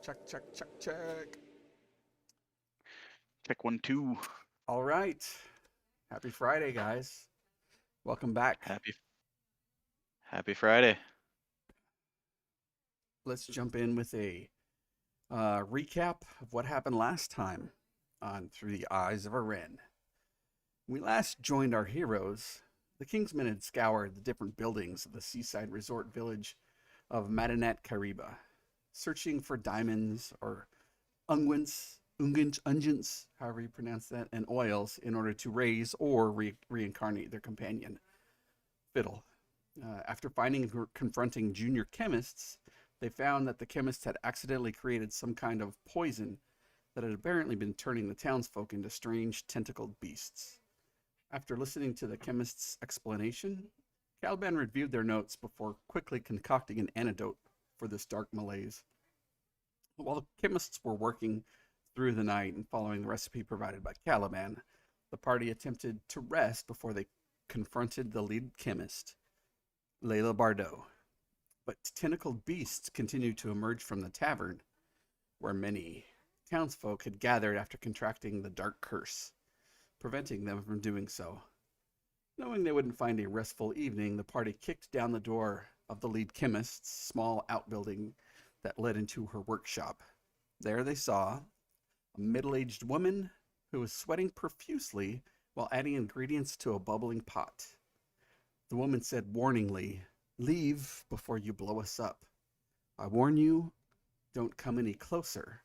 Check, check, check, check. Check 1, 2. All right. Happy Friday, guys. Welcome back. Happy Friday. Let's jump in with a recap of what happened last time on Through the Eyes of a Wren. When we last joined our heroes, the Kingsmen had scoured the different buildings of the seaside resort village of Madinat Kariba, searching for diamonds or unguents, however you pronounce that, and oils in order to raise or reincarnate their companion, Fiddle. After finding and confronting junior chemists, they found that the chemists had accidentally created some kind of poison that had apparently been turning the townsfolk into strange tentacled beasts. After listening to the chemist's explanation, Caliban reviewed their notes before quickly concocting an antidote for this dark malaise. While the chemists were working through the night and following the recipe provided by Caliban, the party attempted to rest before they confronted the lead chemist, Layla Bardeaux. But tentacled beasts continued to emerge from the tavern, where many townsfolk had gathered after contracting the dark curse, preventing them from doing so. Knowing they wouldn't find a restful evening, the party kicked down the door of the lead chemist's small outbuilding that led into her workshop. There they saw a middle-aged woman who was sweating profusely while adding ingredients to a bubbling pot. The woman said warningly, "Leave before you blow us up. I warn you, don't come any closer,"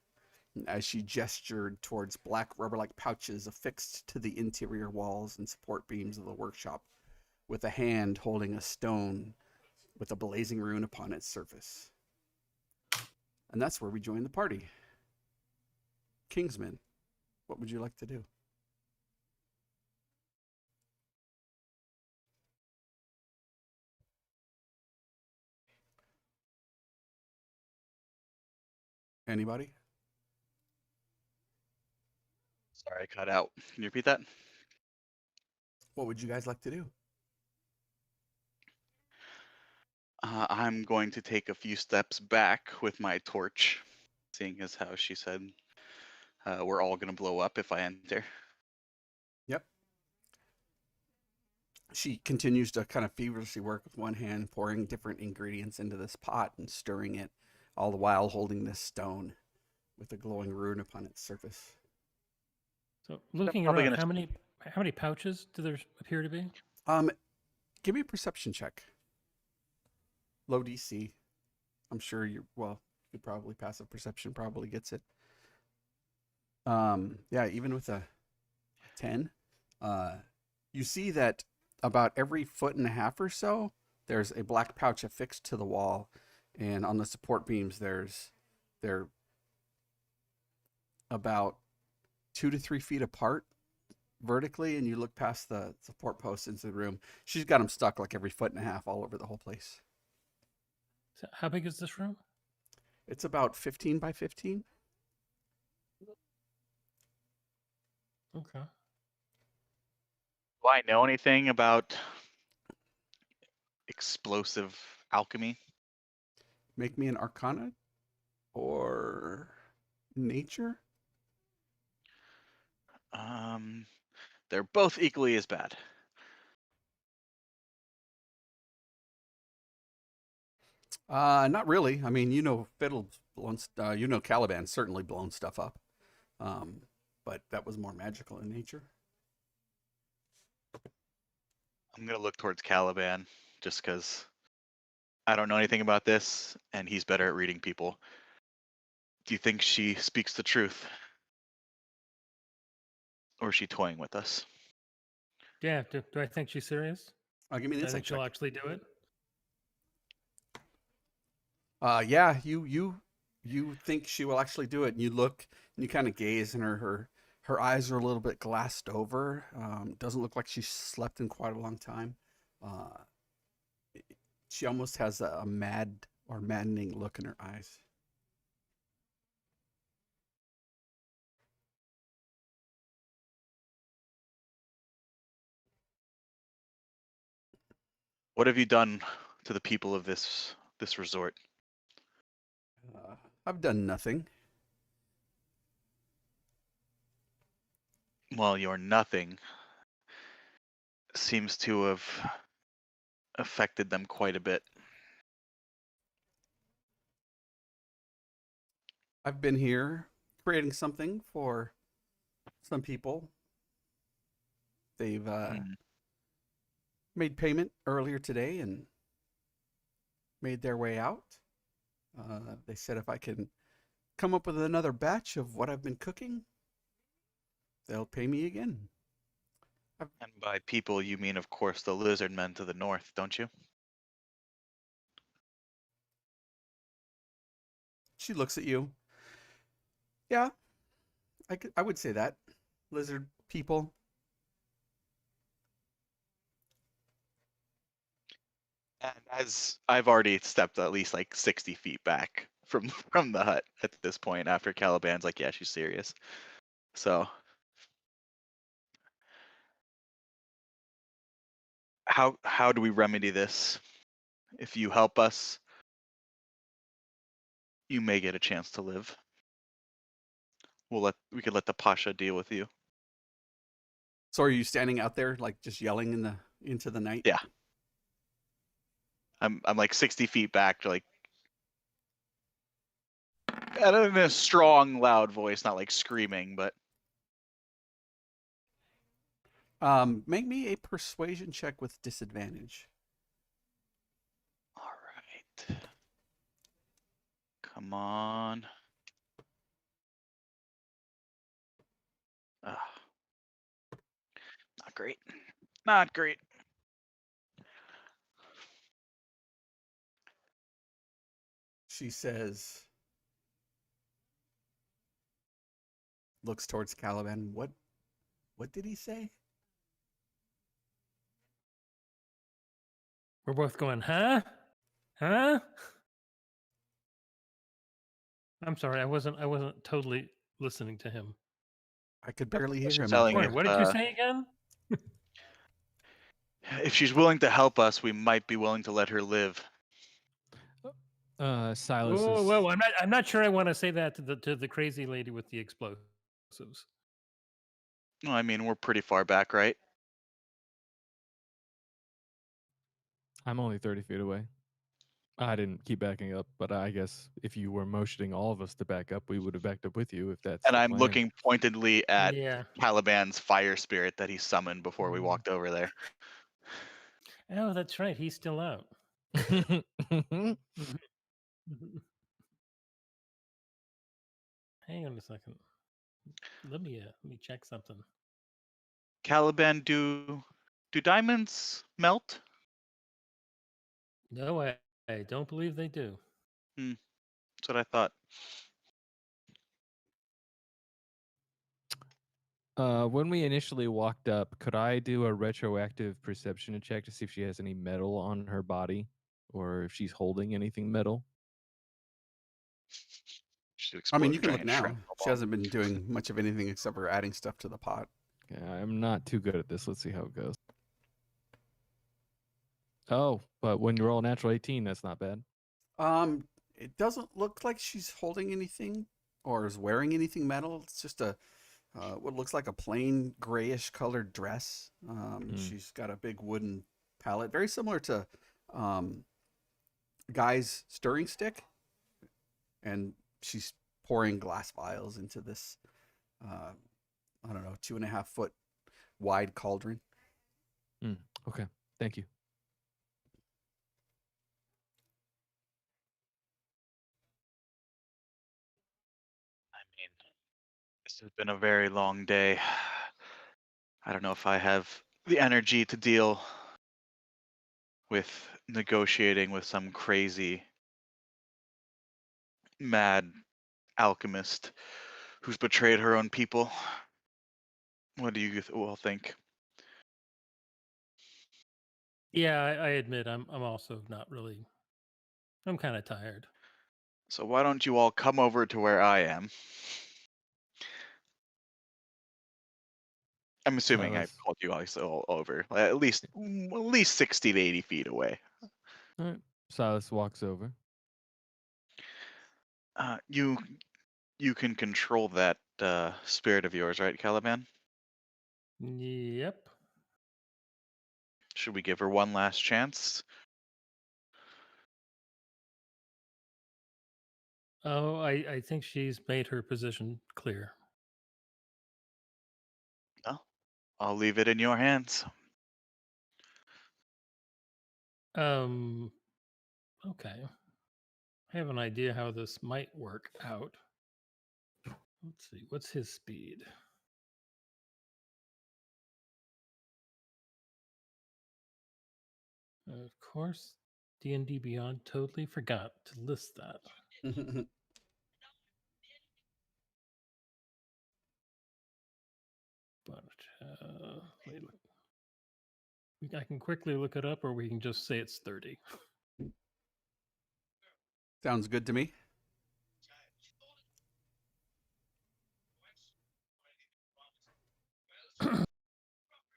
as she gestured towards black rubber-like pouches affixed to the interior walls and support beams of the workshop, with a hand holding a stone with a blazing rune upon its surface. And that's where we join the party. Kingsmen, what would you like to do? Anybody? Sorry, I cut out. Can you repeat that? What would you guys like to do? I'm going to take a few steps back with my torch, seeing as how she said we're all going to blow up if I enter. Yep. She continues to kind of feverishly work with one hand, pouring different ingredients into this pot and stirring it, all the while holding this stone with a glowing rune upon its surface. So I'm looking probably around, going to. how many pouches do there appear to be? Um, Give me a perception check. Low DC. I'm sure you probably passive perception probably gets it. Yeah, even with a 10, you see that about every foot and a half or so, there's a black pouch affixed to the wall, and on the support beams, they're about 2 to 3 feet apart vertically, and you look past the support posts into the room. She's got them stuck like every foot and a half all over the whole place. So how big is this room? It's about 15 by 15. Okay. Do I know anything about explosive alchemy? Make me an Arcana or Nature. They're both equally as bad. Not really. I mean, Fiddle's blown, Caliban's certainly blown stuff up. But that was more magical in nature. I'm going to look towards Caliban just because I don't know anything about this, and he's better at reading people. Do you think she speaks the truth? Or is she toying with us? Yeah. Do I think she's serious? Give me an I insight think she'll check. actually do it. Yeah, you think she will actually do it, and you look and you kind of gaze, and her eyes are a little bit glassed over. Doesn't look like she slept in quite a long time. Uh, she almost has a mad or maddening look in her eyes. What have you done to the people of this resort? I've done nothing. Well, your nothing seems to have affected them quite a bit. I've been here creating something for some people. They've Hmm. made payment earlier today and made their way out. They said if I can come up with another batch of what I've been cooking, they'll pay me again. And by people, you mean, of course, the lizardmen to the north, don't you? She looks at you. Yeah, I would say that. Lizard people. And as I've already stepped at least like 60 feet back from from the hut at this point, after Caliban's like, yeah, she's serious. So how do we remedy this? If you help us, you may get a chance to live. We could let the Pasha deal with you. So are you standing out there like just yelling into the night? Yeah. I'm like 60 feet back, like in a strong, loud voice, not like screaming, but Make me a persuasion check with disadvantage. all right. Come on. Ah, not great. Not great. She says, looks towards Caliban. What did he say? We're both going, huh? Huh? I'm sorry, I wasn't totally listening to him. I could barely hear She's him at telling Wait, if all. what did you say again? if she's willing to help us, we might be willing to let her live. Silas Whoa, is. whoa, I'm not sure I want to say that to the crazy lady with the explosives. No, I mean we're pretty far back, right? I'm only 30 feet away. I didn't keep backing up, but I guess if you were motioning all of us to back up, we would have backed up with you if that's And the I'm plan. looking pointedly at Yeah. Caliban's fire spirit that he summoned before we Mm. walked over there. Oh, that's right. He's still out. Hang on a second. Let me check something. Caliban, do diamonds melt? No, I don't believe they do. That's what I thought. When we initially walked up, could I do a retroactive perception check to see if she has any metal on her body or if she's holding anything metal? Should I mean, explode you a can look giant now. shrimp She bomb. hasn't been doing much of anything except for adding stuff to the pot. Okay, I'm not too good at this. Let's see how it goes. Oh, but when you roll a natural 18, that's not bad. It doesn't look like she's holding anything or is wearing anything metal. It's just a what looks like a plain grayish colored dress. She's got a big wooden pallet, very similar to Guy's stirring stick, and she's pouring glass vials into this. I don't know, 2.5 foot wide cauldron. Okay, thank you. I mean, this has been a very long day. I don't know if I have the energy to deal with negotiating with some crazy, mad alchemist who's betrayed her own people. What do you all think? Yeah, I admit I'm also not really. I'm kind of tired. So why don't you all come over to where I am? I'm assuming I Silas. called you guys all over, at least 60 to 80 feet away. All right. Silas walks over. You can control that spirit of yours, right, Caliban? Yep. Should we give her one last chance? Oh, I think she's made her position clear. No, I'll leave it in your hands. Okay. I have an idea how this might work out. Let's see. What's his speed? Of course, D&D Beyond totally forgot to list that. But wait, I can quickly look it up, or we can just say it's 30. Sounds good to me.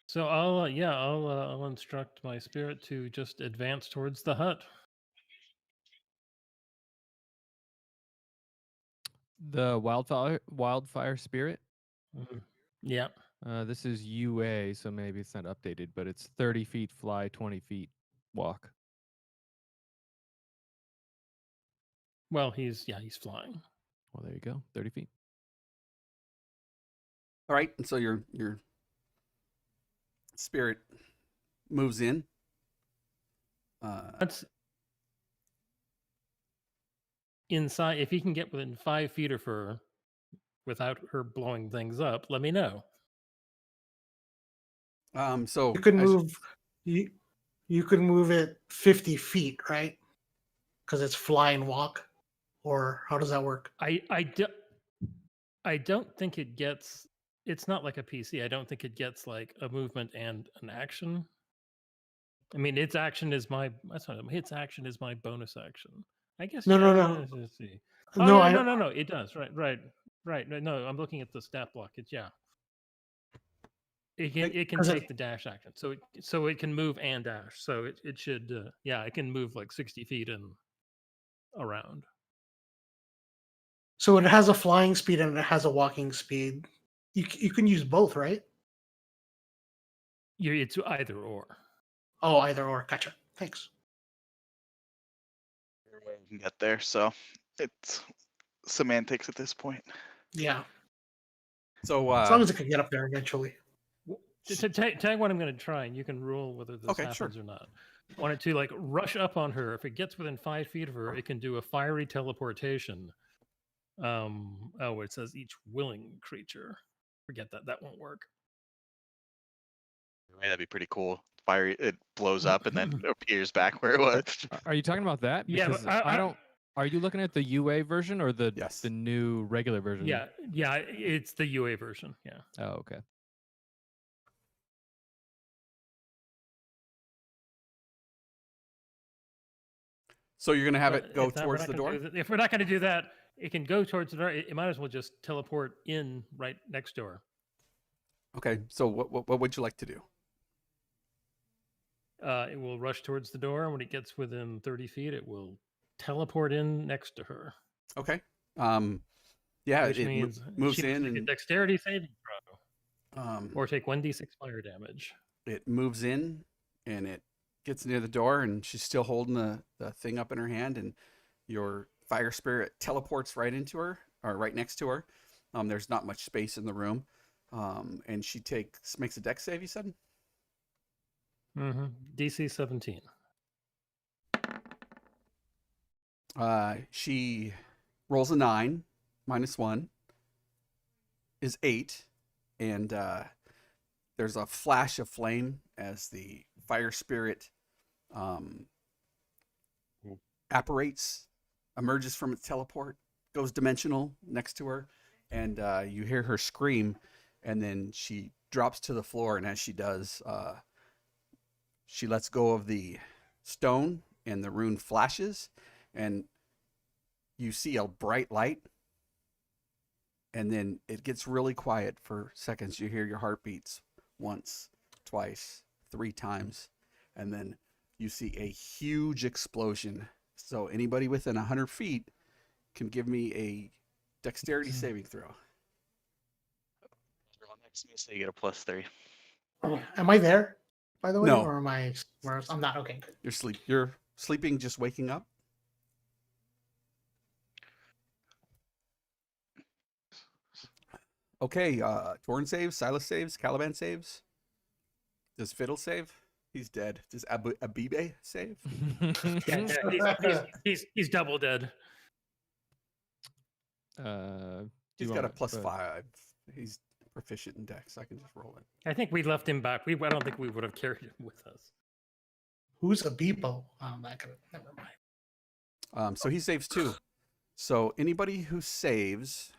So I'll instruct my spirit to just advance towards the hut. The wildfire spirit. Yeah. This is UA, so maybe it's not updated, but it's 30 feet fly, 20 feet walk. Well, he's flying. Well, there you go, 30 feet. All right, and so your spirit moves in. That's inside. If he can get within 5 feet of her without her blowing things up, let me know. So You could as- move you could move it 50 feet, right? Because it's fly and walk, or how does that work? I don't think it gets. It's not like a PC. I don't think it gets like a movement and an action. I mean, its action is my. That's what its action is my bonus action. I guess. No, yeah, no. Let's see. Oh No, yeah, no. It does. Right. No, I'm looking at the stat block. It's yeah. It can 'cause take the dash action, so it can move and dash. So it should it can move like 60 feet and around. So it has a flying speed and it has a walking speed. You can use both, right? It's either or. Oh, either or. Gotcha. Thanks. You can get there, so it's semantics at this point. Yeah. so As long as it can get up there eventually. Tag what I'm going to try, and you can rule whether this Okay, sure. happens or not. I want it to like rush up on her. If it gets within 5 feet of her, it can do a fiery teleportation. It says each willing creature. Forget that. That won't work. That'd be pretty cool. Fire, it blows up and then appears back where it was. Are you talking about that? Yeah, Because but I don't. Are you looking at the UA version or the Yes. the new regular version? Yeah, it's the UA version. Yeah. Oh, okay. So you're gonna have But it go if we're towards not the gonna door. if we're not going to do that, it can go towards the door. It might as well just teleport in right next door. Okay. So what would you like to do? It will rush towards the door, and when it gets within 30 feet, it will teleport in next to her. Okay. Yeah, Which it means moves she must in make a and dexterity saving throw, um, or take 1d6 fire damage. it moves in and it gets near the door, and she's still holding the thing up in her hand, and your fire spirit teleports right into her or right next to her. There's not much space in the room, and she makes a dex save. You said. DC 17. She rolls a 9, -1 is 8, and there's a flash of flame as the fire spirit apparates, emerges from its teleport, goes dimensional next to her, and you hear her scream, and then she drops to the floor, and as she does, she lets go of the stone, and the rune flashes, and you see a bright light, and then it gets really quiet for seconds. You hear your heartbeats once, twice, 3 times, and then you see a huge explosion. So anybody within 100 feet can give me a dexterity saving throw. Roll next to me, so you get a +3. Am I there, by the way, No. or am I? I'm not. Okay, good. You're sleeping, just waking up. Okay, Torn saves, Silas saves, Caliban saves. Does Fiddle save? He's dead. Does Abibe save? Yeah, he's double dead. He's got a +5. He's proficient in dex. I can just roll it. I think we left him back. I don't think we would have carried him with us. Who's a Beepo? Never mind. So he saves 2. So anybody who saves.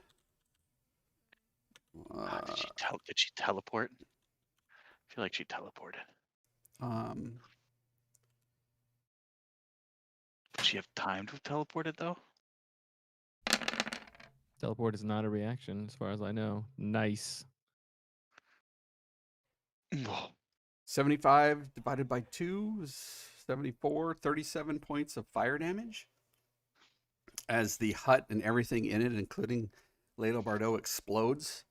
Did she teleport? I feel like she teleported. Does she have time to have teleported though? Teleport is not a reaction, as far as I know. Nice. 75 divided by 2 is 74, 37 points of fire damage. As the hut and everything in it, including Layla Bardeaux, explodes.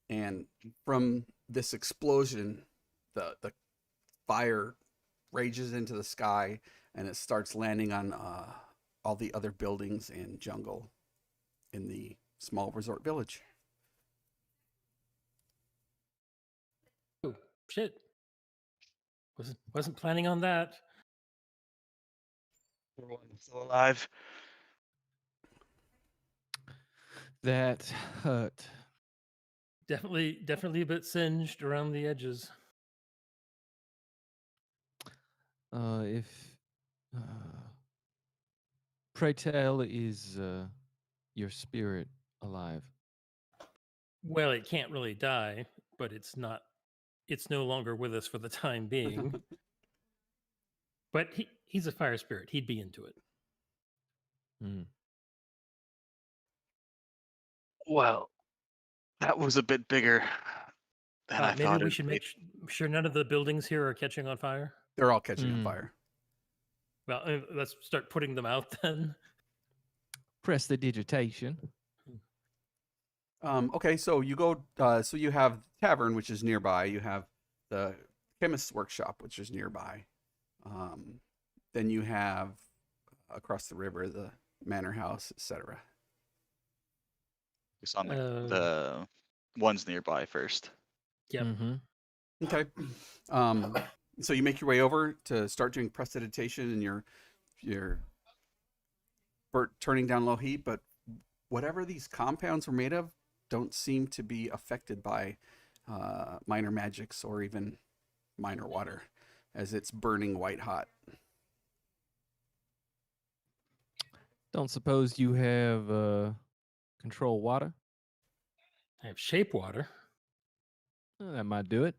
And from this explosion, the fire rages into the sky, and it starts landing on all the other buildings and jungle in the small resort village. Oh shit! Wasn't planning on that. Everyone's still alive. That hurt. Definitely a bit singed around the edges. Pray tell, is your spirit alive? Well, it can't really die, but it's no longer with us for the time being. But he's a fire spirit. He'd be into it. Well, that was a bit bigger than I thought. Maybe we should make sure none of the buildings here are catching on fire. They're all catching on fire. Well, let's start putting them out then. Press the digitation. Okay, so you go. So you have the tavern, which is nearby. You have the chemist's workshop, which is nearby. Then you have across the river the manor house, etc. It's on the ones nearby first. Yep. Okay. So you make your way over to start doing prestidigitation, and you're turning down low heat, but whatever these compounds were made of don't seem to be affected by minor magics or even minor water, as it's burning white hot. Don't suppose you have control water? I have shape water. That might do it.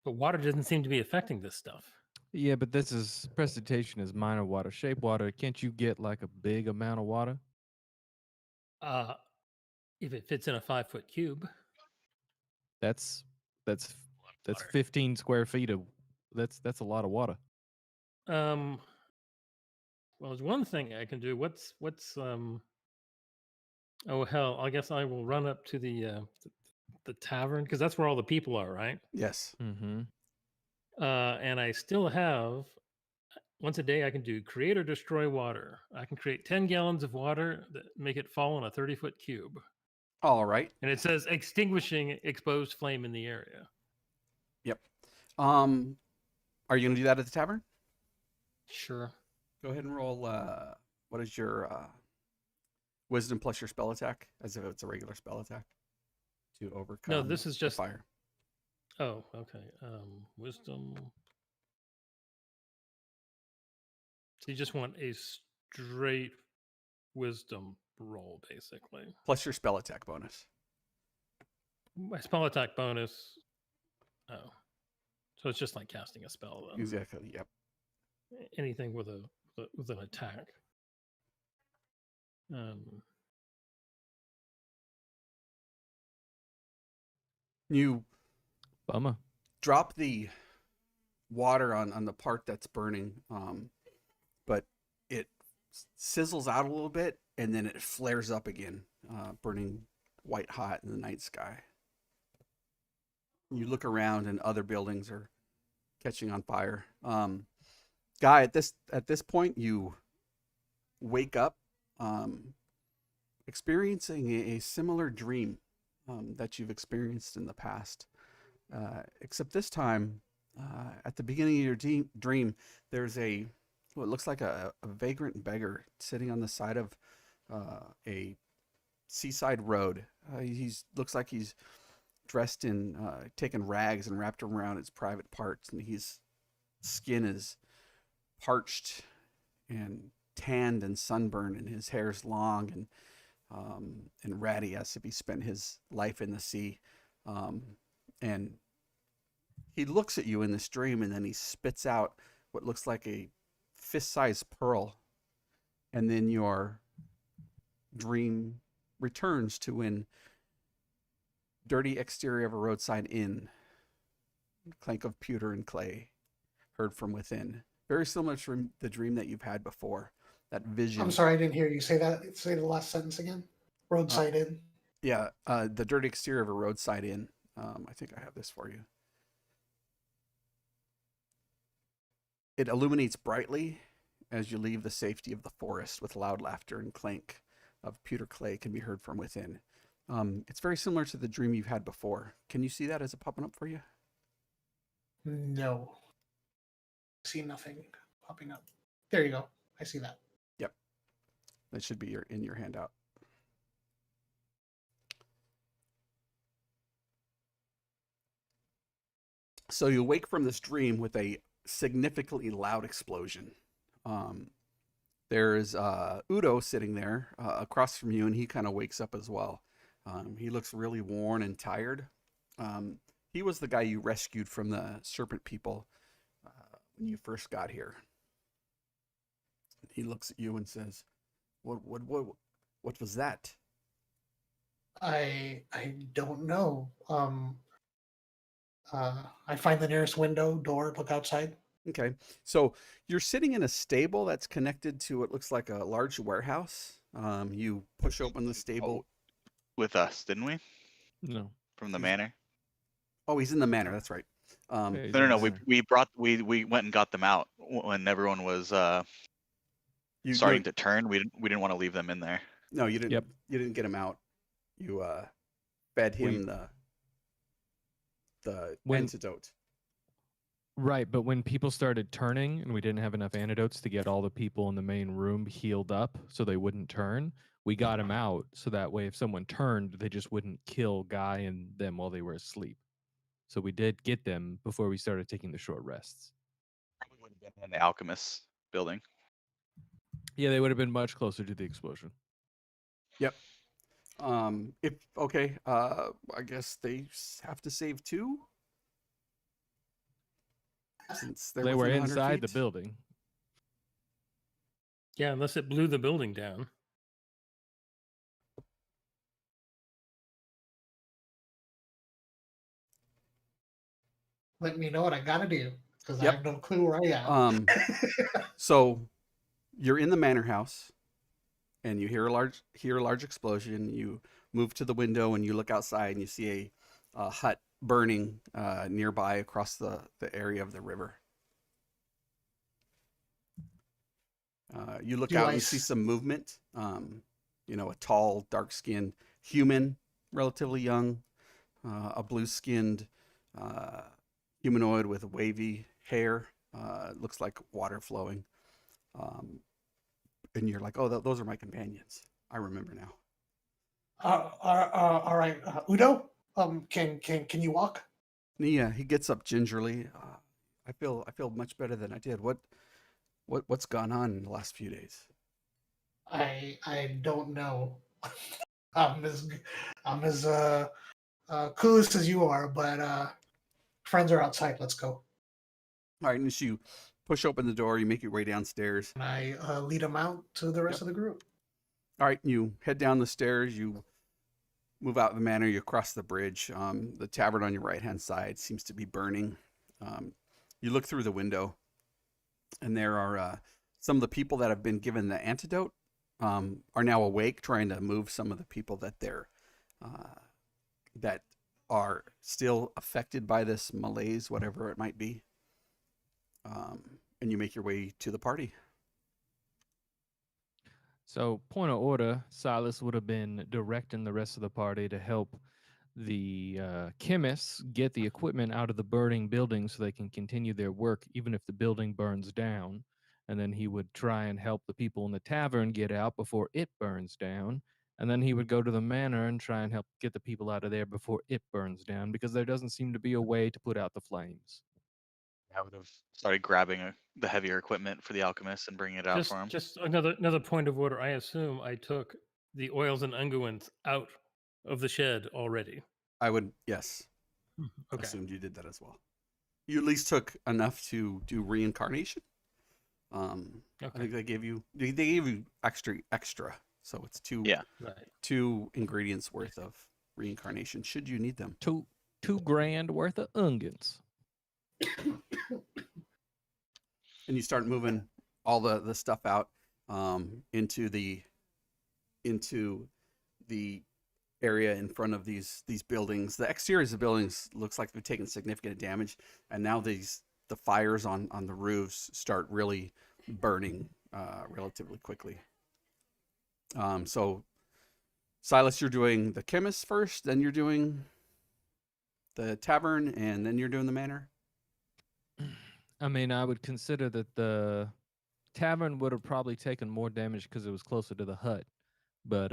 But water doesn't seem to be affecting this stuff. Yeah, but this is prestidigitation is minor water. Shape water, can't you get like a big amount of water? If it fits in a 5-foot cube. That's 15 square feet of that's a lot of water. Well, there's one thing I can do. What's oh hell, I guess I will run up to the tavern, because that's where all the people are, right? Yes. And I still have, once a day I can do create or destroy water. I can create 10 gallons of water that make it fall in a 30-foot cube. All right. And it says extinguishing exposed flame in the area. Yep. Are you going to do that at the tavern? Sure. Go ahead and roll. What is your wisdom plus your spell attack, as if it's a regular spell attack, to overcome? No, this is just fire. Oh, okay. Wisdom. So you just want a straight wisdom roll, basically. Plus your spell attack bonus. My spell attack bonus. Oh. So it's just like casting a spell, then. Exactly. Yep. Anything with an attack. You Bummer. drop the water on the part that's burning, but it sizzles out a little bit, and then it flares up again, burning white hot in the night sky. You look around, and other buildings are catching on fire. Guy, at this point, you wake up, experiencing a similar dream that you've experienced in the past, except this time, at the beginning of your dream, there's what looks like a vagrant beggar sitting on the side of a seaside road. Looks like he's dressed in, taken rags and wrapped around its private parts, and his skin is parched and tanned and sunburned, and his hair's long and ratty, as if he spent his life in the sea. And he looks at you in this dream, and then he spits out what looks like a fist-sized pearl, and then your dream returns to an dirty exterior of a roadside inn, clank of pewter and clay heard from within. Very similar to the dream that you've had before. That vision. I'm sorry, I didn't hear you say that. Say the last sentence again. Roadside inn. Yeah, the dirty exterior of a roadside inn. I think I have this for you. It illuminates brightly as you leave the safety of the forest, with loud laughter and clank of pewter clay can be heard from within. It's very similar to the dream you've had before. Can you see that as it popping up for you? No. I see nothing popping up. There you go. I see that. Yep. That should be in your handout. So you wake from this dream with a significantly loud explosion. There's Udo sitting there across from you, and he kind of wakes up as well. He looks really worn and tired. He was the guy you rescued from the serpent people when you first got here. He looks at you and says, "What was that?" I don't know. I find the nearest window, door, look outside. Okay, so you're sitting in a stable that's connected to what looks like a large warehouse. You push open the stable. With us, didn't we? No. From the manor. Oh, he's in the manor. That's right. Yeah, he's No. in We there. we went and got them out when everyone was starting to turn. We didn't want to leave them in there. No, you didn't. Yep. You didn't get him out. You fed him the antidote. Right, but when people started turning and we didn't have enough antidotes to get all the people in the main room healed up so they wouldn't turn, we got them out so that way if someone turned, they just wouldn't kill Guy and them while they were asleep. So we did get them before we started taking the short rests. Probably would have been in the alchemist building. Yeah, they would have been much closer to the explosion. Yep. I guess they have to save two. Since They were within 100 inside the feet. building. Yeah, unless it blew the building down. Let me know what I gotta do, because Yep. I have no clue where I am. So you're in the manor house, and you hear a large explosion. You move to the window, and you look outside, and you see a hut burning nearby across the area of the river. You look out and you see some movement. A tall, dark-skinned human, relatively young, a blue-skinned humanoid with wavy hair. Looks like water flowing. And you're like, oh, those are my companions. I remember now. All right, Udo. Can you walk? Yeah, he gets up gingerly. I feel much better than I did. What's gone on in the last few days? I don't know. I'm as clueless as you are, but friends are outside. Let's go. All right, and as you push open the door, you make your way downstairs. And I lead them out to the rest of the group. All right, you head down the stairs. You move out of the manor. You cross the bridge. The tavern on your right-hand side seems to be burning. You look through the window, and there are some of the people that have been given the antidote are now awake, trying to move some of the people that that are still affected by this malaise, whatever it might be. And you make your way to the party. So, point of order, Silas would have been directing the rest of the party to help the chemists get the equipment out of the burning building so they can continue their work, even if the building burns down. And then he would try and help the people in the tavern get out before it burns down. And then he would go to the manor and try and help get the people out of there before it burns down, because there doesn't seem to be a way to put out the flames. I would have started grabbing the heavier equipment for the alchemist and bringing it out for him. Just another point of order. I assume I took the oils and unguents out of the shed already. I would, yes, Okay. assumed you did that as well. You at least took enough to do reincarnation. I think they gave you extra, so it's Yeah. Right. 2 ingredients worth of reincarnation should you need them. Two grand worth of unguents. And you start moving all the stuff out into the area in front of these buildings. The exteriors of the buildings looks like they've taken significant damage, and now the fires on the roofs start really burning relatively quickly. So Silas, you're doing the chemist first, then you're doing the tavern, and then you're doing the manor. I mean, I would consider that the tavern would have probably taken more damage because it was closer to the hut. But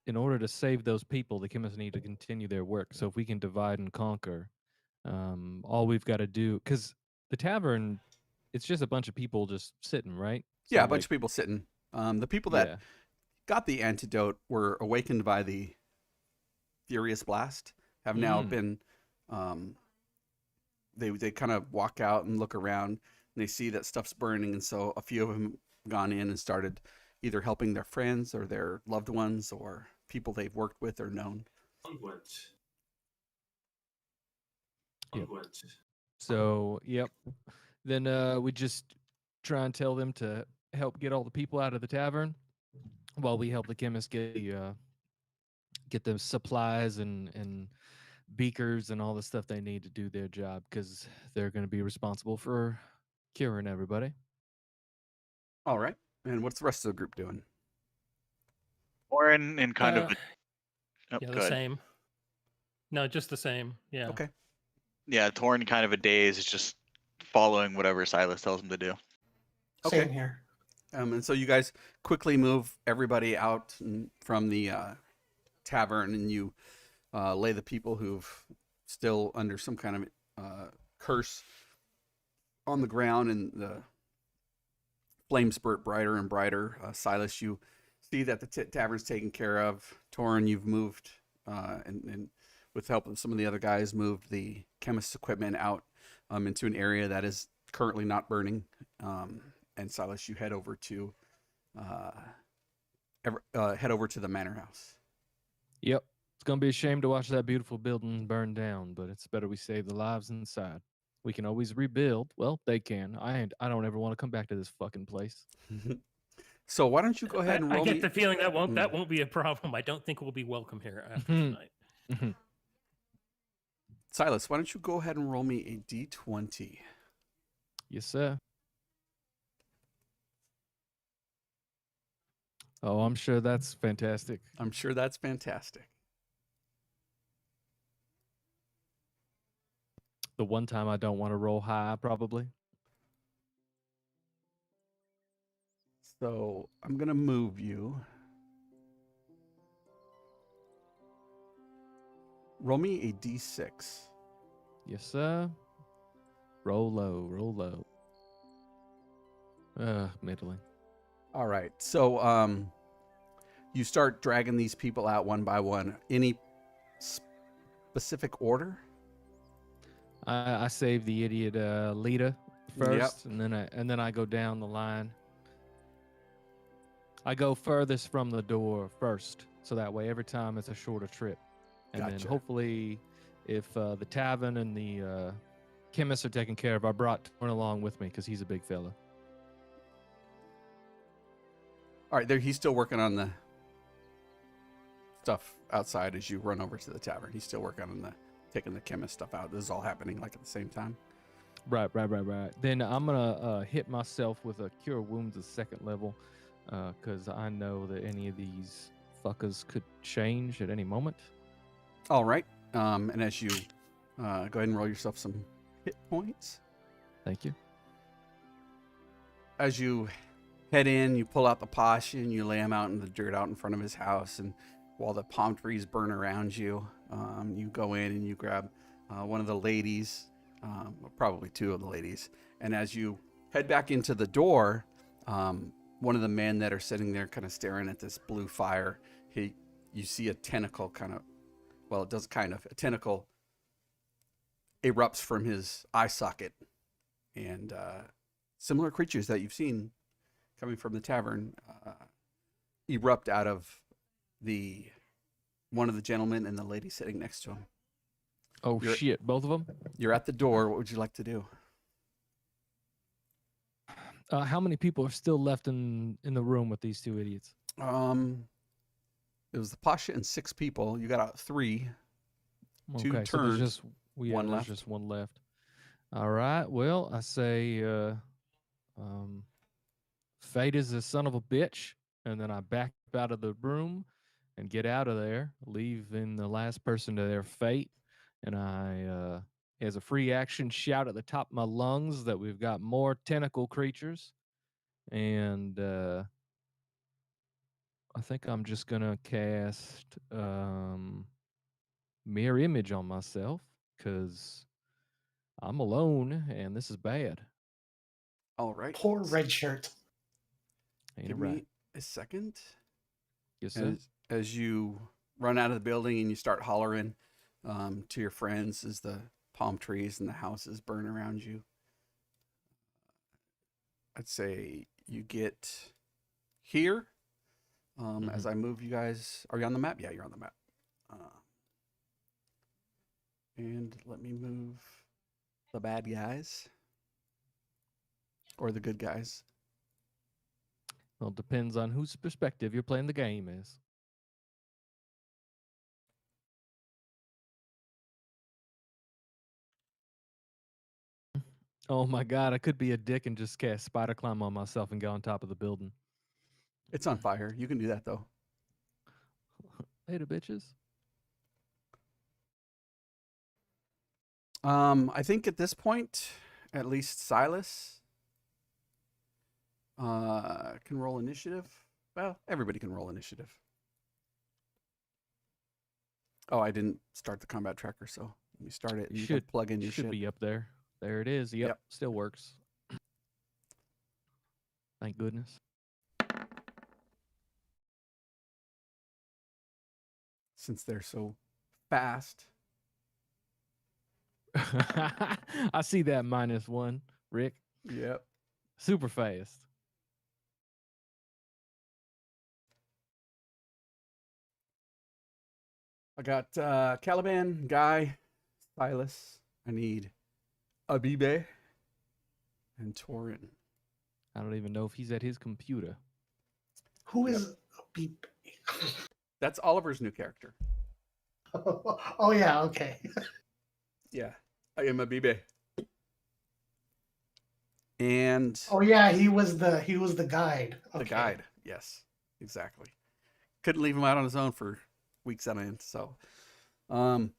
in order to save those people, the chemists need to continue their work. So if we can divide and conquer, all we've got to do, because the tavern, it's just a bunch of people just sitting, right? Yeah, So, a bunch of people sitting. The people that got the antidote were awakened by the furious blast, have now been they kind of walk out and look around, and they see that stuff's burning, and so a few of them gone in and started either helping their friends or their loved ones or people they've worked with or known. Unguents. Yep. Unguents. So, yep. Then we just try and tell them to help get all the people out of the tavern while we help the chemist get the supplies and beakers and all the stuff they need to do their job, because they're going to be responsible for curing everybody. All right. And what's the rest of the group doing? Or in kind of a... Oh, Yeah, go the ahead. same. No, just the same. Yeah. Okay. Yeah, Torn kind of a daze is just following whatever Silas tells him to do. Okay. Same here. And so you guys quickly move everybody out from the tavern, and you lay the people who've still under some kind of curse on the ground, and the flames spurt brighter and brighter. Silas, you see that the tavern's taken care of. Torrin, you've moved, and with help of some of the other guys, moved the chemist's equipment out into an area that is currently not burning. And Silas, you head over to the manor house. Yep. It's going to be a shame to watch that beautiful building burn down, but it's better we save the lives inside. We can always rebuild. Well, they can. I don't ever want to come back to this fucking place. So why don't you go ahead and roll I get me? the feeling that won't be a problem. I don't think we'll be welcome here after tonight. Silas, why don't you go ahead and roll me a d20? Yes, sir. Oh, I'm sure that's fantastic. I'm sure that's fantastic. The one time I don't want to roll high, probably. So I'm going to move you. Roll me a d6. Yes, sir. Roll low, roll low. Middling. All right. So you start dragging these people out one by one. Any specific order? I save the idiot Lita first, and then I go down the line. I go furthest from the door first, so that way every time it's a shorter trip. And Gotcha. then hopefully, if the tavern and the chemists are taken care of, I brought Torn along with me because he's a big fella. All right, there. He's still working on the stuff outside as you run over to the tavern. He's still working on taking the chemist stuff out. This is all happening like at the same time. Right. Then I'm gonna hit myself with a cure wounds of 2nd level, because I know that any of these fuckers could change at any moment. All right. And as you go ahead and roll yourself some hit points. Thank you. As you head in, you pull out the potion, you lay him out in the dirt out in front of his house, and while the palm trees burn around you, you go in and you grab one of the ladies, probably 2 of the ladies, and as you head back into the door, one of the men that are sitting there kind of staring at this blue fire, you see a tentacle a tentacle erupts from his eye socket, and similar creatures that you've seen coming from the tavern erupt out of one of the gentlemen and the lady sitting next to him. Oh shit, both of them? You're at the door. What would you like to do? How many people are still left in the room with these 2 idiots? It was the Pasha and 6 people. You got out 3. 2 Okay, so turns. there's just one there's left. just one left. All right. Well, I say fate is a son of a bitch, and then I back up out of the room and get out of there, leaving the last person to their fate. And I, as a free action, shout at the top of my lungs that we've got more tentacle creatures. And I think I'm just gonna cast mirror image on myself because I'm alone and this is bad. All right. Poor red shirt. Ain't Give it right? me a second. Yes, sir. As you run out of the building and you start hollering to your friends as the palm trees and the houses burn around you. I'd say you get here. As I move you guys, are you on the map? Yeah, you're on the map. And let me move the bad guys or the good guys. Well, it depends on whose perspective you're playing the game is. Oh my god, I could be a dick and just cast spider climb on myself and get on top of the building. It's on fire. You can do that though. Later, bitches. I think at this point, at least Silas can roll initiative. Well, everybody can roll initiative. Oh, I didn't start the combat tracker, so let me start it. You can plug in your should shit. be up there. There it is. Yep, Yep. still works. Thank goodness. Since they're so fast. I see that -1, Rick. Yep. Super fast. I got Caliban, Guy, Silas. I need Abibe and Torin. I don't even know if he's at his computer. Who is Beep? That's Oliver's new character. Oh yeah, okay. Yeah, I am Abibe. And Oh yeah, he was the guide. the Okay. guide, yes, exactly. Couldn't leave him out on his own for weeks on end. So, I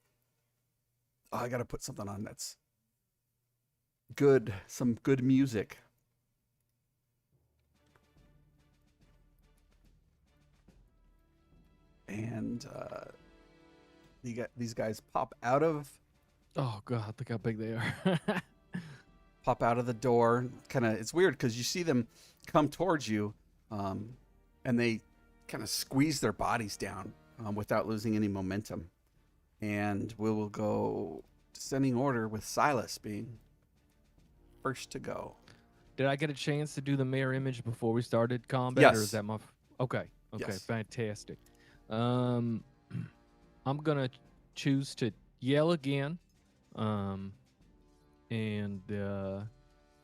got to put something on that's good, some good music. And these guys pop out of Oh god, look how big they are. the door. Kind of, it's weird because you see them come towards you, and they kind of squeeze their bodies down without losing any momentum. And we will go descending order with Silas being first to go. Did I get a chance to do the mirror image before we started combat? Or is Yes. that my okay? Okay, Yes. fantastic. I'm gonna choose to yell again, and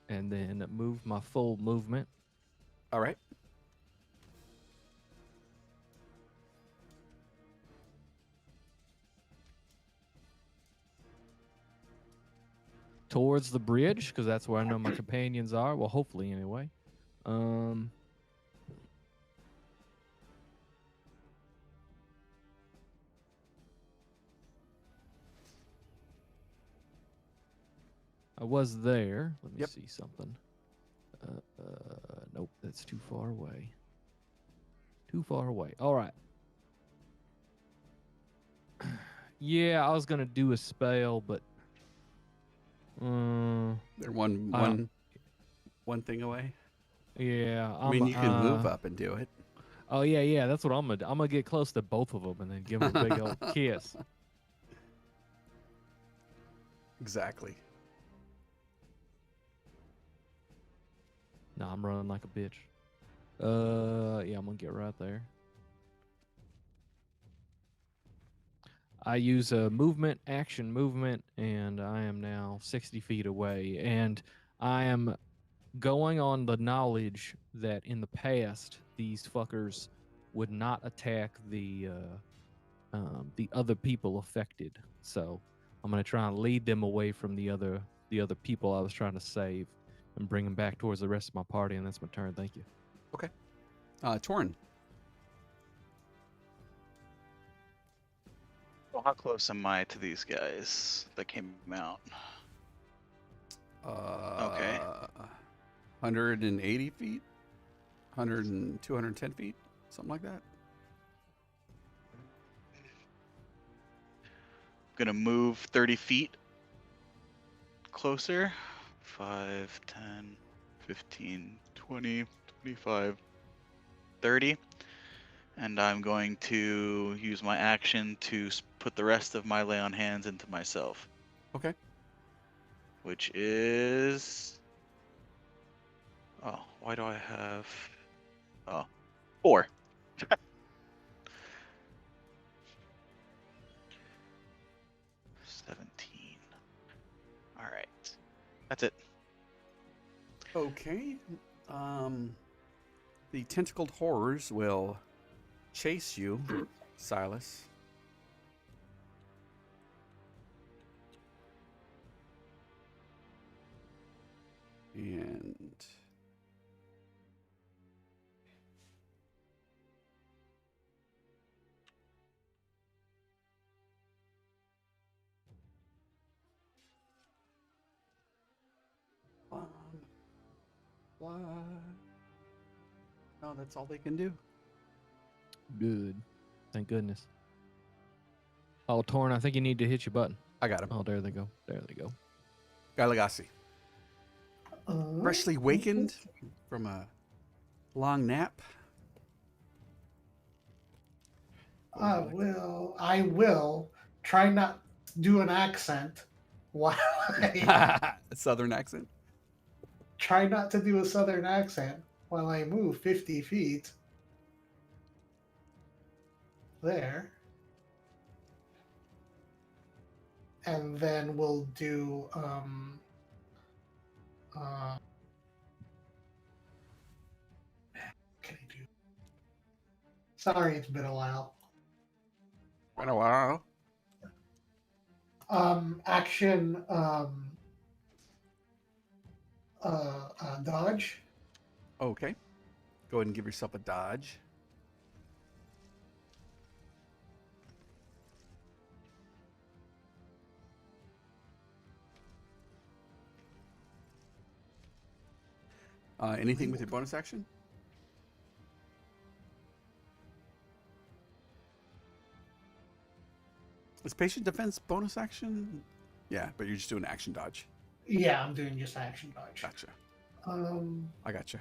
then move my full movement. All right. towards the bridge because that's where I know my companions are. Well, hopefully, anyway. I was there. Let me Yep. see something. Nope, that's too far away. Too far away. All right. Yeah, I was gonna do a spell, but They're one thing away. yeah. I mean, you can move up and do it. Oh yeah. That's what I'm gonna do. I'm gonna get close to both of them and then give them a big old kiss. Exactly. Nah, I'm running like a bitch. Yeah, I'm gonna get right there. I use a movement, action movement, and I am now 60 feet away. And I am going on the knowledge that in the past, these fuckers would not attack the other people affected. So I'm gonna try and lead them away from the other people I was trying to save and bring them back towards the rest of my party. And that's my turn. Thank you. Okay. Torn. Well, how close am I to these guys that came out? Okay. 180 feet, 210 feet, something like that. Gonna move 30 feet closer. 5, 10, 15, 20, 25, 30. And I'm going to use my action to put the rest of my lay on hands into myself. Okay. Which is... Oh, why do I have... Oh, 4. $17. All right. That's it. Okay. The tentacled horrors will chase you, Silas. And what? No, that's all they can do. Good. Thank goodness. Oh, Torn, I think you need to hit your button. I got him. Oh, there they go. There they go. Galagasi. Freshly wakened from a long nap. I will try not to do an accent while I Southern accent. try not to do a southern accent while I move 50 feet. There. And then we'll do can I do? Sorry, it's been a while. Been a while. Action dodge. Okay. Go ahead and give yourself a dodge. Anything with your bonus action? Is patient defense bonus action? Yeah, but you're just doing action dodge. Yeah, I'm doing just action dodge. Gotcha. I I gotcha.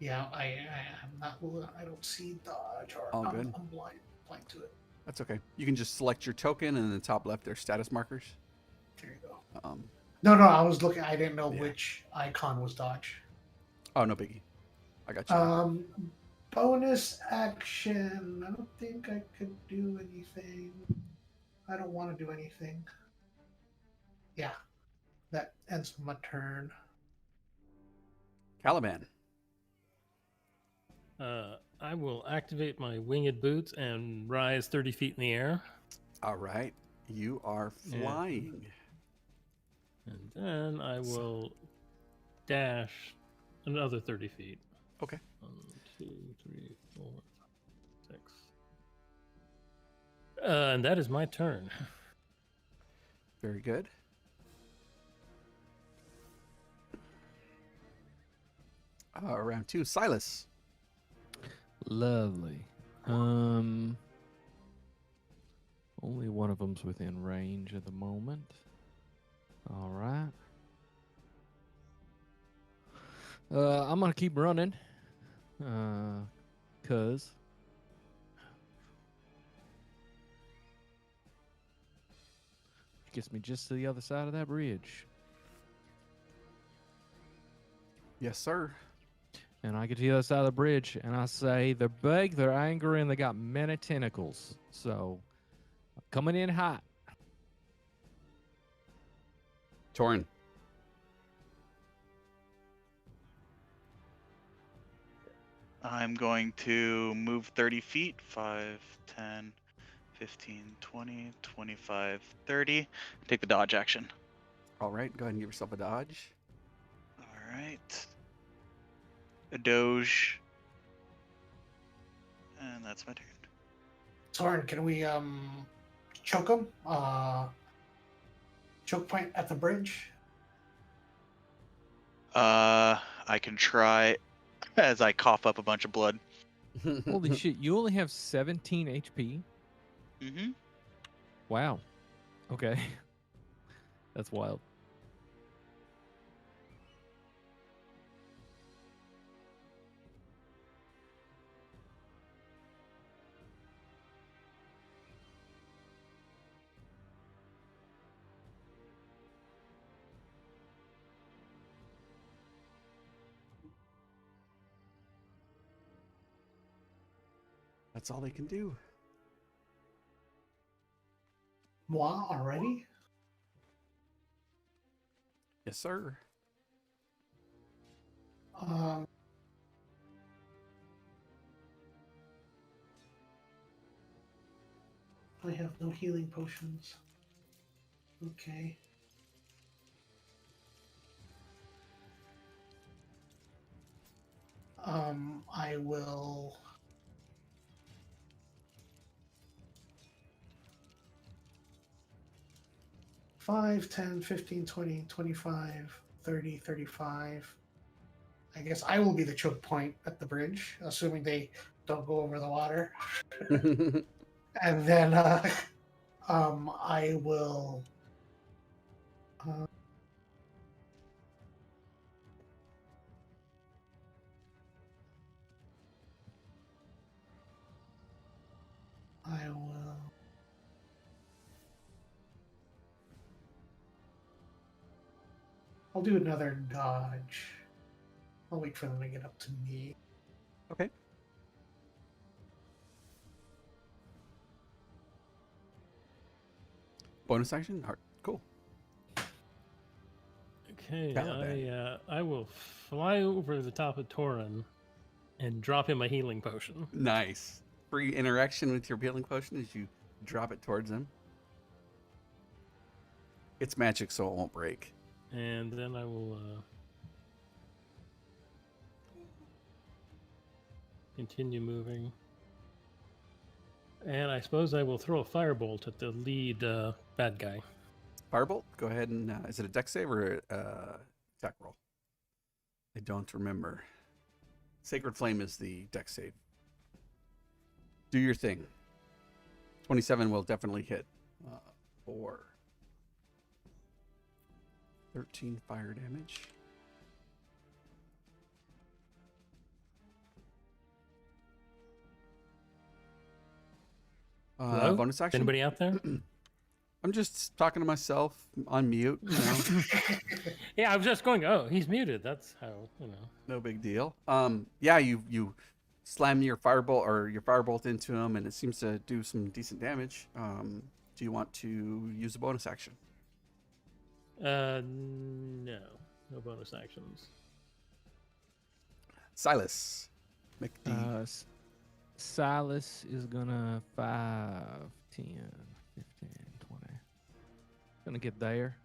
Yeah, I'm not. I don't see dodge, or All good. I'm blind to it. That's okay. You can just select your token, and in the top left, there's status markers. There you go. No, I was looking. I didn't know Yeah. which icon was dodge. Oh, no biggie. I got you. Bonus action. I don't think I could do anything. I don't want to do anything. Yeah, that ends my turn. Caliban. I will activate my winged boots and rise 30 feet in the air. All right. You are Yeah. flying. And then I will dash another 30 feet. Okay. 1, 2, 3, 4, 5, 6. And that is my turn. Very good. Round 2, Silas. Lovely. Only one of them's within range at the moment. All right. I'm gonna keep running. Cause gets me just to the other side of that bridge. Yes, sir. And I get to the other side of the bridge, and I say, they're big, they're angry, and they got many tentacles. So, coming in hot. Torin. I'm going to move 30 feet. 5, 10, 15, 20, 25, 30. Take the dodge action. All right, go ahead and give yourself a dodge. All right. A doge. And that's my turn. Soren, can we choke him? Choke point at the bridge. I can try as I cough up a bunch of blood. Holy shit, you only have 17 HP? Mm-hmm. Wow. Okay. That's wild. That's all they can do. Moi already? Yes, sir. I have no healing potions. Okay. I will. Five, 10, 15, 20, 25, 30, 35. I guess I will be the choke point at the bridge, assuming they don't go over the water. And then I will. I will. I'll do another dodge. I'll wait for them to get up to me. Okay. Bonus action? Cool. Okay, Caliban. I will fly over the top of Torin and drop him a healing potion. Nice. Free interaction with your healing potion as you drop it towards him. It's magic, so it won't break. And then I will continue moving. And I suppose I will throw a firebolt at the lead bad guy. Firebolt, go ahead and is it a dex save or attack roll? I don't remember. Sacred Flame is the dex save. Do your thing. 27 will definitely hit. 4. 13 fire damage. Hello? Bonus action. Anybody out there? I'm just talking to myself on mute. You know, Yeah, I was just going, oh, he's muted. That's how, you know. no big deal. Yeah, you slam your firebolt into him, and it seems to do some decent damage. Do you want to use a bonus action? No. No bonus actions. Silas, make the Silas is gonna 5, 10, 15, 20. Gonna get there.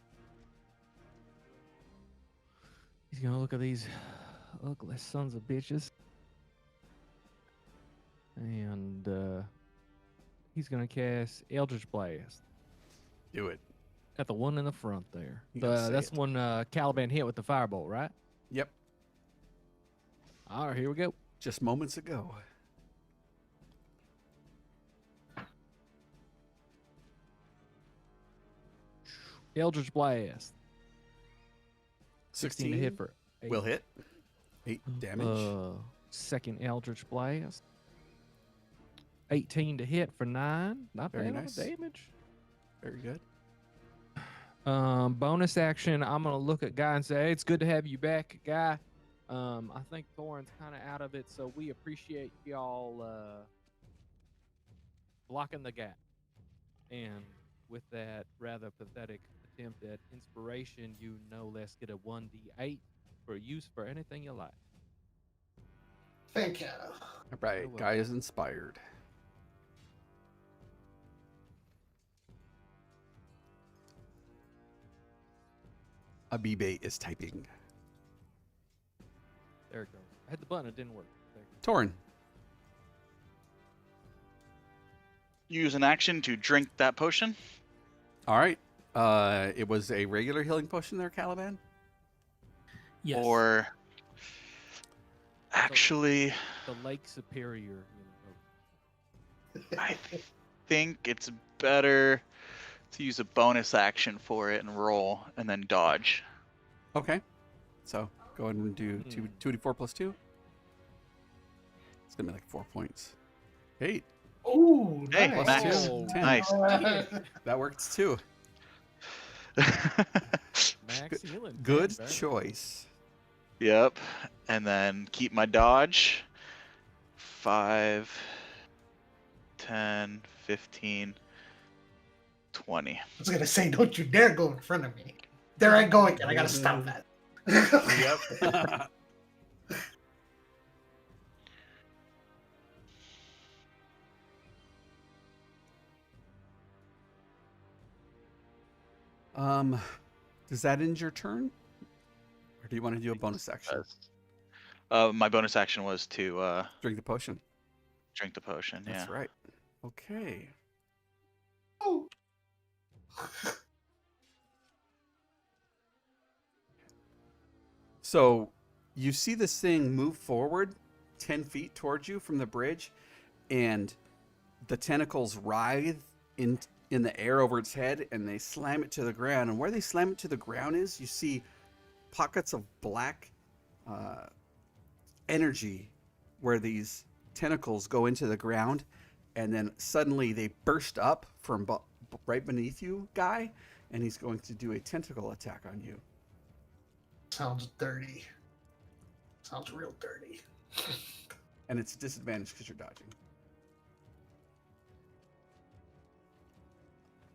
He's gonna look at these ugly sons of bitches. And he's gonna cast Eldritch Blast Do it. at the one in the front there. You gotta say That's it. one Caliban hit with the firebolt, right? Yep. All right, here we go. Just moments ago. Eldritch Blast. 16 to hit for 8. will hit. 8 damage. Second Eldritch Blast. 18 to hit for 9. Not Very bad on nice. the damage. Very good. Bonus action, I'm going to look at Guy and say, hey, it's good to have you back, Guy. I think Thorin's kind of out of it, so we appreciate y'all blocking the gap. And with that rather pathetic attempt at inspiration, you no less get a 1d8 for use for anything you like. Thank you. All right. well. Guy is inspired. Abibe is typing. There it goes. I hit the button, it didn't work. There. Torin. Use an action to drink that potion. All right. It was a regular healing potion there, Caliban? Yes. Or actually, The Lake Superior. I think it's better to use a bonus action for it and roll and then dodge. Okay. So go ahead and do 2d4 plus 2. It's going to be like 4 points. 8. Ooh, Hey, nice. Plus nice. 2. 10. Nice. That works too. Max healing. Good Damn, choice. Yep. And then keep my dodge. 5, 10, 15, 20. I was gonna say, don't you dare go in front of me. There I go again. I gotta stop that. Yep. Does that end your turn? Or do you want to do a bonus action? My bonus action was to Drink the potion. drink the potion. That's Yeah. right. Okay. Oh. So you see this thing move forward 10 feet towards you from the bridge, and the tentacles writhe in the air over its head, and they slam it to the ground. And where they slam it to the ground is, you see pockets of black energy where these tentacles go into the ground, and then suddenly they burst up from right beneath you, Guy, and he's going to do a tentacle attack on you. Sounds dirty. Sounds real dirty. And it's a disadvantage because you're dodging.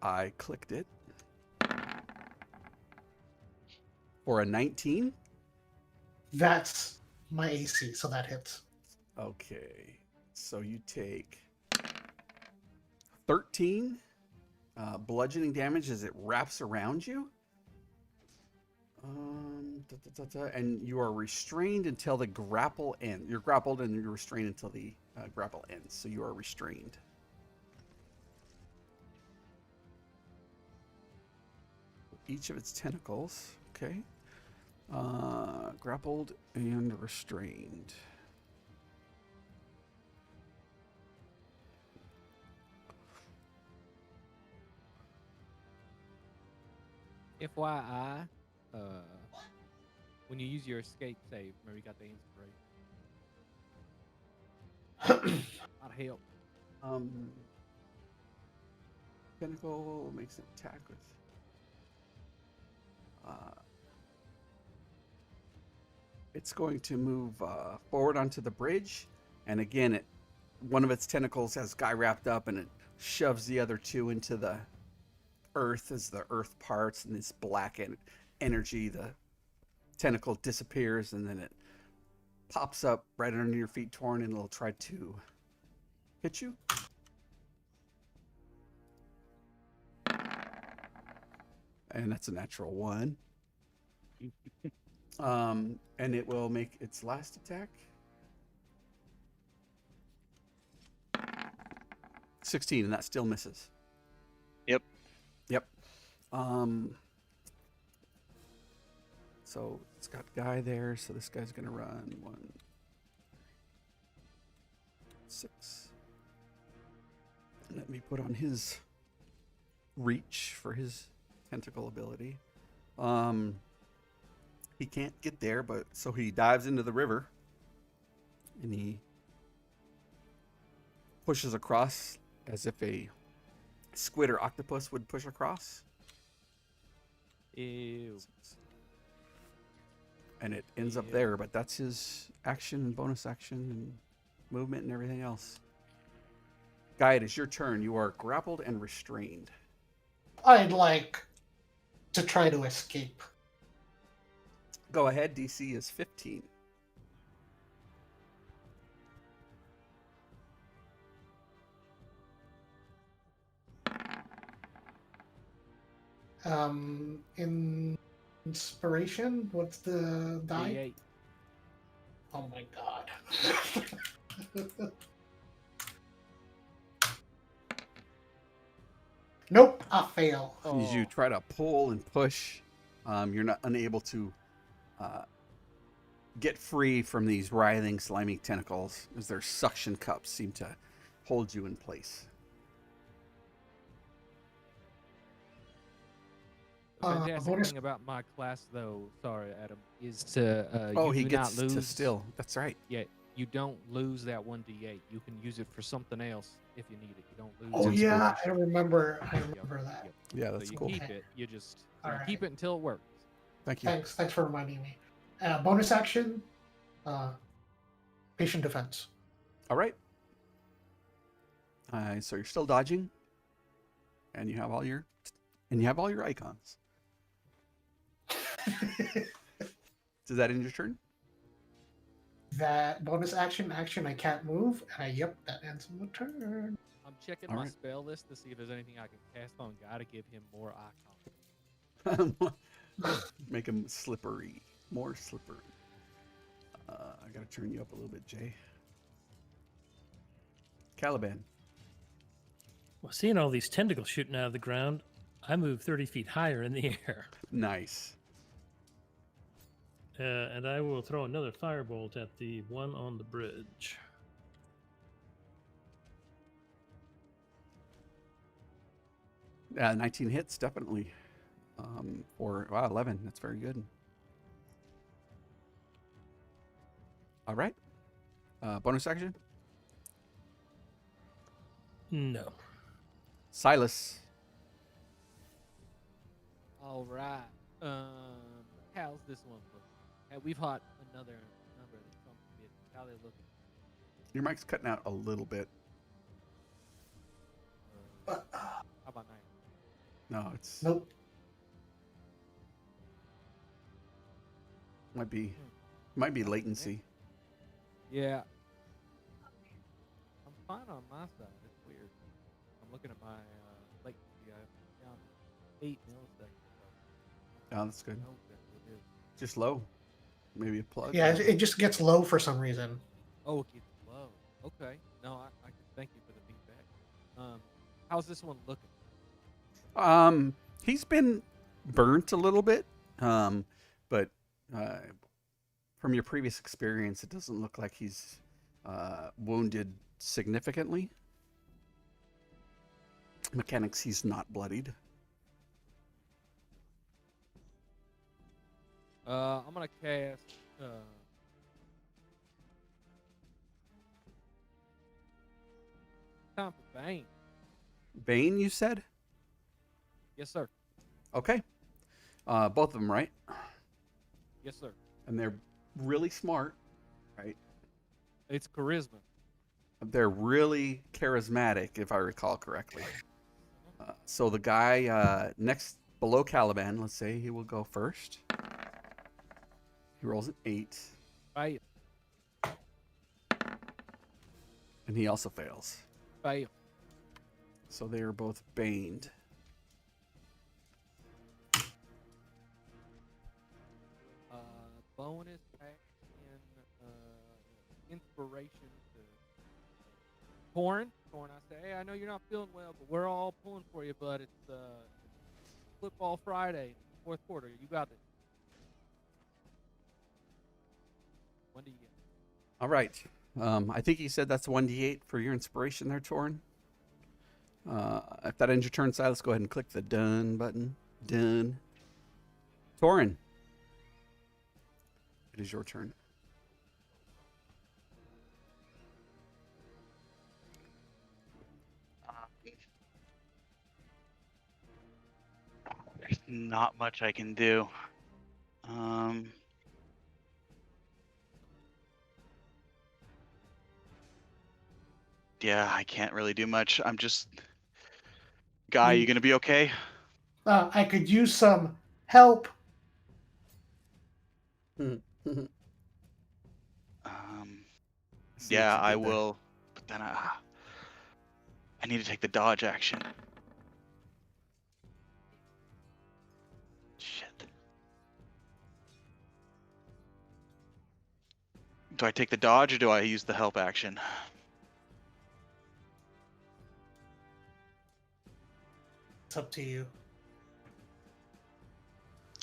I clicked it. For a 19. That's my AC, so that hits. Okay. So you take 13 bludgeoning damage as it wraps around you. And you are restrained until the grapple ends. You're grappled and you're restrained until the grapple ends. So you are restrained. Each of its tentacles. Okay. Grappled and restrained. FYI, when you use your escape save, remember you got the inspiration. Not help. Tentacle makes an attack with. It's going to move forward onto the bridge, and again, one of its tentacles has Guy wrapped up, and it shoves the other two into the earth as the earth parts, and this black energy, the tentacle disappears, and then it pops up right under your feet, Torn, and it'll try to hit you. And that's a natural 1. And it will make its last attack. 16, and that still misses. Yep. Yep. So it's got guy there, so this guy's gonna run 1, 6. Let me put on his reach for his tentacle ability. He can't get there, but so he dives into the river and he pushes across as if a squid or octopus would push across. Ew. And it ends up Ew. there, but that's his action and bonus action and movement and everything else. Guy, it is your turn. You are grappled and restrained. I'd like to try to escape. Go ahead, DC is 15. Inspiration? What's the die? D8. Oh my god. Nope, I fail. As you try to pull and push, you're not unable to get free from these writhing, slimy tentacles as their suction cups seem to hold you in place. The fantastic bonus- thing about my class, though, sorry, Adam, is to He you do gets not lose. to still. That's right. Yeah, you don't lose that 1d8. You can use it for something else if you need it. You don't lose. Oh it. yeah, I remember Yep, that. yep. Yeah, So that's you cool. keep it. You just you Alright. keep it until it works. Thank you. Thanks for reminding me. Bonus action, patient defense. All right. So you're still dodging, and you have all your icons. Does that end your turn? That bonus action, I can't move, and that ends my turn. I'm checking All my right. spell list to see if there's anything I can cast on Guy to give him more icons. Make him slippery, more slippery. I gotta turn you up a little bit, Jay. Caliban. Well, seeing all these tentacles shooting out of the ground, I move 30 feet higher in the air. Nice. And I will throw another firebolt at the one on the bridge. Yeah, 19 hits, definitely. Or 11. That's very good. All right. Bonus action. No. Silas. All right. How's this one look? We've hot another number of these some bitches. How they looking? Your mic's cutting out a little bit. How about now? No, it's Nope. might be latency. Yeah. I'm fine on my side. It's weird. I'm looking at my latency. I found 8 milliseconds. Oh, that's good. No, that's what it is. Just low. Maybe a plug. Yeah, it just gets low for some reason. Oh, it gets low. Okay. No, I can thank you for the feedback. How's this one looking? He's been burnt a little bit. But from your previous experience, it doesn't look like he's wounded significantly. Mechanics, he's not bloodied. I'm gonna cast. Time for Bane. Bane, you said? Yes, sir. Okay. Both of them, right? Yes, sir. And they're really smart, right? It's charisma. They're really charismatic, if I recall correctly. So the guy next below Caliban, let's say he will go first. He rolls an 8, Fail. and he also fails. Fail. So they are both baned. inspiration to Torn. I say, hey, I know you're not feeling well, but we're all pulling for you, bud. It's football Friday, fourth quarter. You got it. When do you get? All right. I think he said that's 1d8 for your inspiration there, Torin. If that ends your turn, Silas, go ahead and click the done button. Done. Torin, it is your turn. There's not much I can do. Yeah, I can't really do much. I'm just... Guy, you gonna be okay? I could use some help. Um, See yeah, what you I did there. will. But then I need to take the dodge action. Shit. Do I take the dodge or do I use the help action? It's up to you.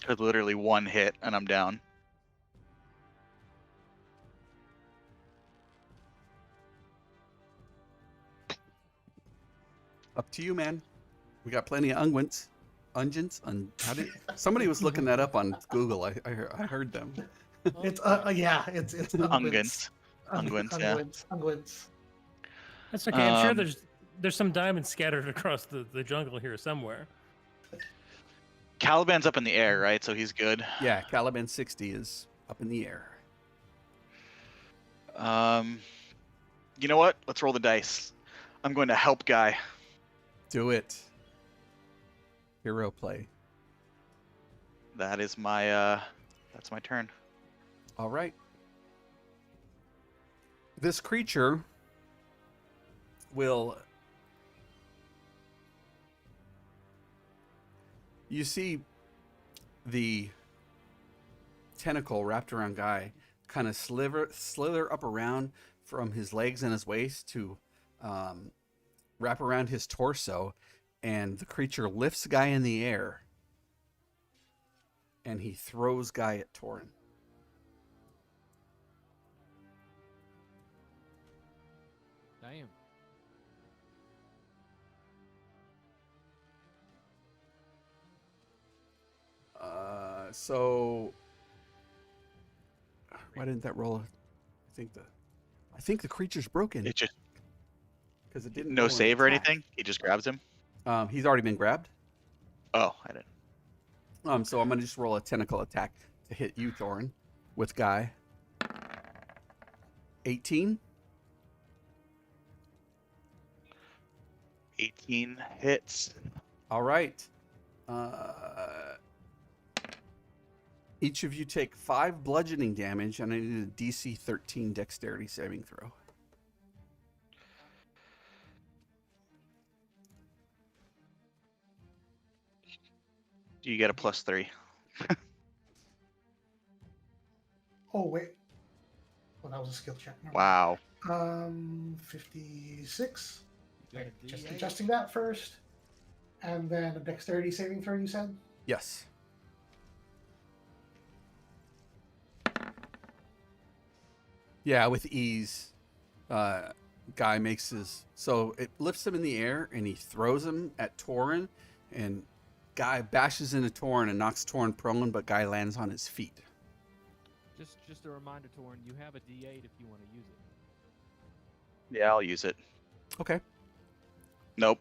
It's literally one hit and I'm down. Up to you, man. We got plenty of unguents. Somebody was looking that up on Google. I heard them. It's it's Unguents. Unguents, yeah. Unguents. That's okay. I'm sure there's some diamonds scattered across the jungle here somewhere. Caliban's up in the air, right? So he's good. Yeah, Caliban 60 is up in the air. You know what? Let's roll the dice. I'm going to help Guy. Do it. Hero play. That is my that's my turn. All right. This creature will... You see the tentacle wrapped around Guy kind of slither up around from his legs and his waist to wrap around his torso, and the creature lifts Guy in the air and he throws Guy at Torin. Damn. So why didn't that roll? I think the creature's broken It just because it didn't. no roll an save or attack. anything. He just grabs him. He's already been grabbed. Oh, I didn't. So I'm gonna just roll a tentacle attack to hit you, Thorin, with Guy. 18. 18 hits. All right. Each of you take 5 bludgeoning damage, and I need a DC 13 dexterity saving throw. You get a +3. Oh wait. Well, that was a skill check. Never Wow. mind. 56. You got Right, a just D8? adjusting that first, and then a dexterity saving throw. You said. Yes. Yeah, with ease. Guy makes his... So it lifts him in the air, and he throws him at Torin, and Guy bashes into Torin and knocks Torin prone, but Guy lands on his feet. Just a reminder, Torn, you have a D8 if you want to use it. Yeah, I'll use it. Okay. Nope.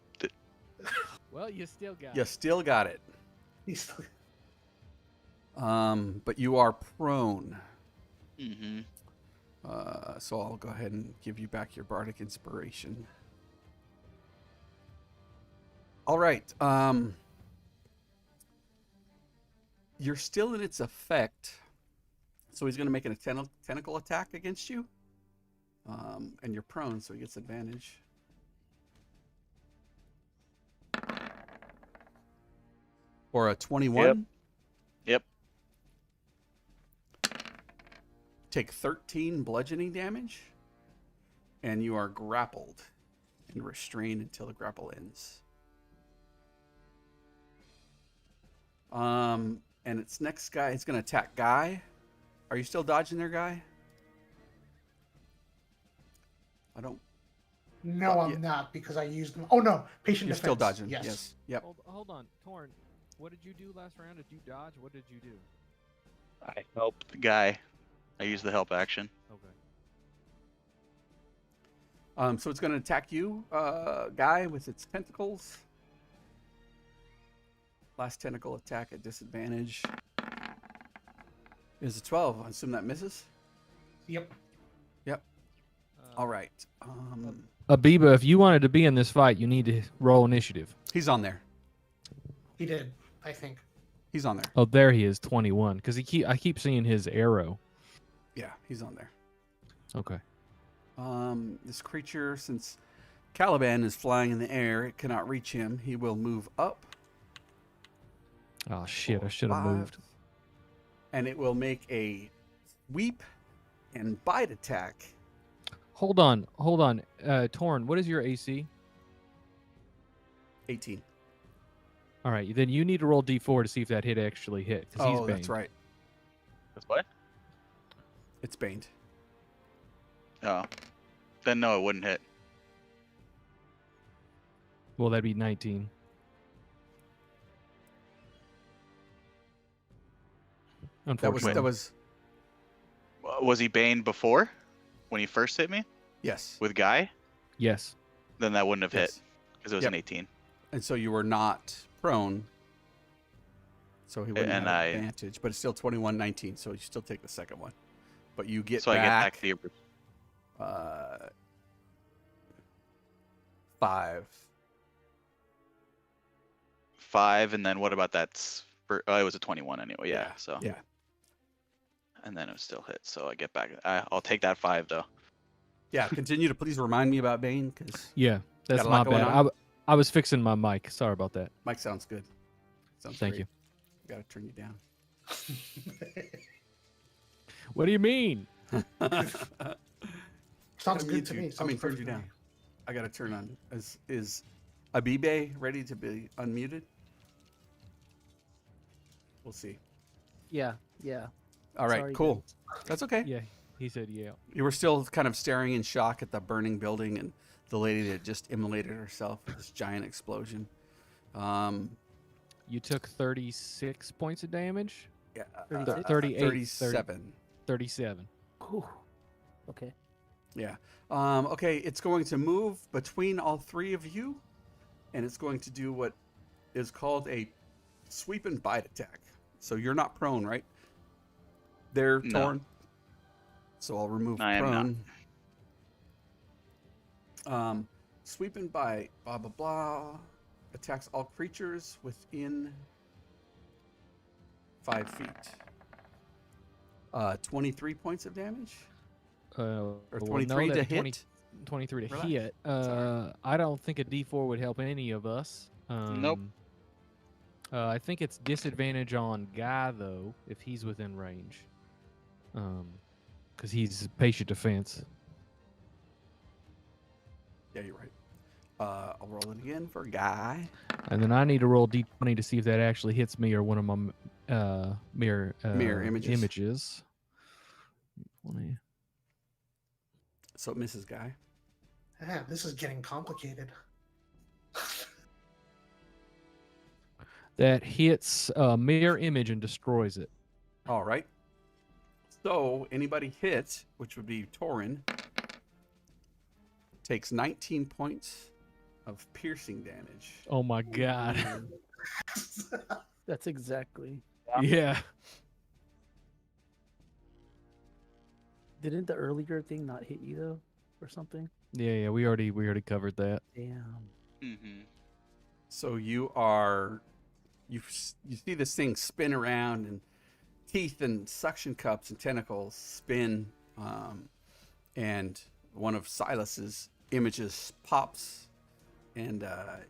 Well, you still got You it. still got it. He's still... But you are prone. Mm-hmm. So I'll go ahead and give you back your bardic inspiration. All right. You're still in its effect, so he's going to make a tentacle attack against you. And you're prone, so he gets advantage. For a 21. Yep. Take 13 bludgeoning damage. and you are grappled and restrained until the grapple ends. And its next guy, it's going to attack Guy. Are you still dodging there, Guy? I don't. No, I'm not because I used them. Oh no, patient You're defense. still dodging. Yes. Yes. Yep. Hold on, Torn. What did you do last round? Did you dodge? What did you do? I helped the guy. I used the help action. Okay. So it's going to attack you, Guy, with its tentacles. Last tentacle attack at disadvantage is a 12. I assume that misses. Yep. Yep. All right. Abiba, if you wanted to be in this fight, you need to roll initiative. He's on there. He did, I think. He's on there. Oh, there he is, 21. Because I keep seeing his arrow. Yeah, he's on there. Okay. This creature, since Caliban is flying in the air, it cannot reach him. He will move up. Oh shit! I 4, should have 5, moved. And it will make a sweep and bite attack. Hold on. Torn, what is your AC? 18. All right, then you need to roll D4 to see if that hit actually hit. 'Cause he's Oh, that's baned. right. That's what? It's baned. Oh. Then no, it wouldn't hit. Well, that'd be 19. Unfortunately. That was Was he Bane before? When he first hit me? yes. With Guy? Yes. Then that wouldn't have hit. Yes. Because it was Yep. an 18. And so you were not prone. So he wouldn't And have I- advantage, but it's still 21-19, so you still take the second one. But you get So I get back back the 5. 5, and then what about that? Oh, it was a 21 anyway. Yeah. So. Yeah. And then it was still hit. So I get back. I'll take that 5 though. Yeah, continue to please remind me about Bane, because Yeah, that's Got a my lot going bad. on? I was fixing my mic. Sorry about that. Mike sounds good. Sounds Thank great. Got to turn you down. What do you mean? Sounds I good to me. Sounds turned you perfect to down. me. I got to turn on. Is Abibe ready to be unmuted? We'll see. Yeah. All right, Sorry, cool. That's okay. Yeah, he said yeah. You were still kind of staring in shock at the burning building and the lady that just immolated herself with this giant explosion. You took 36 points of damage? Yeah, 36? 38, 37. 37. Whew. Okay. Yeah. Okay, it's going to move between all three of you, and it's going to do what is called a sweep and bite attack. So you're not prone, right? They're No. torn. So I'll remove I am prone. Sweep and bite, blah blah blah. Attacks all creatures within 5 feet. 23 points of damage, or Or 23 to hit. 23 to Relax. hit. Sorry. I don't think a D4 would help any of us. Nope. I think it's disadvantage on Guy though if he's within range. Because he's patient defense. Yeah, you're right. I'll roll it again for Guy. And then I need to roll D20 to see if that actually hits me or one of my mirror images. 20. So it misses Guy. Yeah, this is getting complicated. That hits a mirror image and destroys it. All right. So anybody hit, which would be Torin, takes 19 points of piercing damage. Oh my god. That's exactly. Yeah. Didn't the earlier thing not hit you though, or something? Yeah, we already covered that. Damn. Mm-hmm. So you see this thing spin around, and teeth and suction cups and tentacles spin, and one of Silas's images pops, and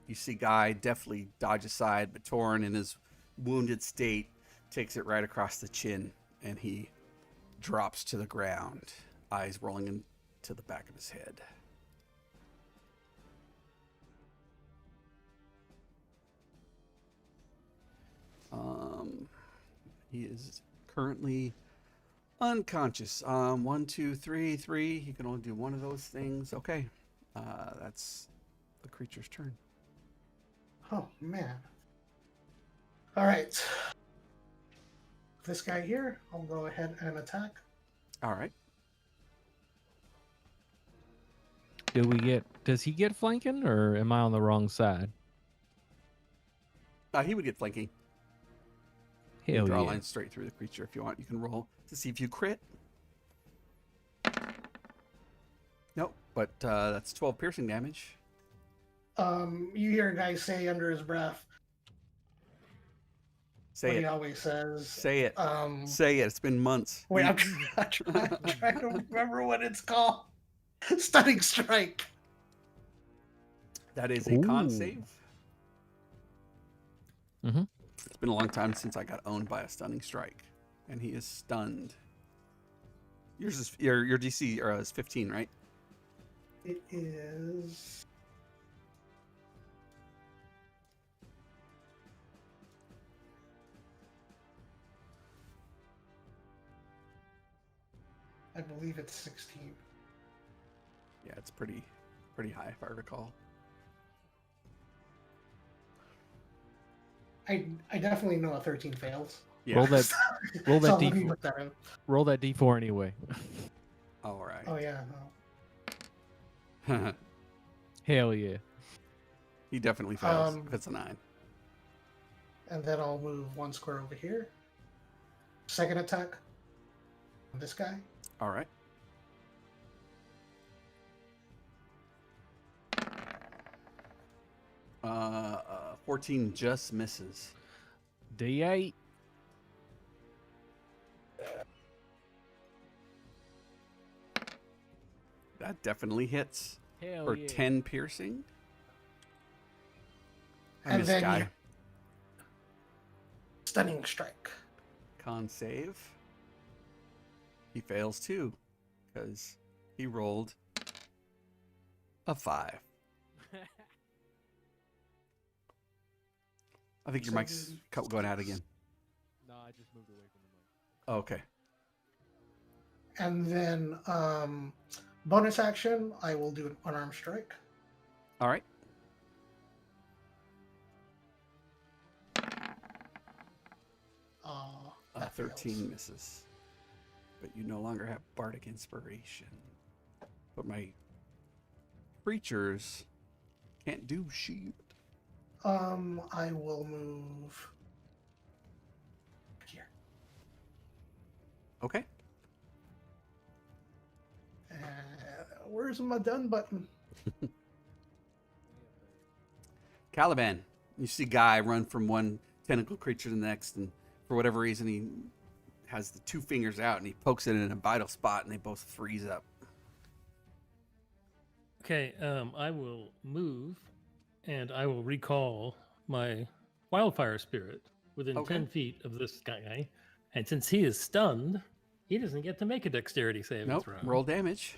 you see Guy deftly dodge aside, but Torin, in his wounded state, takes it right across the chin, and he drops to the ground, eyes rolling into the back of his head. He is currently unconscious. 1, 2, 3, 3. He can only do one of those things. Okay. That's the creature's turn. Oh, man. All right. This guy here, I'll go ahead and attack. All right. Does he get flanking, or am I on the wrong side? He would get flanking. You Hell can draw a yeah. line straight through the creature if you want. You can roll to see if you crit. Nope, but that's 12 piercing damage. You hear a guy say under his breath Say what it. he always says. Say it. Say it. It's been months. Wait, I'm trying to remember what it's called. Stunning strike. That is a con Ooh. save. Mhm. It's been a long time since I got owned by a stunning strike, and he is stunned. Yours is your DC is 15, right? It is. I believe it's 16. Yeah, it's pretty high if I recall. I definitely know a 13 fails. Yeah. Roll that So let me D4. look that up. Roll that D4 anyway. All right. Oh yeah. No. Hell yeah. He definitely fails if it's a 9. And then I'll move 1 square over here. Second attack. This guy. All right. Uh, 14 just misses. D8. That definitely hits Hell for yeah. 10 piercing. And This then guy. you- Stunning strike. Con save. He fails too, because he rolled a 5. I think your So mic's going out again. No, I just moved away from the mic. Oh, okay. And then bonus action, I will do an unarmed strike. All right. That 13 fails. misses. But you no longer have bardic inspiration. But my creatures can't do shit. I will move here. Okay. Where's my done button? Caliban. You see Guy run from one tentacle creature to the next, and for whatever reason, he has the 2 fingers out and he pokes it in a vital spot, and they both freeze up. Okay, I will move, and I will recall my wildfire spirit within Okay. 10 feet of this guy. And since he is stunned, he doesn't get to make a dexterity saving Nope. throw. Roll damage.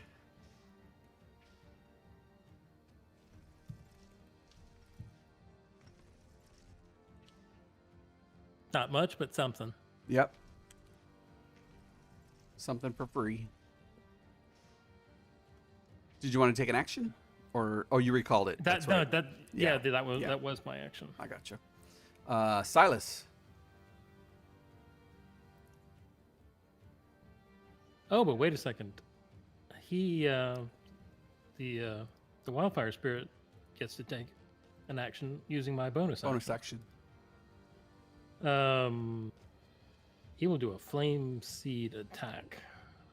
Not much, but something. Yep. Something for free. Did you want to take an action, or you recalled it? That's right. That Yeah, yeah. that was my action. I gotcha. Silas. Oh, but wait a second. He the wildfire spirit gets to take an action using my bonus Bonus action. action. He will do a flame seed attack.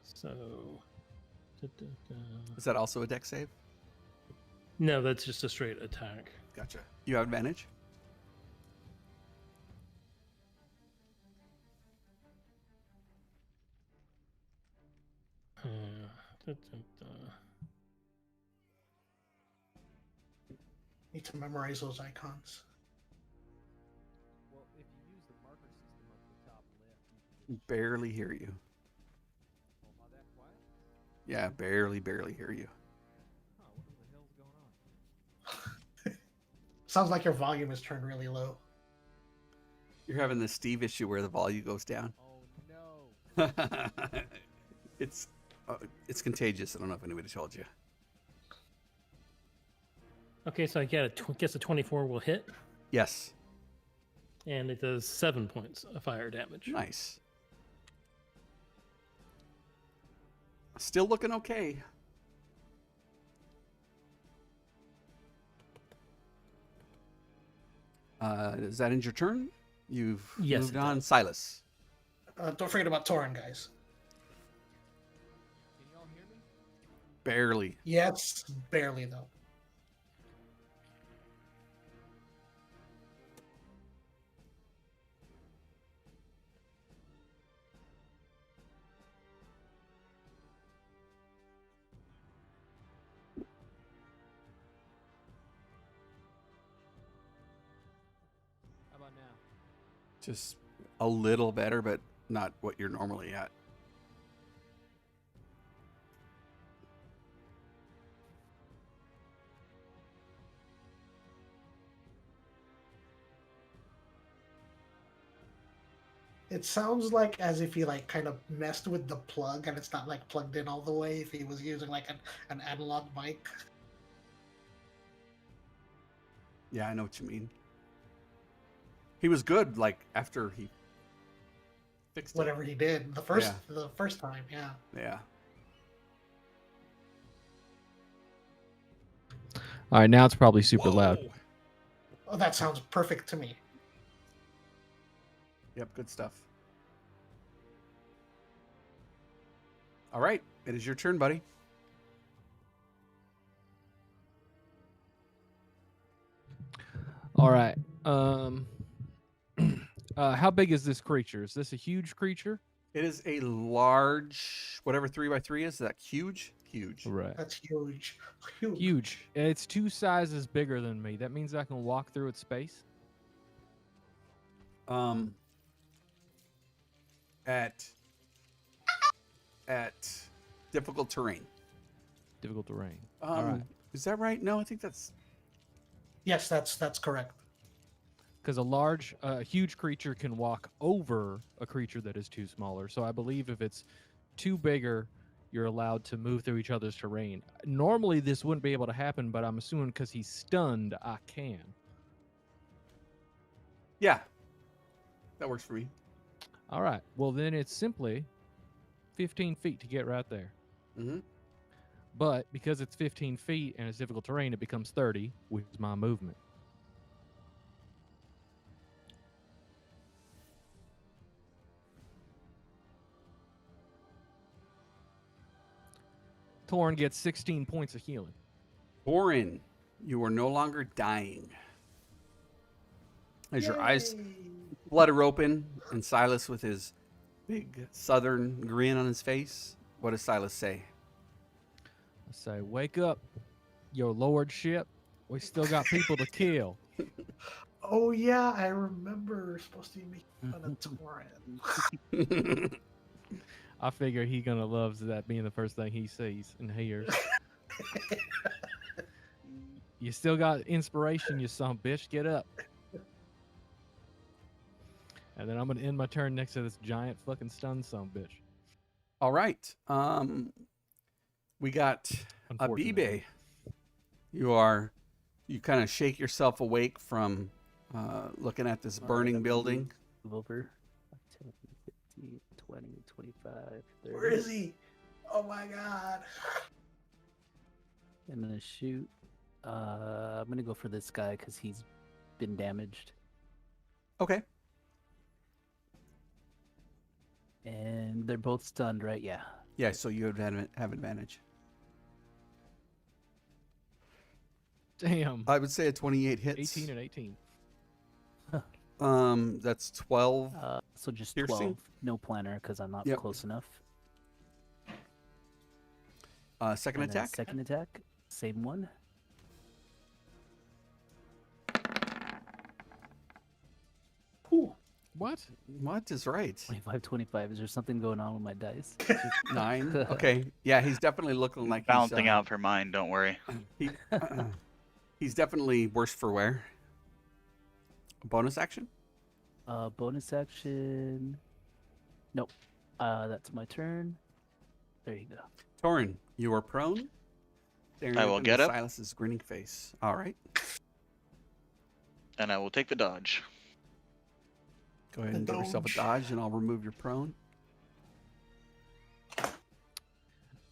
So, Is that also a dex save? no, that's just a straight attack. Gotcha. You have advantage. Need to memorize those icons. Well, if you use the marker system up the top left, Barely hear you. Am I that quiet? Yeah, barely hear you. Huh, what the hell's going on? Sounds like your volume is turned really low. You're having the Steve issue where the volume goes down. Oh no. it's contagious. I don't know if anybody told you. Okay, so I guess a 24 will hit, Yes. and it does 7 points of fire damage. Nice. Still looking okay. Does that end your turn? You've Yes, moved it on. does. Silas. Don't forget about Torin, guys. Can y'all hear me? Barely. Yes, barely though. How about now? Just a little better, but not what you're normally at. It sounds like as if he like kind of messed with the plug and it's not like plugged in all the way. If he was using like an analog mic. Yeah, I know what you mean. He was good, like, after he fixed Whatever he did the first time, yeah. it. Yeah. All right, now it's probably super loud. Whoa. Oh, that sounds perfect to me. Yep, good stuff. All right, it is your turn, buddy. All right. How big is this creature? Is this a huge creature? It is a large, whatever 3x3 is. That huge? Huge. Right. That's huge. Huge. Huge. It's 2 sizes bigger than me. That means I can walk through its space. At difficult terrain. Difficult terrain. All right. Is that right? No, I think that's Yes, that's correct. Because a huge creature can walk over a creature that is too smaller. So I believe if it's too bigger, you're allowed to move through each other's terrain. Normally, this wouldn't be able to happen, but I'm assuming because he's stunned, I can. yeah. That works for me. All right. Well, then it's simply 15 feet to get right there. Mm-hmm. But because it's 15 feet and it's difficult terrain, it becomes 30, which is my movement. Torin gets 16 points of healing. Orin, you are no longer dying. As your eyes flutter open, and Silas with his big southern grin on his face, what does Silas say? I say, wake up, your lordship. We still got people to kill. Oh yeah, I remember we're supposed to be making fun of Torin. I figure he gonna love that being the first thing he sees and hears. You still got inspiration, you son of a bitch. Get up. And then I'm gonna end my turn next to this giant fucking stun son of a bitch. All right. We got Unfortunately. Abibe. You kind of shake yourself awake from looking at this burning building. Move over. 10, 15, 20, 25, 30. Where is he? Oh my god. I'm gonna shoot. I'm gonna go for this guy because he's been damaged. Okay. And they're both stunned, right? Yeah. Yeah, so you have advantage. Damn. I would say a 28 hits. 18 and 18. That's 12. So just Piercing? 12. No planner because I'm not Yep. close enough. Second And then attack. Second attack. Same one. Ooh, What? What is right? 25, 25. Is there something going on with my dice? 9. Okay. Yeah, he's definitely looking like Balancing he's, out for mine, don't worry. He's definitely worse for wear. Bonus action? Bonus action. Nope. That's my turn. There you go. Torin, you are prone. Staring I up will into get up. Silas's grinning face. All right. And I will take the dodge. Go ahead The and give yourself a dodge. dodge, and I'll remove your prone.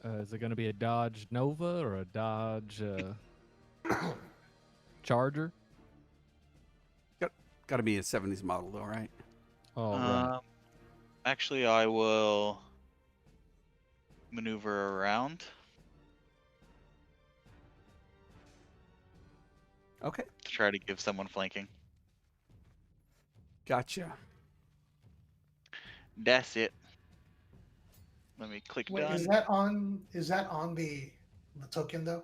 Is it going to be a Dodge Nova or a Dodge Charger? Got to be a 70s model, though, right? All right. Actually, I will maneuver around Okay. to try to give someone flanking. Gotcha. That's it. Let me click Wait, done. is that on the token though?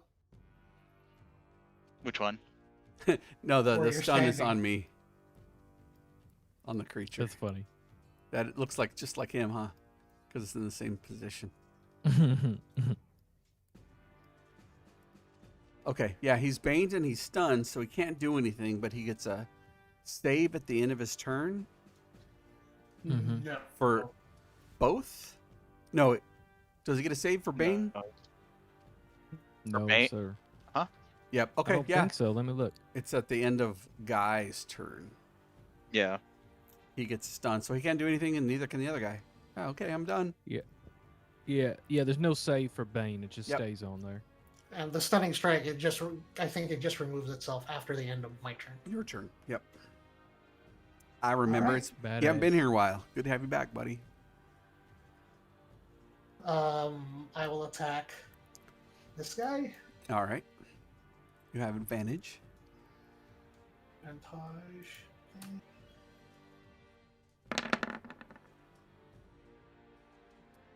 Which one? No, the Where you're stun is standing. on me. On the creature. That's funny. That it looks like just like him, huh? Because it's in the same position. Okay, yeah, he's baned and he's stunned, so he can't do anything, but he gets a save at the end of his turn Mhm. No. for both? No, does he get a save for Bane? No, Bane? sir. Yep, I okay, don't yeah. think so. Let me look. It's at the end of Guy's turn. Yeah. He gets stunned, so he can't do anything, and neither can the other guy. Oh, okay, I'm done. Yeah. There's no save for Bane. It just Yep. stays on there. And the stunning strike, I think it just removes itself after the end of my turn. Your turn. Yep. I remember right. it's you haven't been Badass. here a while. Good to have you back, buddy. I will attack this guy. All right. You have advantage. Advantage.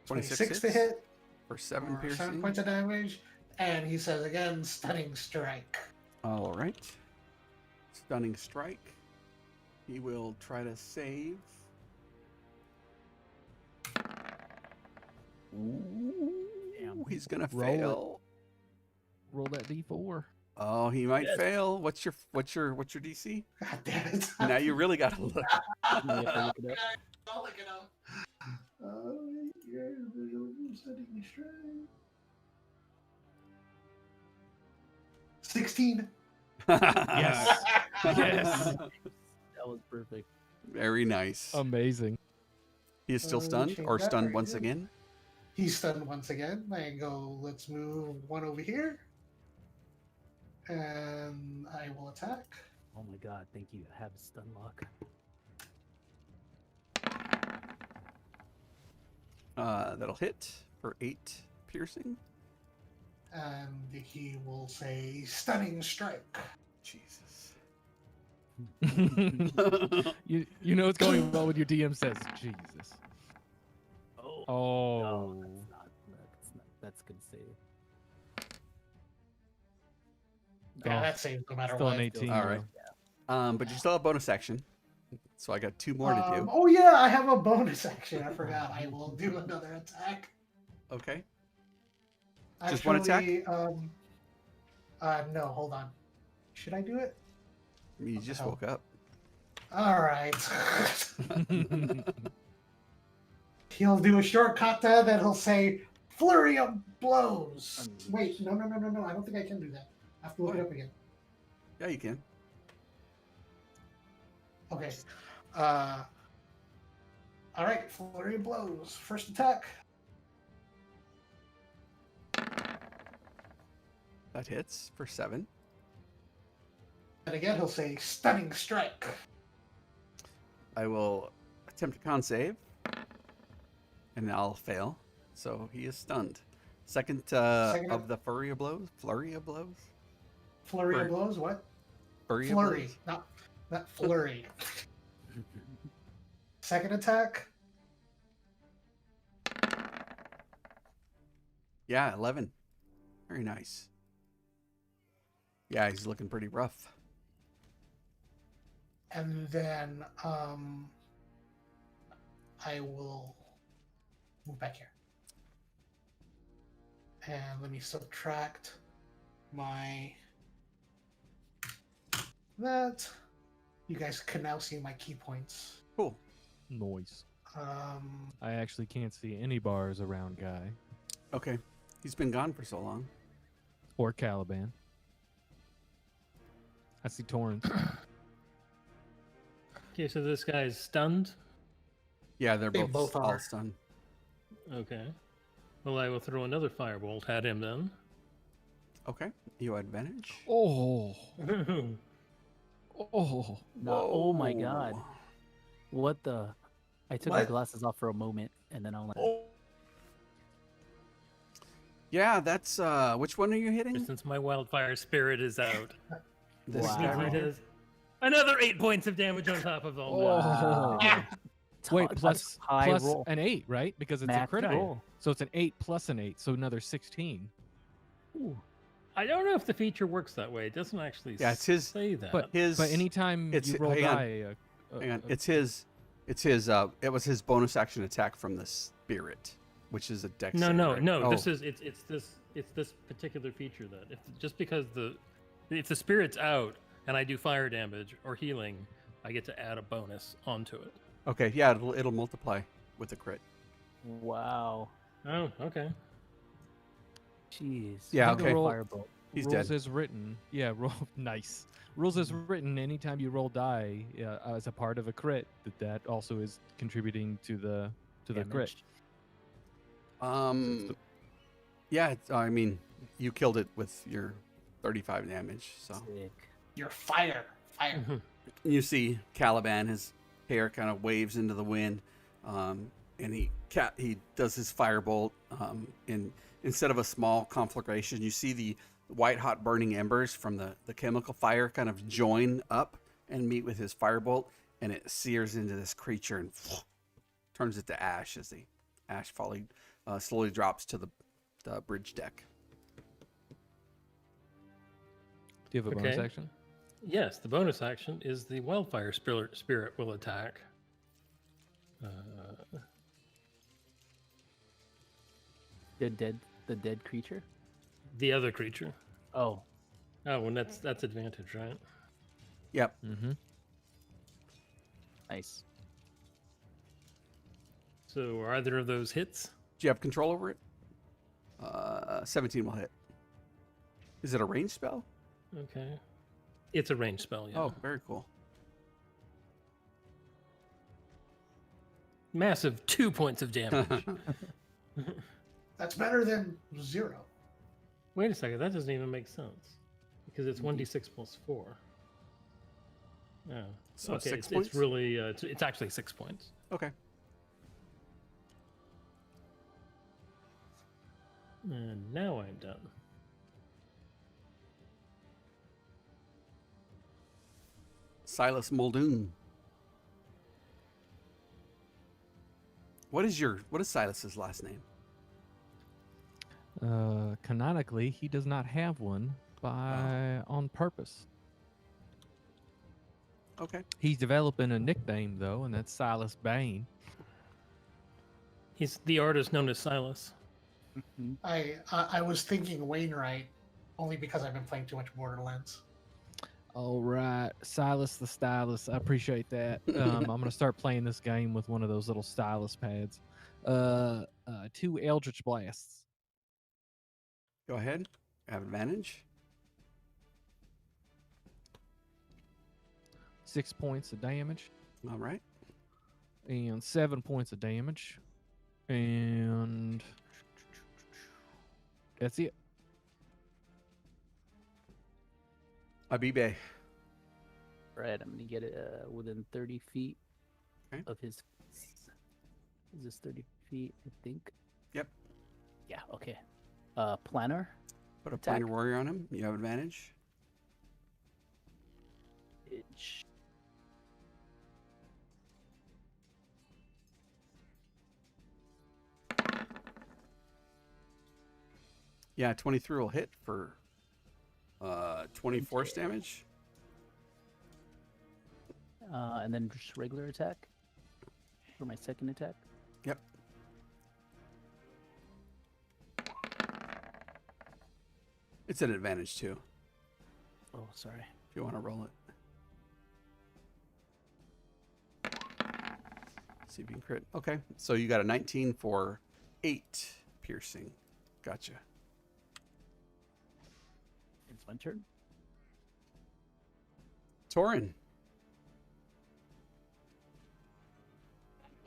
26 to hit. For 7 for piercing. 7 points of damage. And he says again, stunning strike. All right. Stunning strike. He will try to save. Ooh, Damn. he's gonna Roll it. fail. Roll that D4. Oh, he might Yes. fail. What's your DC? God damn it. Now you really gotta look. Yeah, look it up. I'll look it up. Yeah, stunning strike. 16. Yes. Yes. That was perfect. Very nice. Amazing. He is still let me stunned change or that stunned right once here. again. He's stunned once again. I go, let's move one over here. And I will attack. Oh my god, thank you. I have stun lock. That'll hit for 8 piercing. And he will say, stunning strike. Jesus. you know it's going well when your DM says Jesus. Oh. Oh. No, that's good save. Yeah, Oh, that saves no matter Still what. an 18. All right. But you still have bonus action. So I got 2 more to do. Oh yeah, I have a bonus action. I forgot. I will do another attack. Okay. Just one attack? No, hold on. Should I do it? You What the just hell? woke up. All right. He'll do a short kata, then he'll say, flurry of blows. Wait, no. I don't think I can do that. I have to look it up again. Yeah, you can. Okay. All right, flurry of blows. First attack. That hits for 7. And again, he'll say, stunning strike. I will attempt a con save. And I'll fail. So he is stunned. Second, Second of the flurry of blows. Flurry of blows? Flurry Flurry. of blows? What? Flurry of Flurry, blows? not flurry. Second attack. Yeah, 11. Very nice. Yeah, he's looking pretty rough. And then I will move back here. And let me subtract my that. you guys can now see my key points. Cool. Noise. Um, I actually can't see any bars around Guy Okay. He's been gone for so long. or Caliban. I see Torrance. Okay, so this guy's stunned. Yeah, they're They both both all are. stunned. Okay. Well, I will throw another firebolt at him then. Okay. You have advantage. Oh. Oh. No, oh my Whoa. god. What the? I took my What? glasses off for a moment, and then I'm like, Oh. Yeah, that's which one are you hitting? Since my wildfire spirit is out, This Wow. guy means right he here? does another 8 points of damage on top of all that. Oh. Yeah. Wait, That's plus high roll. an 8, right? Because it's a Max critical. roll. So it's an 8 plus an 8, so another 16. Ooh. I don't know if the feature works that way. It doesn't actually Yeah, it's his- say that. But His anytime it's- you roll hang on. die, hang on. It's his it was his bonus action attack from the spirit, which is a dex no, save, no, right? no. Oh, This is it's this particular feature that just because if the spirit's out and I do fire damage or healing, I get to add a bonus onto it. okay. Yeah, it'll multiply with a crit. Wow. Oh, okay. Jeez. Yeah, Another okay. Firebolt. He's rules dead. as written. Yeah, roll nice. Rules as written. Anytime you roll die as a part of a crit, that also is contributing to the crit. Damage. Yeah. I mean, you killed it with your 35 damage. So Sick. you're fire. Fire. you see Caliban, his hair kind of waves into the wind, and he does his firebolt. And instead of a small conflagration, you see the white hot burning embers from the chemical fire kind of join up and meet with his firebolt, and it sears into this creature and turns it to ash as the ash slowly drops to the bridge deck. Do you have a bonus Okay. action? Yes, the bonus action is the wildfire spirit will attack. The dead creature. The other creature. Oh, Oh, and that's advantage, right? Yep. Mm-hmm. nice. So are either of those hits? Do you have control over it? 17 will hit. Is it a ranged spell? Okay. It's a ranged spell, yeah. Oh, very cool. Massive 2 points of damage. That's better than 0. Wait a second, that doesn't even make sense. Because it's 1d6 plus 4. Yeah. So okay, 6 it's points? really it's actually 6 points. Okay. And now I'm done. Silas Muldoon. What is Silas's last name? Canonically, he does not have one on purpose. Okay. He's developing a nickname though, and that's Silas Bane. He's the artist known as Silas. I was thinking Wainwright only because I've been playing too much Borderlands. All right, Silas the stylus. I appreciate that. I'm gonna start playing this game with one of those little stylus pads. 2 Eldritch Blasts. Go ahead. Have advantage. 6 points of damage All right. and 7 points of damage, and that's it. Abibe. Right, I'm gonna get it within 30 feet Okay. of his. Is this 30 feet? I think. Yep. Yeah. Okay. Planner. Put a Attack. planar warrior on him. You have advantage. Itch. Yeah, 23 will hit for 20 force damage. And then just regular attack for my second attack. Yep. It's an advantage too, Oh, sorry. if you want to roll it. See if you can crit. Okay, so you got a 19 for 8 piercing. Gotcha. It's my turn. Torin.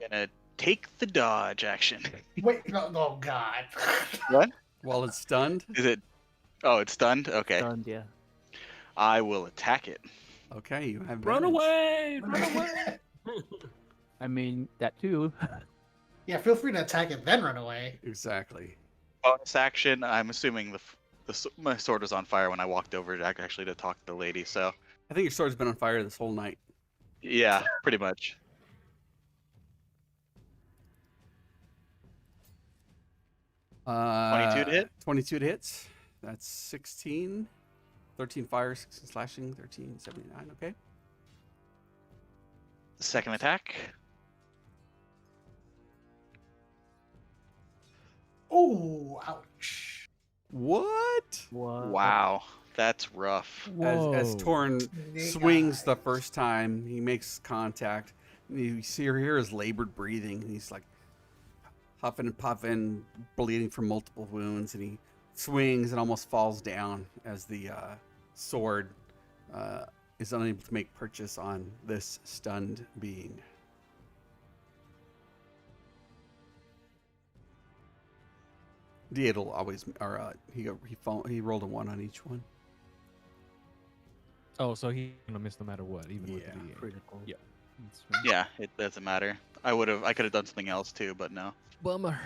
Gonna take the dodge action. Wait, no, oh god. What? While it's stunned. Is it? Oh, it's stunned. Okay. Stunned, yeah. I will attack it. Okay, you have Run advantage. away! Run away! I mean, that too. Yeah, feel free to attack it, then run away. Exactly. Bonus action. I'm assuming my sword was on fire when I walked over to actually to talk to the lady. So I think your sword's been on fire this whole night. yeah, pretty much. Uh, 22 to hit? 22 to hit. That's 16. 13 fire, 16 slashing, 13, 79. Okay. Second attack. Oh, ouch. What? What? Wow, that's rough. As Whoa. Torn Snake swings the eyes. first time, he makes contact. You hear his labored breathing. He's like huffing and puffing, bleeding from multiple wounds, and he swings and almost falls down as the sword is unable to make purchase on this stunned being. D8 will always, or he rolled a 1 on each one. Oh, so he's gonna miss no matter what, even with Yeah. the D8. Critical. Yep. That's right. Yeah, it doesn't matter. I could have done something else too, but no. Bummer.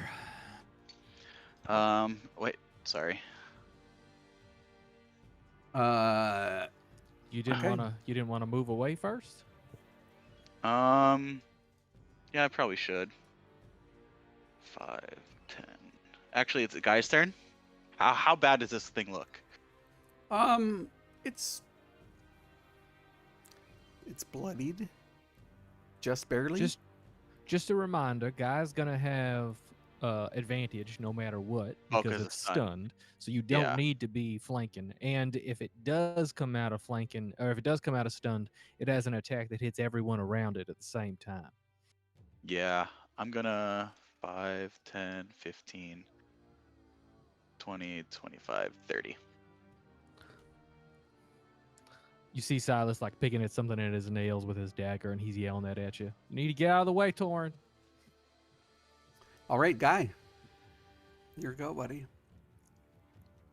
Wait, sorry. You didn't Okay. wanna move away first? Yeah, I probably should. 5, 10. Actually, it's a guy's turn. How bad does this thing look? It's bloodied, just barely. Just a reminder, guy's gonna have advantage no matter what Oh, because 'cause it's it's stunned. stunned. So you don't Yeah. need to be flanking. And if it does come out of flanking, or if it does come out of stunned, it has an attack that hits everyone around it at the same time. Yeah, I'm gonna 5, 10, 15, 20, 25, 30. You see Silas like picking at something in his nails with his dagger, and he's yelling that at you. You need to get out of the way, Torn. All right, Guy. Your go, buddy.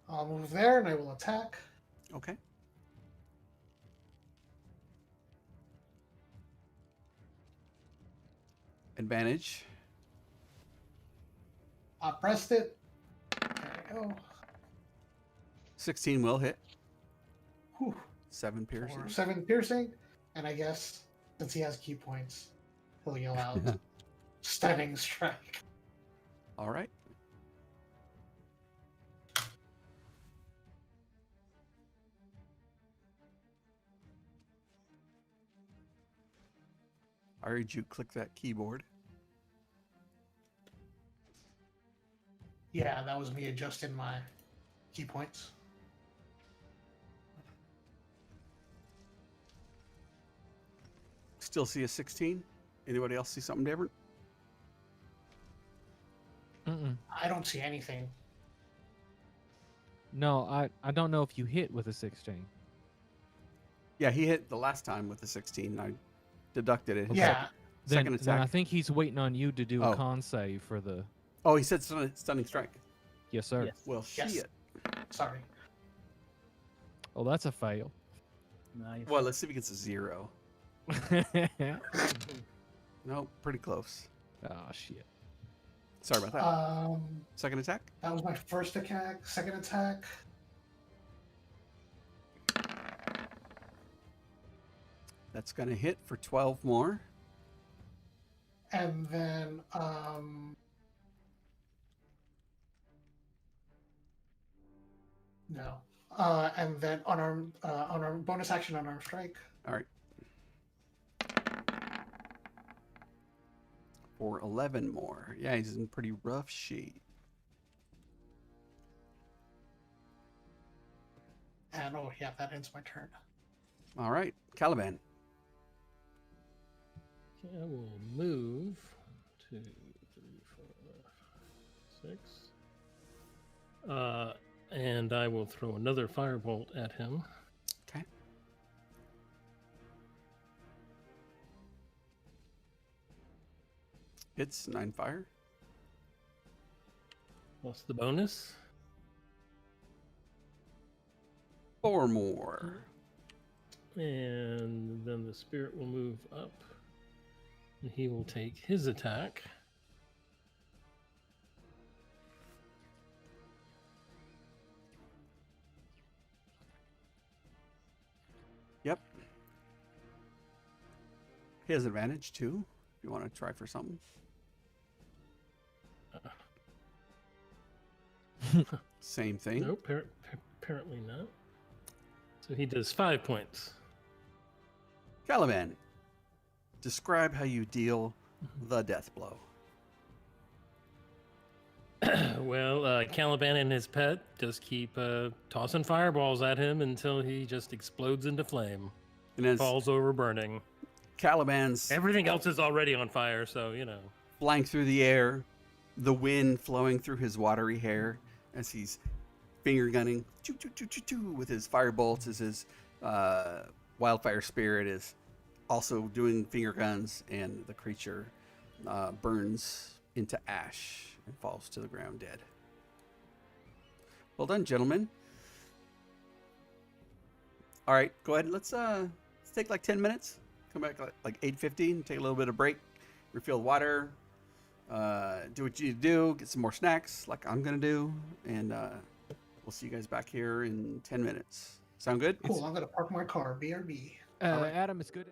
I'll move there and I will attack. Okay. Advantage. I pressed it. There we go. 16 will hit. Whew. 7 piercing. For 7 piercing. And I guess since he has key points, he'll yell out stunning strike. All right. I heard you click that keyboard. Yeah, that was me adjusting my key points. Still see a 16? Anybody else see something different? Mm-mm. I don't see anything. No, I don't know if you hit with a 16. Yeah, he hit the last time with a 16. I deducted it. His Yeah. Second Then I attack. think he's waiting on you to do Oh. a con save for the. Oh, he said stunning strike. Yes, sir. Yes. Well, Yes. shit. Sorry. Oh, that's a fail. Nice. Well, let's see if he gets a 0. No, pretty close. Oh shit. Sorry about that. Second attack. That was my first attack. Second attack. That's going to hit for 12 more. And then no. And then on our bonus action unarmed strike. All right. For 11 more. Yeah, he's in pretty rough shape. And oh yeah, that ends my turn. All right. Caliban. Okay, I will move 2, 3, 4, 5, 6. And I will throw another firebolt at him. Okay. It's 9 fire. Plus the bonus. 4 more. And then the spirit will move up. And he will take his attack. Yep. He has advantage too. If you want to try for something. Same thing. Nope, apparently not. So he does 5 points. Caliban, describe how you deal the death blow. Well, Caliban and his pet just keep tossing fireballs at him until he just explodes into flame. And as Falls over burning. Caliban's Everything else is already on fire, so, flying through the air, the wind flowing through his watery hair as he's finger gunning choo, choo, choo, choo, choo, with his fire bolts as his wildfire spirit is also doing finger guns, and the creature burns into ash and falls to the ground dead. Well done, gentlemen. All right, go ahead. Let's take like 10 minutes. Come back like 8:15. Take a little bit of break. Refill water. Do what you need to do. Get some more snacks, like I'm gonna do, and we'll see you guys back here in 10 minutes. Sound good? Cool. I'm gonna park my car. BRB. Adam, it's good.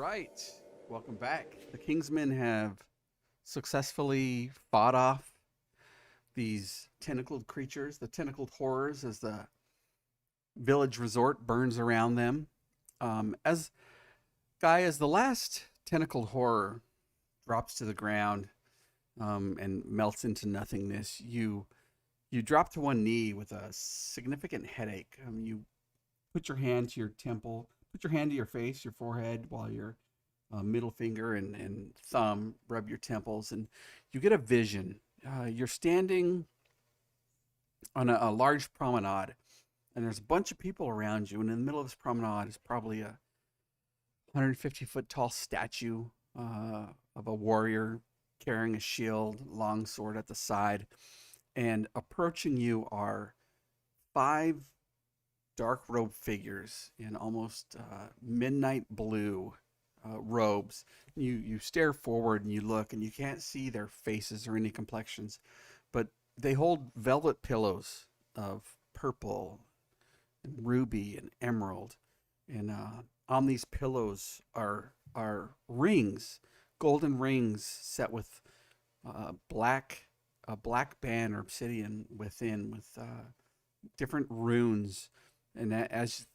right. Welcome back. The Kingsmen have successfully fought off these tentacled creatures, the tentacled horrors, as the village resort burns around them. As the last tentacled horror drops to the ground and melts into nothingness, you drop to one knee with a significant headache. You put your hand to your temple, put your hand to your face, your forehead, while your middle finger and thumb rub your temples, and you get a vision. You're standing on a large promenade, and there's a bunch of people around you, and in the middle of this promenade is probably a 150-foot tall statue of a warrior carrying a shield, long sword at the side, and approaching you are 5 dark-robed figures in almost midnight blue robes. You stare forward and you look, and you can't see their faces or any complexions, but they hold velvet pillows of purple and ruby and emerald, and on these pillows are rings, golden rings set with a black band or obsidian within, with different runes. And as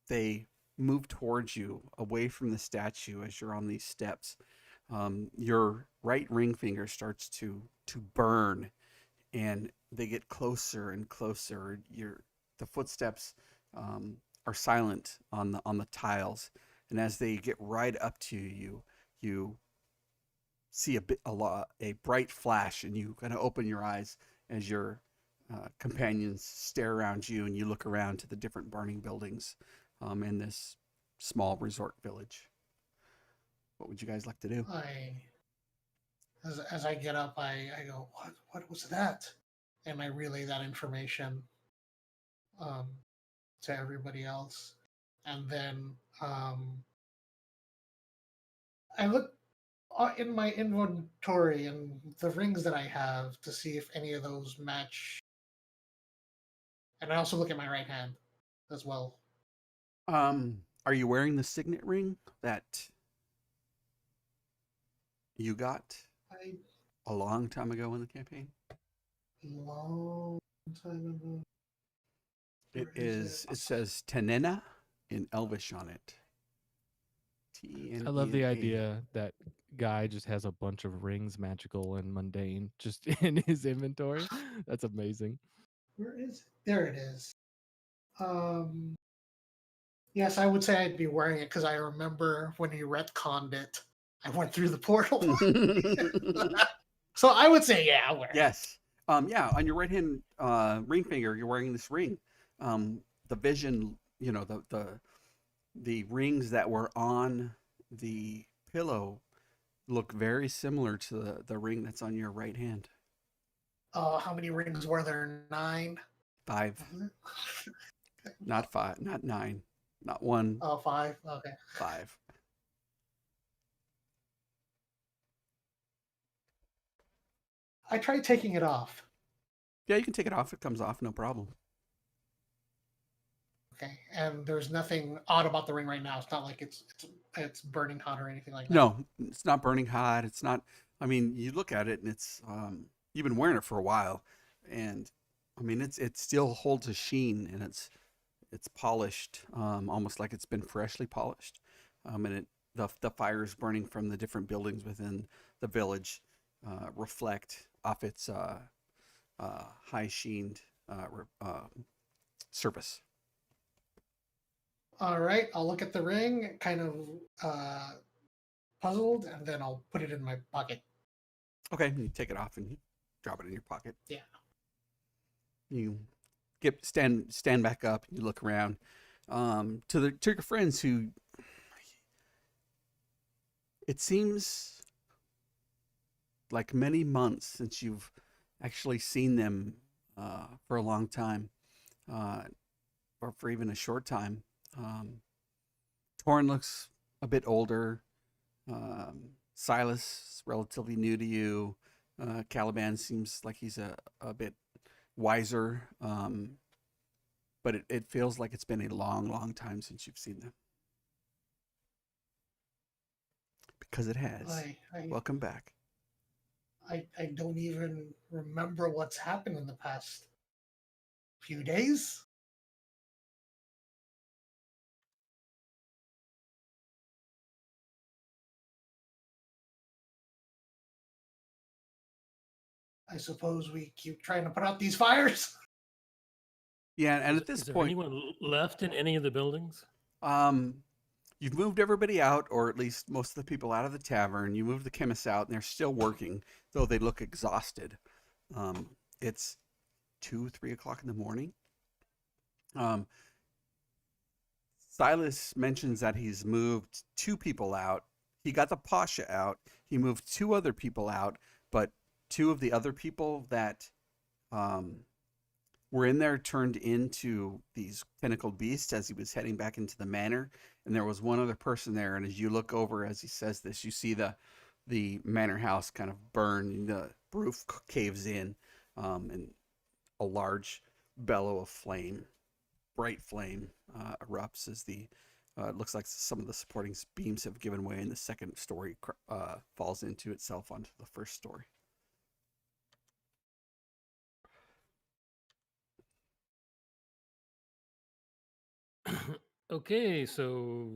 they move towards you, away from the statue, as you're on these steps, your right ring finger starts to burn, and they get closer and closer. The footsteps are silent on the tiles, and as they get right up to you, you see a bright flash, and you kind of open your eyes as your companions stare around you, and you look around to the different burning buildings in this small resort village. What would you guys like to do? As I get up, I go, what was that? And I relay that information to everybody else. And then I look in my inventory and the rings that I have to see if any of those match. And I also look at my right hand as well. Are you wearing the signet ring that you got a long time ago in the campaign? Long time ago. It says Tenena in Elvish on it. I love the idea that guy just has a bunch of rings, magical and mundane, just in his inventory. That's amazing. Where is it? There it is. Yes, I would say I'd be wearing it because I remember when he retconned it, I went through the portal. So I would say, yeah, I'll wear it. Yes. Yeah, on your right hand ring finger, you're wearing this ring. The vision, the rings that were on the pillow look very similar to the ring that's on your right hand. How many rings were there? 9? 5. Not 5, not 9, not 1. Oh, 5? Okay. 5. I tried taking it off. Yeah, you can take it off. It comes off, no problem. Okay, and there's nothing odd about the ring right now. It's not like it's burning hot or anything like that. No, it's not burning hot. It's not. I mean, you look at it and it's. You've been wearing it for a while, and I mean, it still holds a sheen, and it's polished, almost like it's been freshly polished. And the fires burning from the different buildings within the village reflect off its high sheened surface. All right, I'll look at the ring, kind of puzzled, and then I'll put it in my pocket. Okay, you take it off and you drop it in your pocket. Yeah. You stand back up. You look around to your friends who. It seems like many months since you've actually seen them for a long time, or for even a short time. Torn looks a bit older. Silas is relatively new to you. Caliban seems like he's a bit wiser. But it feels like it's been a long, long time since you've seen them. Because it has. I Welcome back. I don't even remember what's happened in the past few days. I suppose we keep trying to put out these fires. Yeah, and Is- at this is there point, anyone left in any of the buildings? you've moved everybody out, or at least most of the people out of the tavern. You moved the chemists out, and they're still working, though they look exhausted. It's 2, 3 o'clock in the morning. Silas mentions that he's moved 2 people out. He got the Pasha out. He moved 2 other people out, but 2 of the other people that were in there turned into these tentacled beasts as he was heading back into the manor. And there was 1 other person there. And as you look over as he says this, you see the manor house kind of burn. The roof caves in, and a large bellow of flame, bright flame, erupts as the it looks like some of the supporting beams have given way, and the second story falls into itself onto the first story. Okay, so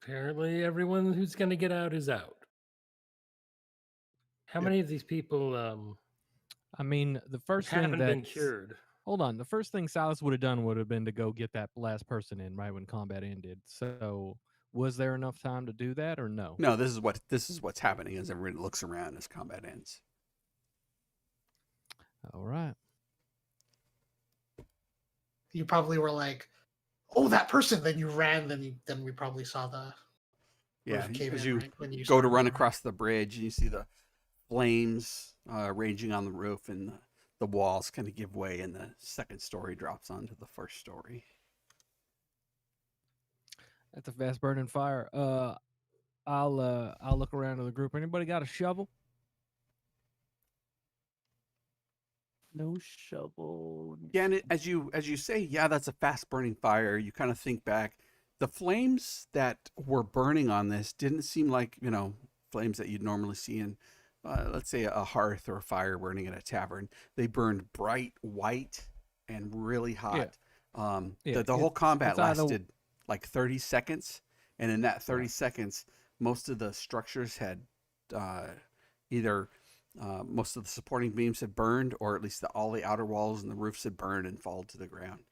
apparently everyone who's going to get out is out. How Yep. many of these people I mean, the first thing haven't that been cured? Hold on. The first thing Silas would have done would have been to go get that last person in right when combat ended. So, was there enough time to do that, or no? No, this is what's happening as everybody looks around as combat ends. All right. You probably were like, "Oh, that person!" Then you ran. Then we probably saw the Yeah, roof cave as in, you right? When you go to started run running. across the bridge, and you see the flames raging on the roof, and the walls kind of give way, and the second story drops onto the first story. That's a fast burning fire. I'll look around to the group. Anybody got a shovel? No shovel. Yeah, and as you say, yeah, that's a fast burning fire. You kind of think back, the flames that were burning on this didn't seem like flames that you'd normally see in, let's say, a hearth or a fire burning at a tavern. They burned bright white and really hot. Yeah, The whole combat it's either- lasted like 30 seconds, and in that 30 seconds, most of the structures had either most of the supporting beams had burned, or at least all the outer walls and the roofs had burned and fallen to the ground.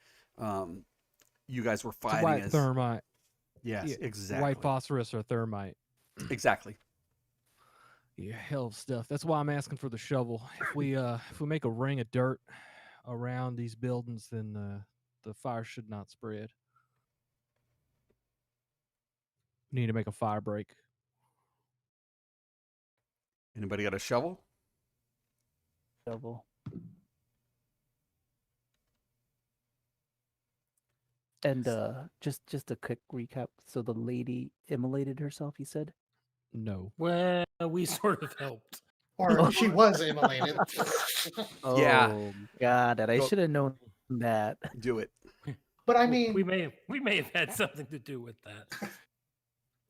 You guys were It's a fighting white as thermite. yes, Yeah, exactly, White phosphorus or thermite. exactly. Yeah, hell of stuff. That's why I'm asking for the shovel. If we make a ring of dirt around these buildings, then the fire should not spread. We need to make a fire break. Anybody got a shovel? Shovel. And just a quick recap. So the lady immolated herself, you said? No. Well, we sort of helped. Or she was immolated. Yeah. Oh, got it. I Go- should have known that. Do it. But I Well, mean, we may have had something to do with that.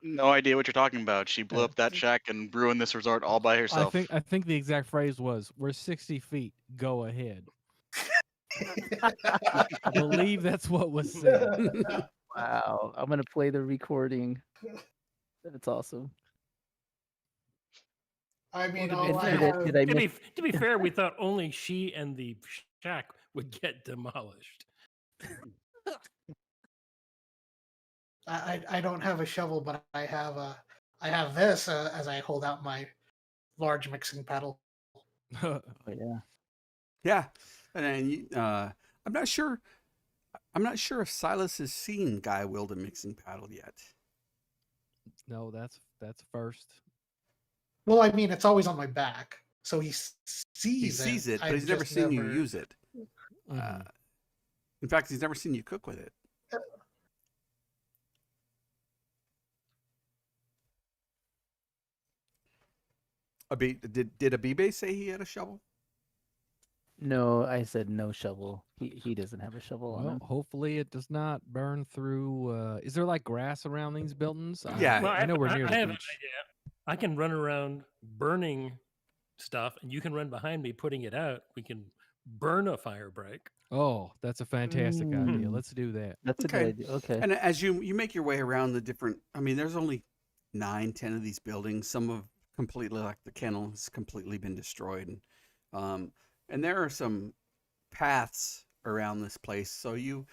No idea what you're talking about. She blew up that shack and ruined this resort all by herself. I think the exact phrase was, "We're 60 feet. Go ahead." I believe that's what was said. Wow. I'm gonna play the recording. That's awesome. I mean, Well, all I Did have, I miss? To be fair, we thought only she and the shack would get demolished. I don't have a shovel, but I have this as I hold out my large mixing paddle. Oh, yeah. Yeah, and then I'm not sure. I'm not sure if Silas has seen Guy wield a mixing paddle yet. No, that's first. Well, I mean, it's always on my back, so he sees He sees it, but I've he's never just seen you use it. Mhm. In fact, he's never seen you cook with it. Did Abibe say he had a shovel? No, I said no shovel. He doesn't have a shovel on Well, him. hopefully it does not burn through. Is there like grass around these buildings? Yeah. Well, I know we're near I the have an beach. idea. I can run around burning stuff, and you can run behind me putting it out. We can burn a fire break. Oh, that's a fantastic idea. Mm. Let's do that. That's a Okay. good idea. Okay. And as you make your way around the different, I mean, there's only 9, 10 of these buildings. Some have completely, like the kennel, has completely been destroyed, and there are some paths around this place. So you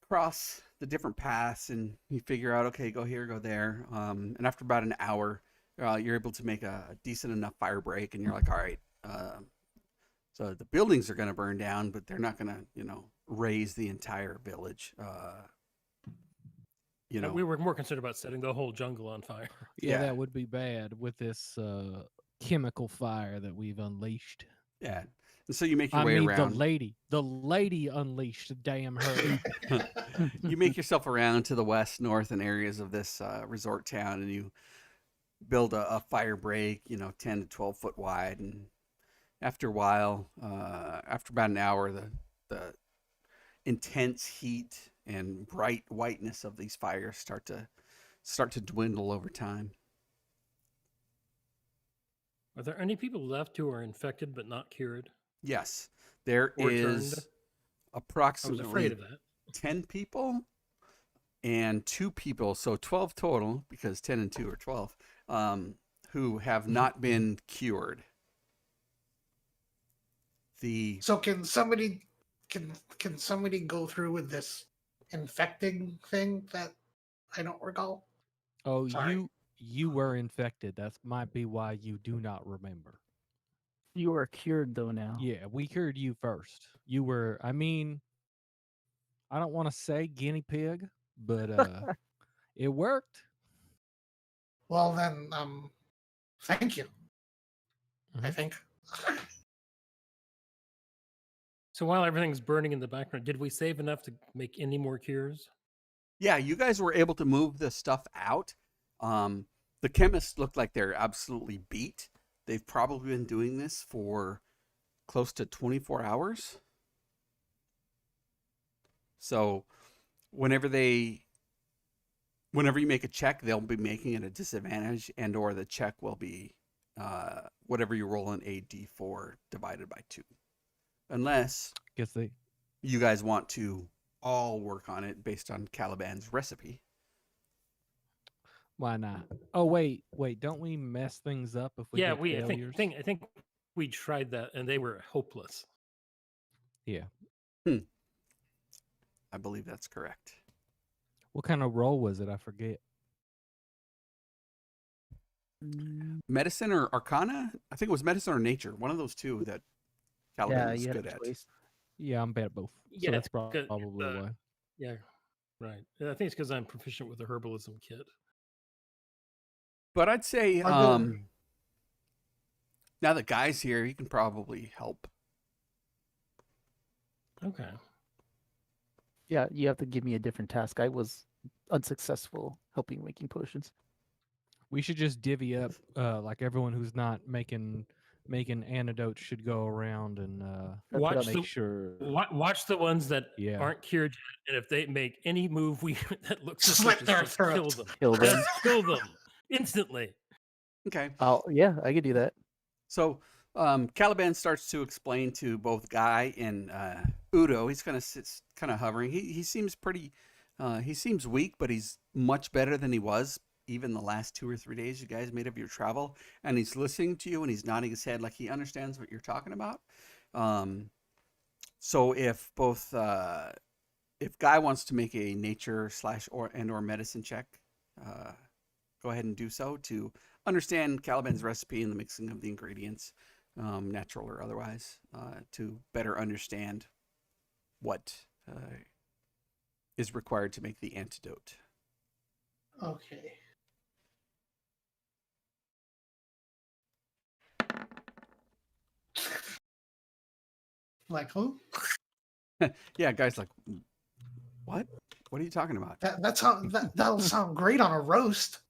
cross the different paths and you figure out, okay, go here, go there. And after about an hour, you're able to make a decent enough fire break, and you're like, all right. So the buildings are going to burn down, but they're not going to, raise the entire village. We were more concerned about setting the whole jungle on fire. Yeah, Yeah. that would be bad with this chemical fire that we've unleashed. Yeah. And so you make your I way mean, around. the lady unleashed. Damn her. You make yourself around to the west, north, and areas of this resort town, and you build a fire break, 10 to 12 foot wide. And after a while, after about an hour, the intense heat and bright whiteness of these fires start to dwindle over time. Are there any people left who are infected but not cured? Yes, there Or is turned? I was approximately afraid of that. 10 people and 2 people, so 12 total, because 10 and 2 are 12, who have not been cured. So can somebody go through with this infecting thing that I don't recall? Oh, Sorry. you were infected. That might be why you do not remember. You are cured though now. Yeah, we cured you first. You were, I mean, I don't want to say guinea pig, but it worked. Well then, thank you. I Mhm. think. So while everything's burning in the background, did we save enough to make any more cures? Yeah, you guys were able to move the stuff out. The chemists look like they're absolutely beat. They've probably been doing this for close to 24 hours. So whenever you make a check, they'll be making it a disadvantage, and or the check will be whatever you roll an AD4 divided by 2. Unless Guess they. you guys want to all work on it based on Caliban's recipe. Why not? Oh wait. Don't we mess things up if we Yeah, get I failures? think we tried that and they were hopeless. Yeah. I believe that's correct. What kind of roll was it? I forget. Medicine or Arcana? I think it was medicine or nature. One of those two that Caliban Yeah, was you had good a at. choice. Yeah, I'm bad at both. Yeah, So that's good. probably why. Yeah, right. I think it's because I'm proficient with the herbalism kit. But I'd say I'll go- now that Guy's here, he can probably help. Okay. Yeah, you have to give me a different task. I was unsuccessful helping making potions. We should just divvy up, like everyone who's not making antidotes should go around and Watch make sure. Watch the ones that Yeah. aren't cured yet, and if they make any move that looks Slit suspicious, their just kill throat. them. Kill them. Just kill them instantly. Okay. Yeah, I could do that. So Caliban starts to explain to both Guy and Udo. He's kind of sits, kind of hovering. He seems pretty. He seems weak, but he's much better than he was even the last 2 or 3 days you guys made of your travel. And he's listening to you and he's nodding his head like he understands what you're talking about. So if if Guy wants to make a nature / or medicine check, go ahead and do so to understand Caliban's recipe and the mixing of the ingredients, natural or otherwise, to better understand what is required to make the antidote. Okay. Like who? Yeah, Guy's like, what? What are you talking about? That'll sound great on a roast.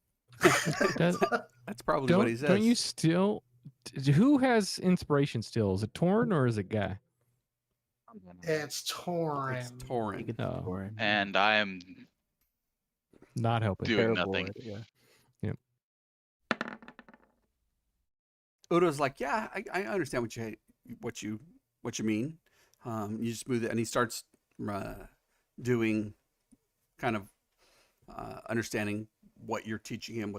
That's probably what he says. Don't you still? Who has inspiration still? Is it Torn or is it Guy? It's Torin. It's Torin. Oh. And I am Not helping. doing Terrible nothing. at it, yeah. Udo's like, yeah, I understand what you mean. You just move it, and he starts doing kind of understanding what you're teaching him,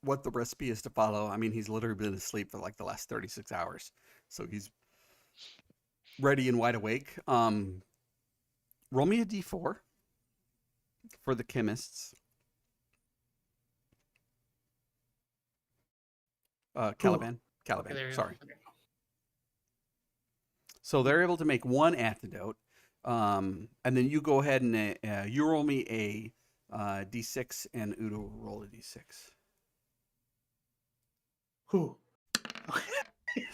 what the recipe is to follow. I mean, he's literally been asleep for like the last 36 hours, so he's ready and wide awake. Roll me a d4 for the chemists. Caliban. Okay, there you go. Sorry. Okay. So they're able to make one antidote, and then you go ahead and you roll me a d6, and Udo roll a d6. Who?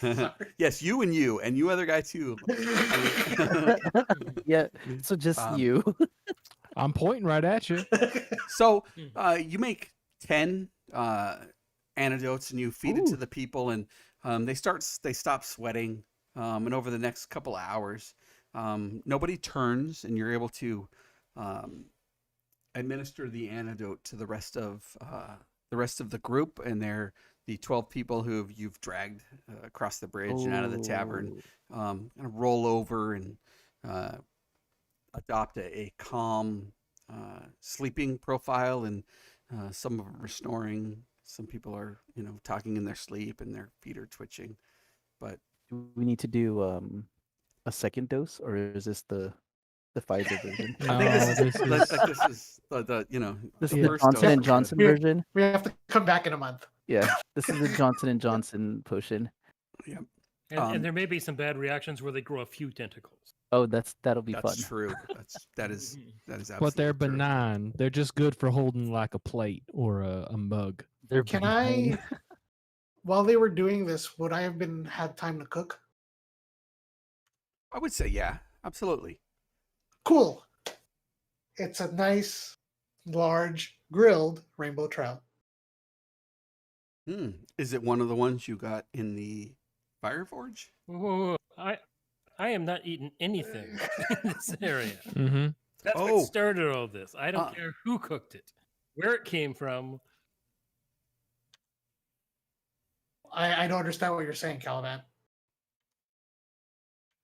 Sorry. Yes, you and you other guy too. Yeah, so just you. I'm pointing right at you. So you make 10 antidotes, and you feed it to Ooh. the people, and they stop sweating. And over the next couple of hours, nobody turns, and you're able to administer the antidote to the rest of the group, and they're the 12 people who you've dragged across the bridge and out of the tavern. Kind of roll over and adopt a calm sleeping profile, and some of them are snoring. Some people are, talking in their sleep, and their feet are twitching. But Do we need to do a second dose, or is this the Pfizer version? I think this is No, this this is the This the is the first Johnson dose and of Johnson Yeah. version. We have to come back in a month. Yeah, this is the Johnson and Johnson potion. Yep. And there may be some bad reactions where they grow a few tentacles. Oh, that'll be That's fun. true. That is absolutely But they're true. benign. They're just good for holding like a plate or a mug. They're Can benign. I, while they were doing this, would I have had time to cook? I would say, yeah, absolutely. Cool. It's a nice, large, grilled rainbow trout. Is it one of the ones you got in the Fire Forge? Whoa. I am not eating anything in this area. Mm-hmm. That's Oh. what started all this. I don't Uh. care who cooked it, where it came from. I don't understand what you're saying, Caliban.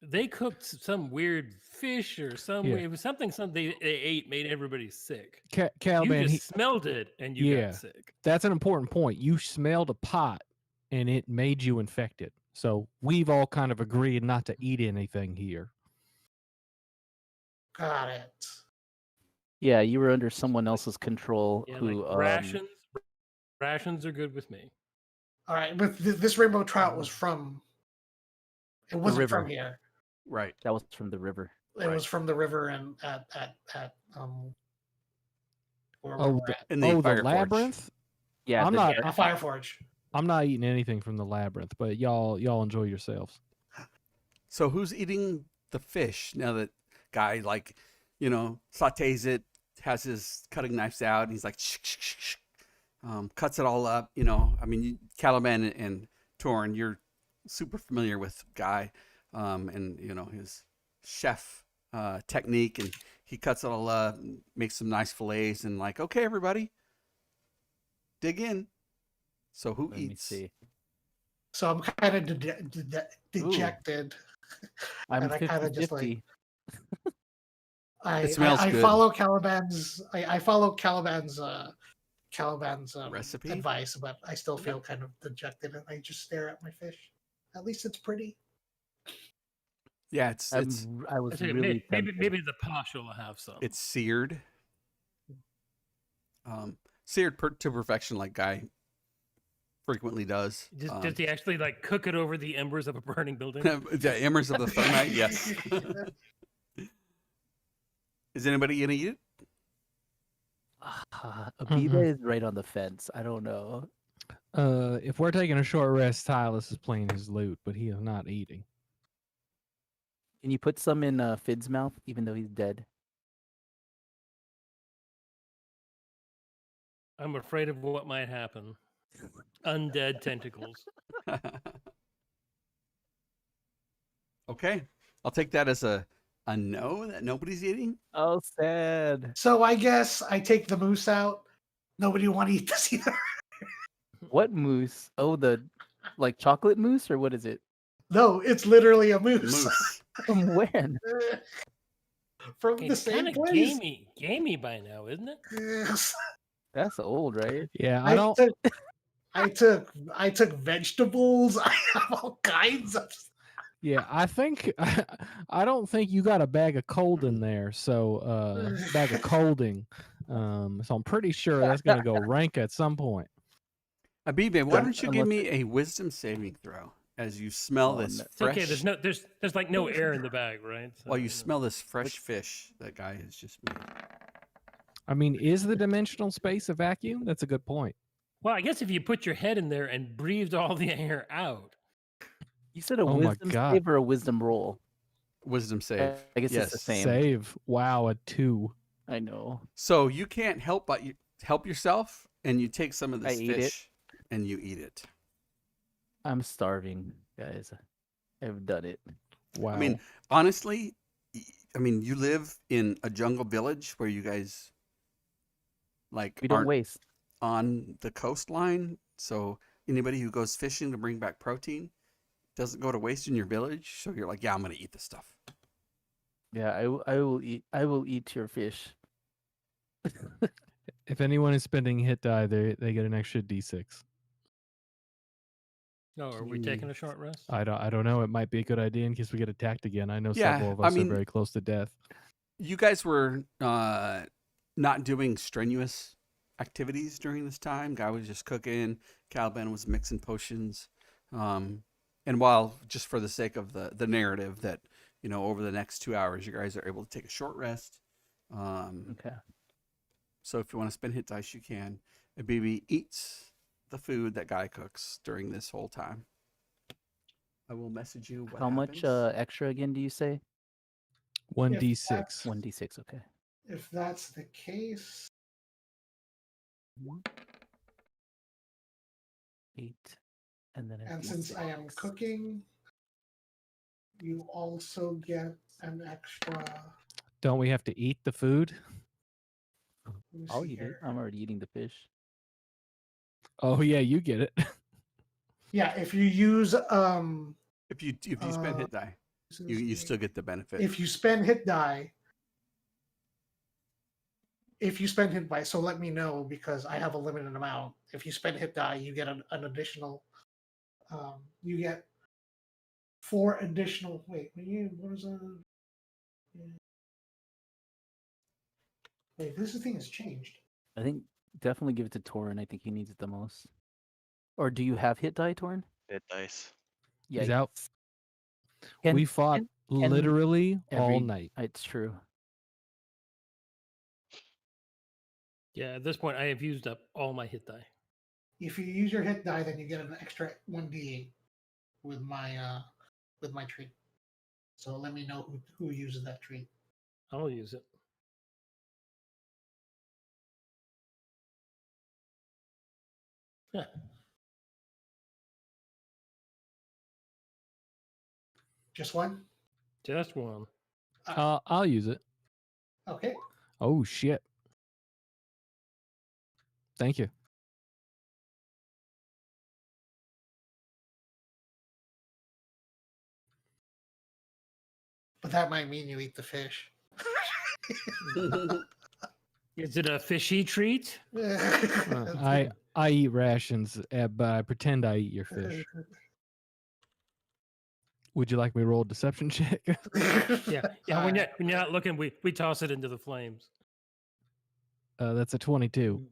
They cooked some weird fish or some Yeah. it was something they ate made everybody sick. Caliban, You just smelled it and you Yeah. got sick. that's an important point. You smelled a pot and it made you infected. So we've all kind of agreed not to eat anything here. Got it. Yeah, you were under someone else's control. Yeah, who like rations are good with me. All right, but this rainbow trout was from. It wasn't river. from here. Right. That was from the river. It was from the river and at where Oh, we're at. In the Fire the Forge. labyrinth. Yeah, I'm the- not. Yeah, Fire Forge. I'm not eating anything from the labyrinth, but y'all enjoy yourselves. So who's eating the fish now that guy sautés it, has his cutting knives out, and he's like cuts it all up. I mean, Caliban and Torn, you're super familiar with Guy, and his chef technique, and he cuts it all up, and makes some nice fillets, and like, okay, everybody, dig in. So who Let me eats? see. So I'm kind of dejected. I'm And I kinda just, 50-50. It smells I good. follow Caliban's. I follow Caliban's Recipe? advice, but I still feel kind of dejected, and I just stare at my fish. At least it's pretty. Yeah, it's I was I say, really maybe tempted. the posh will have some. it's seared. Seared to perfection, like Guy frequently does. Does he actually like cook it over the embers of a burning building? The embers of the thermite, yes. Is anybody gonna eat it? Abiba is right on the fence. I don't know. If we're taking a short rest, Silas is playing his lute, but he is not eating. Can you put some in Fid's mouth, even though he's dead? I'm afraid of what might happen. Undead tentacles. Okay, I'll take that as a no, that nobody's eating. Oh, sad. So I guess I take the moose out. Nobody want to eat this either. What moose? Oh, the Like chocolate mousse, or what is it? No, it's literally a moose. Moose. From when? From the It's same kind of place. gamey by now, isn't it? Yes. That's old, right? Yeah, I don't. I took vegetables. I have all kinds of. Yeah, I think I don't think you got a bag of cold in there. So bag of colding. So I'm pretty sure that's gonna go rank at some point. Abibe, why Un- don't you give unless me a wisdom saving throw as you smell Oh, this no. It's fresh? okay. There's like no air in the bag, right? So, While you know. smell this fresh fish that guy has just made. I mean, is the dimensional space a vacuum? That's a good point. Well, I guess if you put your head in there and breathed all the air out. You said a Oh my wisdom God. save or a wisdom roll? Wisdom save. I guess yes. it's the same. Save. Wow, a 2. I know. So you can't help but help yourself, and you take some of I this eat it. fish and you eat it. I'm starving, guys. I've done it. Wow. I mean, honestly, you live in a jungle village where you guys like We don't aren't waste. on the coastline. So anybody who goes fishing to bring back protein doesn't go to waste in your village. So you're like, yeah, I'm gonna eat this stuff. Yeah, I will eat. I will eat your fish. if anyone is spending hit die, they get an extra D6. No, are we taking a short rest? I don't know. It might be a good idea in case we get attacked again. I know Yeah, several of I us mean- are very close to death. You guys were not doing strenuous activities during this time. Guy was just cooking. Caliban was mixing potions. And while, just for the sake of the narrative, that over the next 2 hours, you guys are able to take a short rest. Okay. So if you want to spend hit dice, you can. And BB eats the food that Guy cooks during this whole time. I will message you what How much happens. extra again do you say? 1d6. 1d6. Okay. If that's the case, 8, and then a and since I am D6. cooking, you also get an extra. Don't we have to eat the food? Let me I'll see eat it. here. I'm already eating the fish. Oh yeah, you get it. Yeah, if you use If you spend hit die, you still get the benefit. if you spend hit die. If you spend hit die, so let me know because I have a limited amount. If you spend hit die, you get an additional. You get 4 additional. Wait, what is that? Wait, this thing has changed. I think definitely give it to Torin. I think he needs it the most. Or do you have hit die, Torin? Hit dice. Yeah. He's out. Can- We fought can literally all every- night. It's true. Yeah, at this point, I have used up all my hit die. If you use your hit die, then you get an extra 1d8 with my treat. So let me know who uses that treat. I'll use it. Yeah. Just one. Just one. I'll use it. Okay. Oh shit. Thank you. But that might mean you eat the fish. Is it a fishy treat? I eat rations, but I pretend I eat your fish. Would you like me to roll a deception check? Yeah. Yeah. When you're not looking, we toss it into the flames. That's a 22.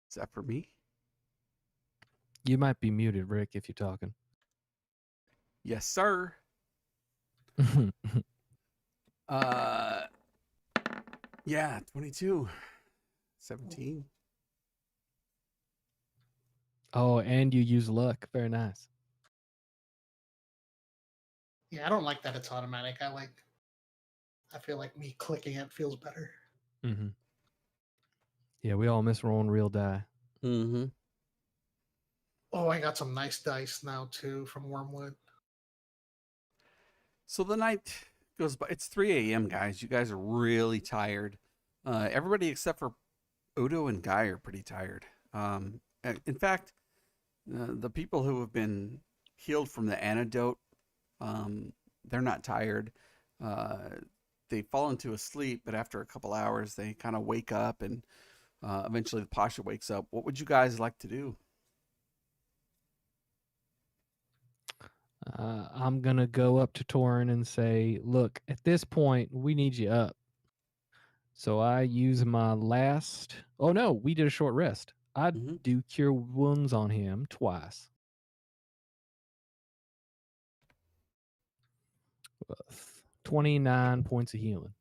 Is that for me? You might be muted, Rick, if you're talking. Yes, sir. Yeah, 22. 17. Oh, and you use luck. Very nice. Yeah, I don't like that it's automatic. I feel like me clicking it feels better. Mm-hmm. Yeah, we all miss rolling real die. Mm-hmm. Oh, I got some nice dice now too from Wormwood. So the night goes by. It's 3 a.m., guys. You guys are really tired. Everybody except for Odo and Guy are pretty tired. In fact, the people who have been healed from the antidote, they're not tired. They fall into a sleep, but after a couple hours, they kind of wake up, and eventually the Pasha wakes up. What would you guys like to do? I'm gonna go up to Torin and say, "Look, at this point, we need you up." So I use my last. Oh no, we did a short rest. I Mhm. do cure wounds on him twice. 29 points of healing.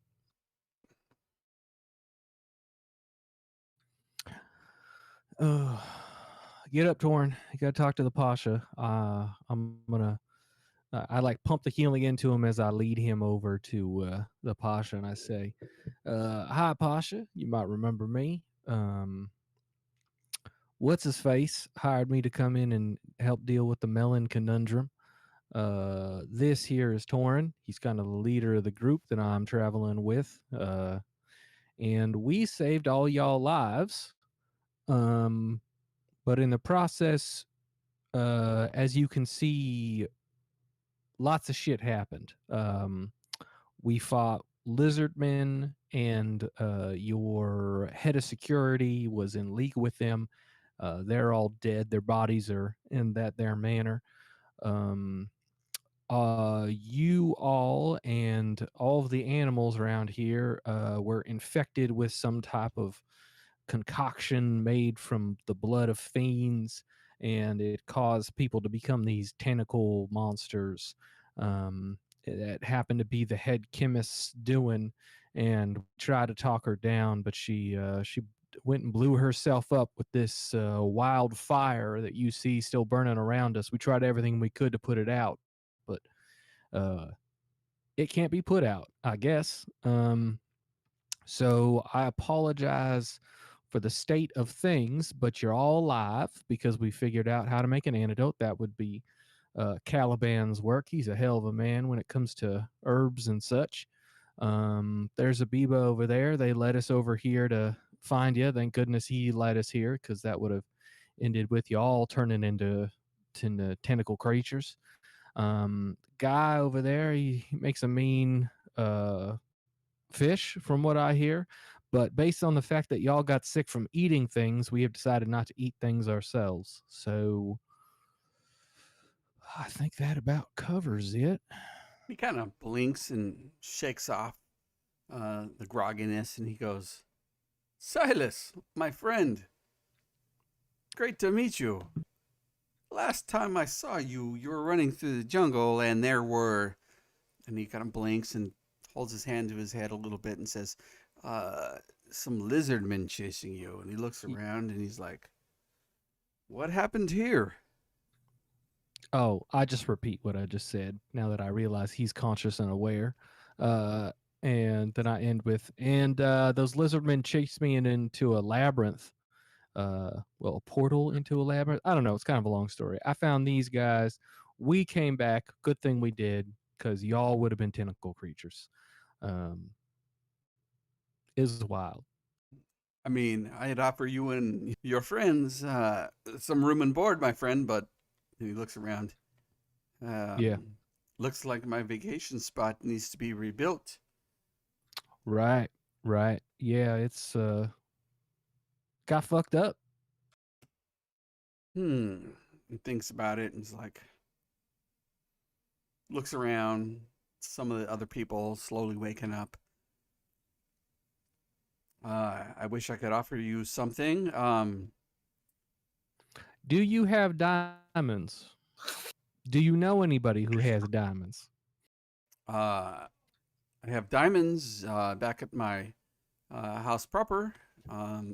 Get up, Torin. You gotta talk to the Pasha. I'm gonna. I like pump the healing into him as I lead him over to the Pasha, and I say, "Hi, Pasha. You might remember me. What's his face hired me to come in and help deal with the melon conundrum. This here is Torin. He's kind of the leader of the group that I'm traveling with. And we saved all y'all lives. But in the process, as you can see, lots of shit happened. We fought lizardmen, and your head of security was in league with them. They're all dead. Their bodies are in their manner. You all and all of the animals around here were infected with some type of concoction made from the blood of fiends, and it caused people to become these tentacle monsters. That happened to be the head chemist's doing, and we tried to talk her down, but she went and blew herself up with this wild fire that you see still burning around us. We tried everything we could to put it out, but it can't be put out, I guess. So I apologize for the state of things, but you're all alive because we figured out how to make an antidote. That would be Caliban's work. He's a hell of a man when it comes to herbs and such. There's a Biba over there. They led us over here to find you. Thank goodness he led us here, because that would have ended with you all turning into tentacle creatures. Guy over there, he makes a mean fish, from what I hear. But based on the fact that y'all got sick from eating things, we have decided not to eat things ourselves. So I think that about covers it. He kind of blinks and shakes off the grogginess, and he goes, "Silas, my friend, great to meet you. Last time I saw you, you were running through the jungle, and there were..." And he kind of blinks and holds his hand to his head a little bit and says, "Some lizardmen chasing you." And he looks around and he's like, "What happened here?" Oh, I just repeat what I just said now that I realize he's conscious and aware. And then I end with, and those lizardmen chased me into a labyrinth. Well, a portal into a labyrinth. I don't know. It's kind of a long story. I found these guys. We came back. Good thing we did, because y'all would have been tentacle creatures. It was wild. I mean, I'd offer you and your friends some room and board, my friend, but he looks around. Yeah. Looks like my vacation spot needs to be rebuilt. Right. Yeah, it's got fucked up. He thinks about it and is like, looks around. Some of the other people slowly waking up. I wish I could offer you something. Do you have diamonds? Do you know anybody who has diamonds? I have diamonds back at my house proper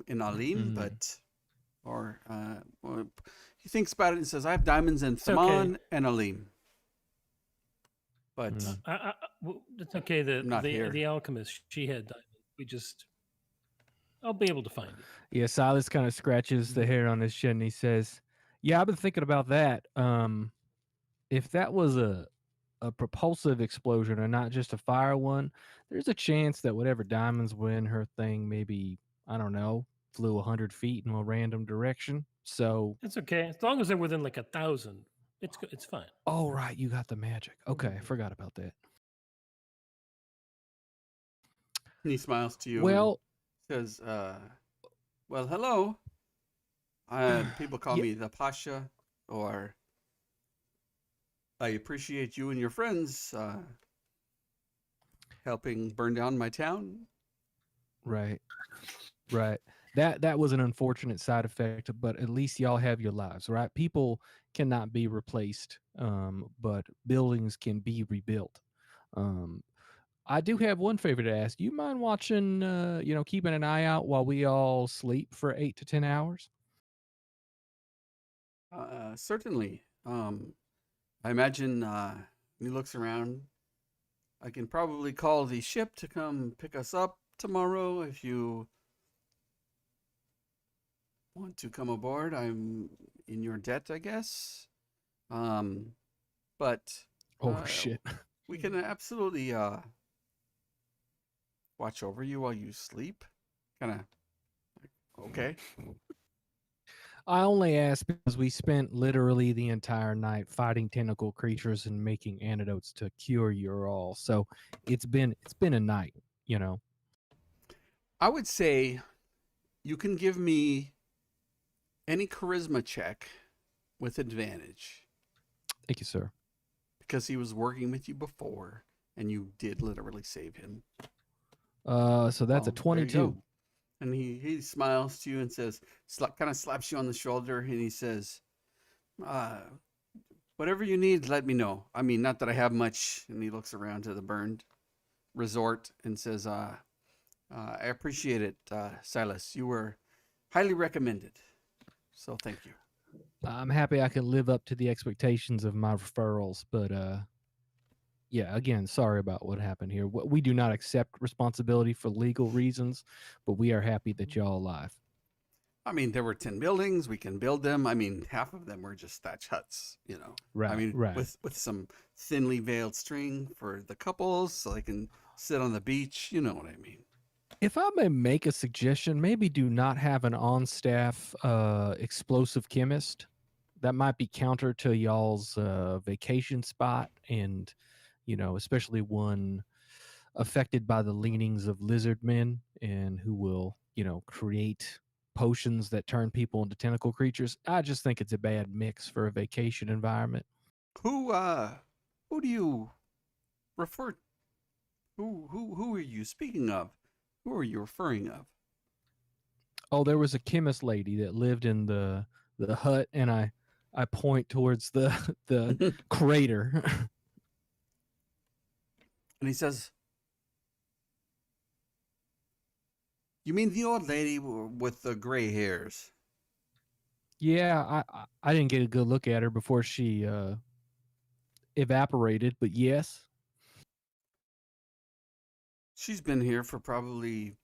in Alim, but well, he thinks about it and says, "I have diamonds in Thaman and Alim, but it's okay. not here." The alchemist, she had diamonds. I'll be able to find it. Yeah, Silas kind of scratches the hair on his chin and he says, "Yeah, I've been thinking about that. If that was a a propulsive explosion and not just a fire one, there's a chance that whatever diamonds were in her thing maybe, I don't know, flew 100 feet in a random direction. So, It's okay as long as they're within like 1,000. It's fine. oh right, you got the magic. Okay, I forgot about that. And he smiles to you Well, and says, well, hello. People call Yeah. me the Pasha, or I appreciate you and your friends helping burn down my town. right, right. That was an unfortunate side effect, but at least y'all have your lives, right? People cannot be replaced, but buildings can be rebuilt. Um, I do have one favor to ask. You mind watching, keeping an eye out while we all sleep for 8 to 10 hours? Certainly. I imagine he looks around. I can probably call the ship to come pick us up tomorrow if you want to come aboard. I'm in your debt, I guess. But Oh, uh, shit. we can absolutely watch over you while you sleep. Kind of okay. I only ask because we spent literally the entire night fighting tentacle creatures and making antidotes to cure your all. So it's been a night, you know. I would say you can give me any charisma check with advantage Thank you, sir. because he was working with you before and you did literally save him. So that's a Well, there you 22. go. And he smiles to you and says, kind of slaps you on the shoulder, and he says, whatever you need, let me know. I mean, not that I have much. And he looks around to the burned resort and says, I appreciate it, Silas. You were highly recommended. So thank you. I'm happy I can live up to the expectations of my referrals, but yeah, again, sorry about what happened here. We do not accept responsibility for legal reasons, but we are happy that y'all alive. I mean, there were 10 buildings. We can build them. I mean, half of them were just thatch huts, you know. Right, I mean, right. with some thinly veiled string for the couples so they can sit on the beach. You know what I mean. If I may make a suggestion, maybe do not have an on-staff explosive chemist. That might be counter to y'all's vacation spot, and especially one affected by the leanings of lizardmen, and who will create potions that turn people into tentacle creatures. I just think it's a bad mix for a vacation environment. Who do you refer? Who are you speaking of? Who are you referring of? Oh, there was a chemist lady that lived in the hut, and I point towards the crater. And he says, "You mean the old lady with the gray hairs?" Yeah, I didn't get a good look at her before she evaporated, but yes. She's been here for probably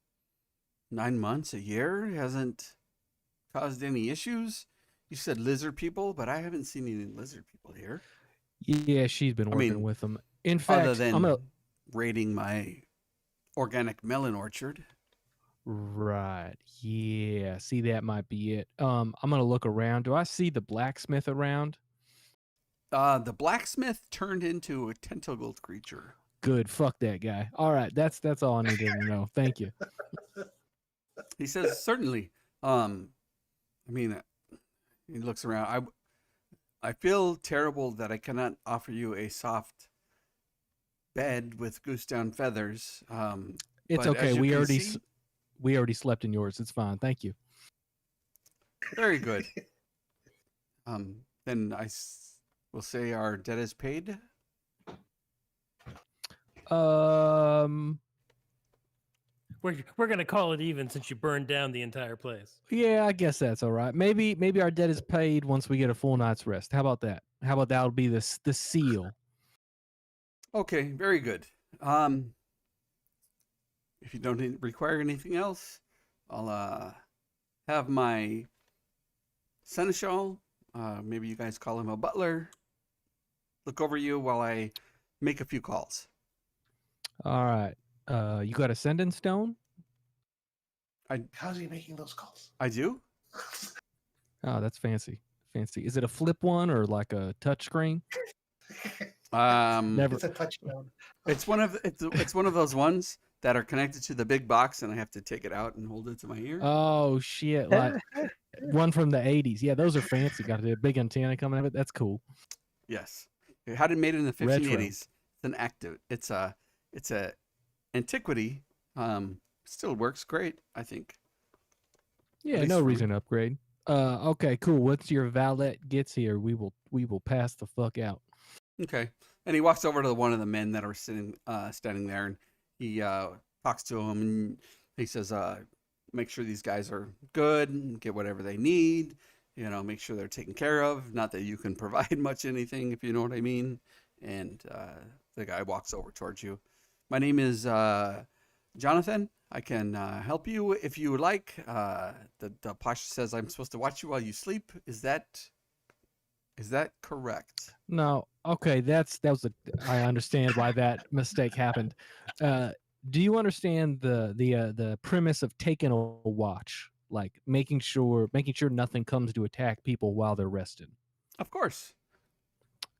9 months, a year. Hasn't caused any issues. You said lizard people, but I haven't seen any lizard people here. Yeah, she's been I working mean, with them. In Other fact, than raiding my organic melon orchard. right. Yeah, see, that might be it. I'm gonna look around. Do I see the blacksmith around? The blacksmith turned into a tentacled creature. Good. Fuck that guy. All right, that's all I needed to know. Thank you. He says, certainly. I mean, he looks around. I feel terrible that I cannot offer you a soft bed with goose down feathers. It's but okay. as you We can already see- we already slept in yours. It's fine. Thank you. Very good. Then will say our debt is paid. We're gonna call it even since you burned down the entire place. Yeah, I guess that's all right. Maybe our debt is paid once we get a full night's rest. How about that? How about that'll be the seal? Okay, very good. If you don't require anything else, I'll have my seneschal, maybe you guys call him a butler, look over you while I make a few calls. All right. You got a sending stone? How's he making those calls? I do. Oh, that's fancy. Fancy. Is it a flip one or like a touch screen? Never. It's a touchdown. It's one of those ones that are connected to the big box, and I have to take it out and hold it to my ear. Oh shit! Like one from the '80s. Yeah, those are fancy. Got a big antenna coming out of it. That's cool. Yes, it had it made in the Retro. 1580s. It's an active. It's a antiquity. Still works great, I think. Yeah, least no for me. reason to upgrade. Okay, cool. Once your valet gets here, we will pass the fuck out. Okay, and he walks over to one of the men that are standing there, and he talks to him, and he says, "Make sure these guys are good, and get whatever they need. You know, make sure they're taken care of. Not that you can provide much anything, if you know what I mean." And the guy walks over towards you. My name is Jonathan. I can help you if you would like. The Pasha says I'm supposed to watch you while you sleep. Is that correct? No, okay, I understand why that mistake happened. Do you understand the premise of taking a watch, like making sure nothing comes to attack people while they're rested? Of course.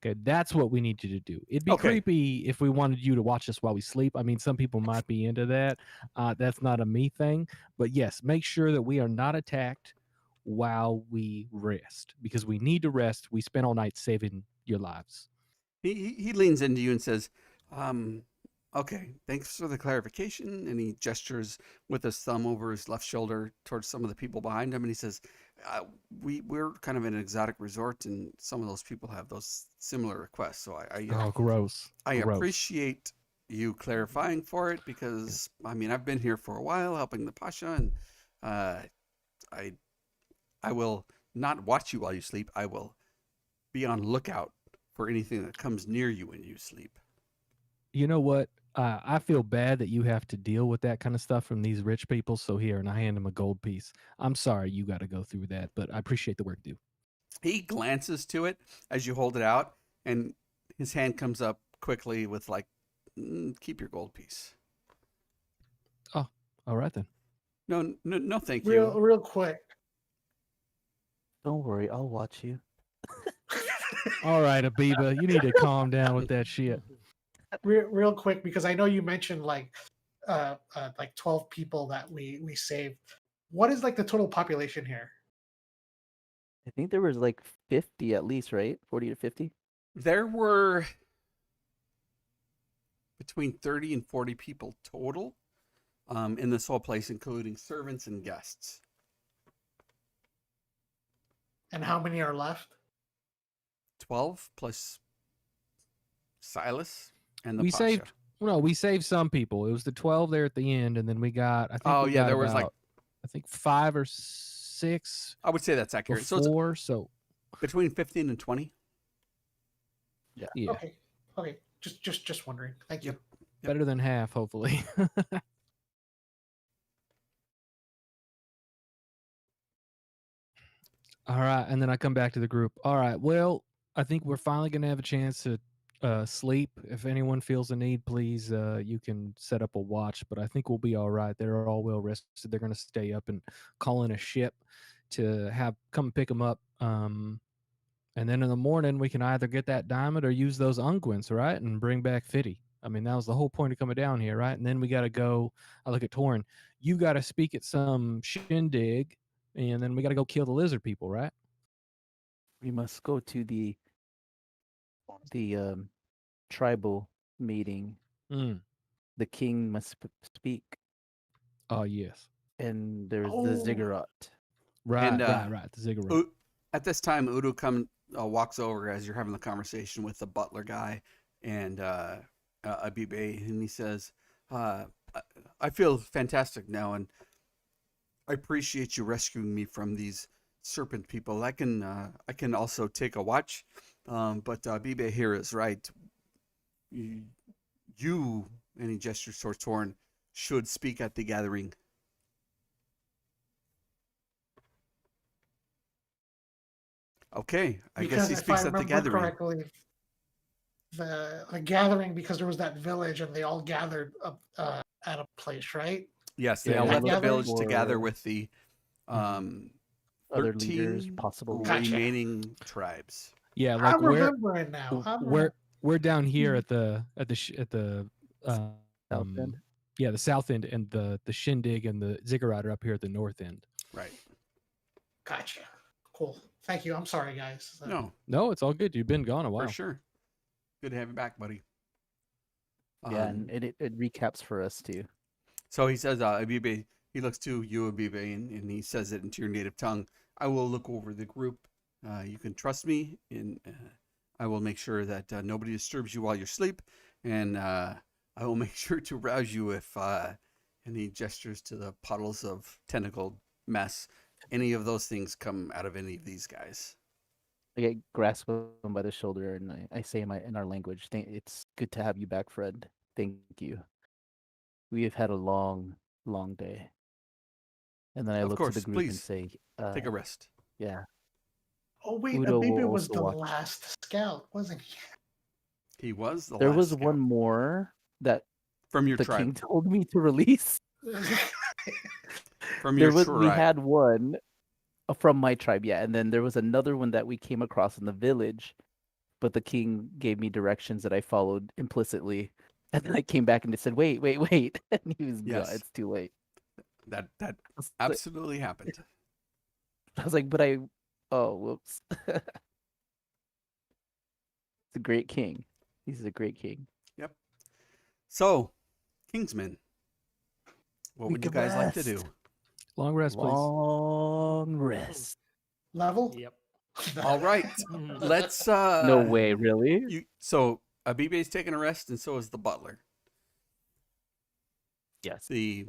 Okay, that's what we need you to do. It'd be Okay. creepy if we wanted you to watch us while we sleep. I mean, some people might be into that. That's not a me thing, but yes, make sure that we are not attacked while we rest, because we need to rest. We spent all night saving your lives. He leans into you and says, okay, thanks for the clarification. And he gestures with his thumb over his left shoulder towards some of the people behind him. And he says, we're kind of an exotic resort, and some of those people have those similar requests. So Oh, gross. I Gross. appreciate you clarifying for it, because, I mean, I've been here for a while helping the Pasha, and I will not watch you while you sleep. I will be on lookout for anything that comes near you when you sleep. You know what? I feel bad that you have to deal with that kind of stuff from these rich people. So here, and I hand him a gold piece. I'm sorry you got to go through that, but I appreciate the work you do. He glances to it as you hold it out, and his hand comes up quickly with like, keep your gold piece. Oh, all right then. No, thank you. Real quick. Don't worry, I'll watch you. All right, Abiba, you need to calm down with that shit. Real quick, because I know you mentioned like 12 people that we saved. What is like the total population here? I think there was like 50 at least, right? 40 to 50. There were between 30 and 40 people total in this whole place, including servants and guests. And how many are left? 12 plus Silas and the We Pasha. we saved some people. It was the 12 there at the end, and then we got, I think there was like, I think 5 or 6 I would say that's accurate. before, So it's between 15 and 20. Yeah. Okay. Just wondering. Thank you. Yep. Better than half, hopefully. All right, and then I come back to the group. All right, well, I think we're finally going to have a chance to sleep. If anyone feels a need, please, you can set up a watch, but I think we'll be all right. They're all well rested. They're going to stay up and call in a ship to come pick them up. And then in the morning, we can either get that diamond or use those unguents, right? And bring back Fiddle. I mean, that was the whole point of coming down here, right? And then we got to go. I look at Torin. You got to speak at some shindig, and then we got to go kill the lizard people, right? We must go to the tribal meeting. Mm. The king must speak, Oh, yes. and there's Oh. the ziggurat. Right, And, right. The ziggurat. At this time, Udo walks over as you're having the conversation with the butler guy and Abibe, and he says, I feel fantastic now, and I appreciate you rescuing me from these serpent people. I can also take a watch, but Abibe here is right. You, and he gestures towards Torn, should speak at the gathering. Okay, I guess he speaks at the gathering. the gathering because there was that village and they all gathered up at a place, right? Yes, they Yeah, all we're left the looking village to gather for- with the um, Other leaders, 13 possible leaders. Gotcha. remaining tribes. Yeah, like I'm remembering now. we're down here at the South end. yeah, the south end, and the shindig and the ziggurat are up here at the north end. Right. Gotcha. Cool. Thank you. I'm sorry, guys. No, No, it's all good. You've been gone a while. for sure. Good to have you back, buddy. Yeah, and it recaps for us too. So he says, Abibe, he looks to you, Abibe, and he says it into your native tongue. I will look over the group. You can trust me, and I will make sure that nobody disturbs you while you sleep, and I will make sure to rouse you if any gestures to the puddles of tentacled mess, any of those things come out of any of these guys. I grasp him by the shoulder and I say in our language, "It's good to have you back, Fred. Thank you. We have had a long, long day." And then I Of look course, to the group and please, say, Take a rest. "Yeah." Oh wait, Udo will Abiba was also the watch. last scout, wasn't he? He was the There last was scout one more that from your the tribe. king told me to release. From your We tribe. had one from my tribe, yeah, and then there was another one that we came across in the village, but the king gave me directions that I followed implicitly, and then I came back and they said, "Wait, wait, wait," and he was gone. Yes. It's too late. That I was absolutely happened. like, but oh, whoops. It's a great king. He's a great king. Yep. So, Kingsman, what We would you can guys like to rest. do? Long rest, please. Long rest. Level? Yep. All right. Let's No way, really? So Abibe's taking a rest, and so is the butler. Yes. The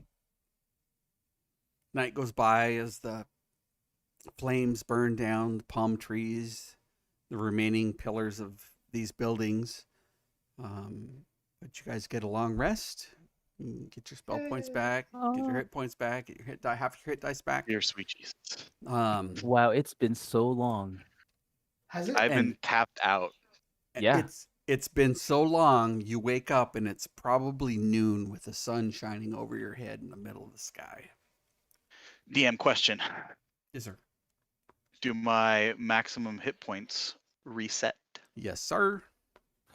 night goes by as the flames burn down the palm trees, the remaining pillars of these buildings. But you guys get a long rest. Get your spell points back. Get your hit points back. Get your half your hit dice back. Dear sweet Jesus. Wow, it's been so long. Has it? I've been And- tapped out. Yeah. It's been so long. You wake up and it's probably noon with the sun shining over your head in the middle of the sky. DM question. Yes, sir. Do my maximum hit points reset? Yes, sir.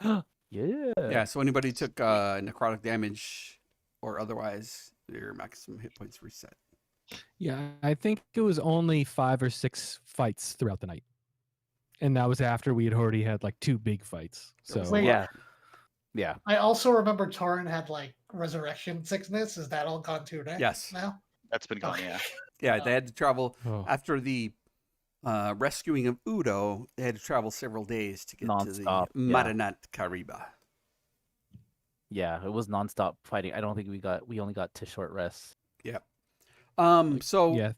Yeah. Yeah. So anybody took necrotic damage or otherwise, your maximum hit points reset. Yeah, I think it was only 5 or 6 fights throughout the night, and that was after we had already had like 2 big fights. There was So a lot. Yeah. Yeah. I also remember Torin had like resurrection sickness. Is that all gone too now? Yes. Now? That's been gone, Okay. yeah. Yeah, they had to travel Oh. after the rescuing of Udo. They had to travel several days to get to the Nonstop, yeah. Marinat Kariba. Yeah, it was nonstop fighting. I don't think we only got to short rests. Yep. So yeah,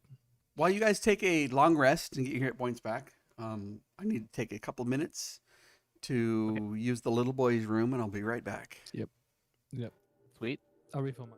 while you guys take a long rest and get your hit points back, I need to take a couple minutes to use the little boy's room, and I'll be right back. Sweet. I'll refill my.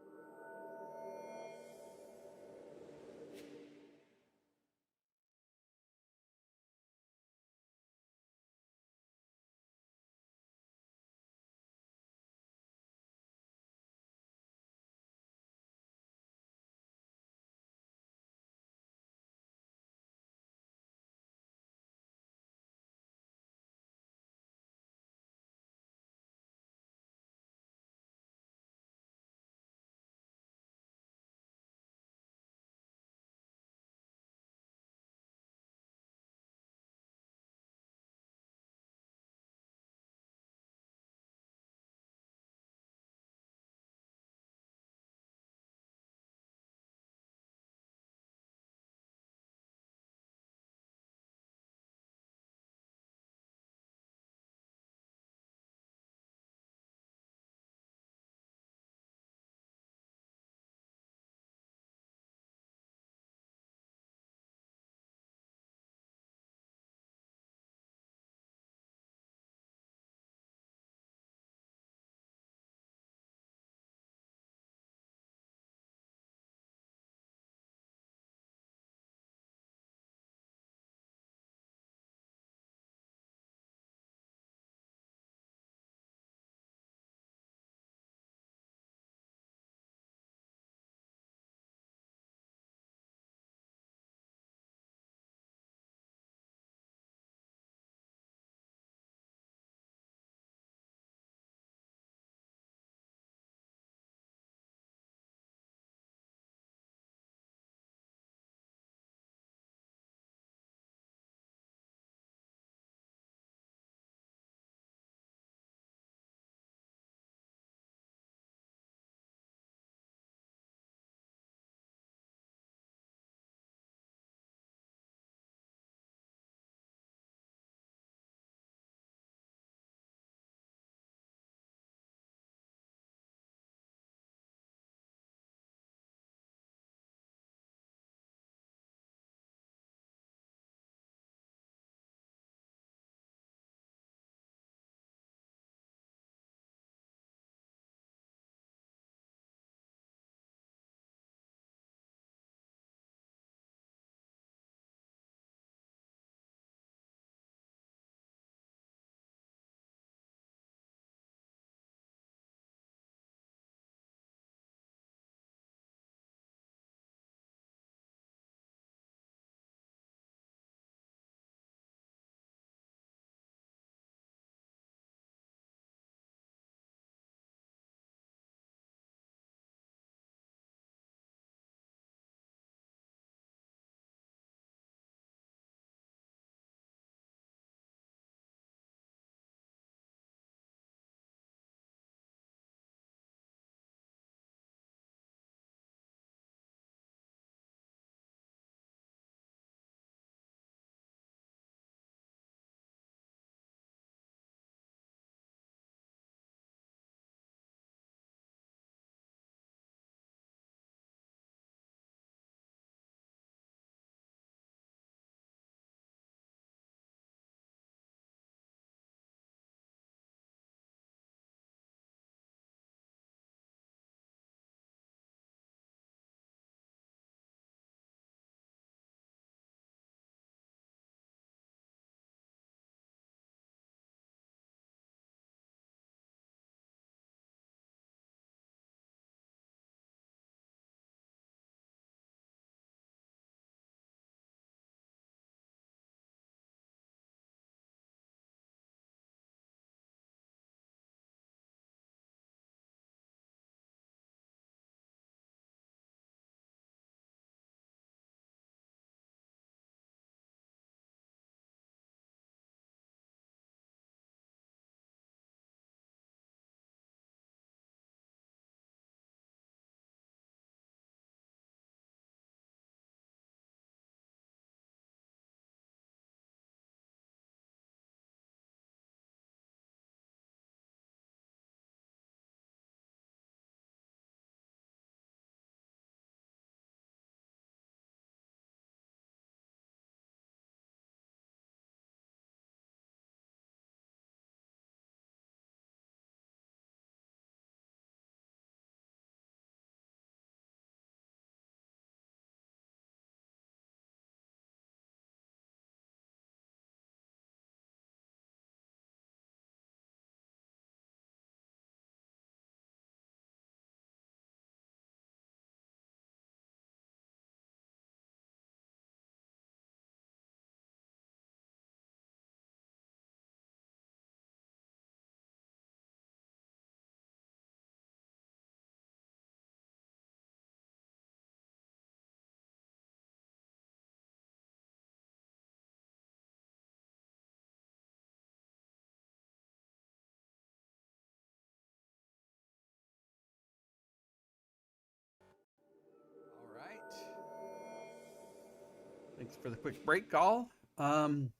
Thanks for the quick break, Gall. You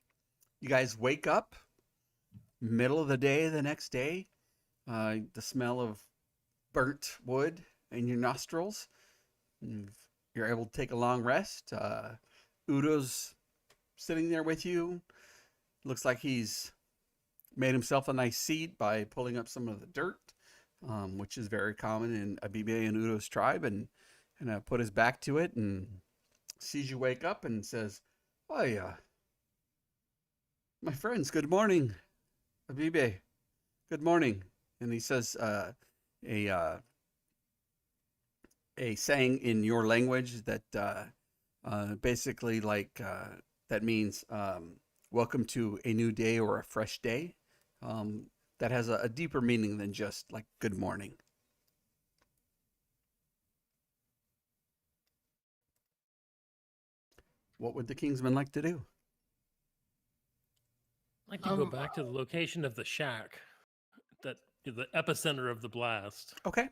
guys wake up, middle of the day the next day. The smell of burnt wood in your nostrils. You're able to take a long rest. Udo's sitting there with you. Looks like he's made himself a nice seat by pulling up some of the dirt, which is very common in Abibe and Udo's tribe, and put his back to it and sees you wake up and says, "Oh, my friends, good morning. Abibe, good morning." And he says a saying in your language that basically that means welcome to a new day or a fresh day. That has a deeper meaning than just like good morning. What would the Kingsmen like to do? I'd like to go back to the location of the shack, that the epicenter of the blast. Okay.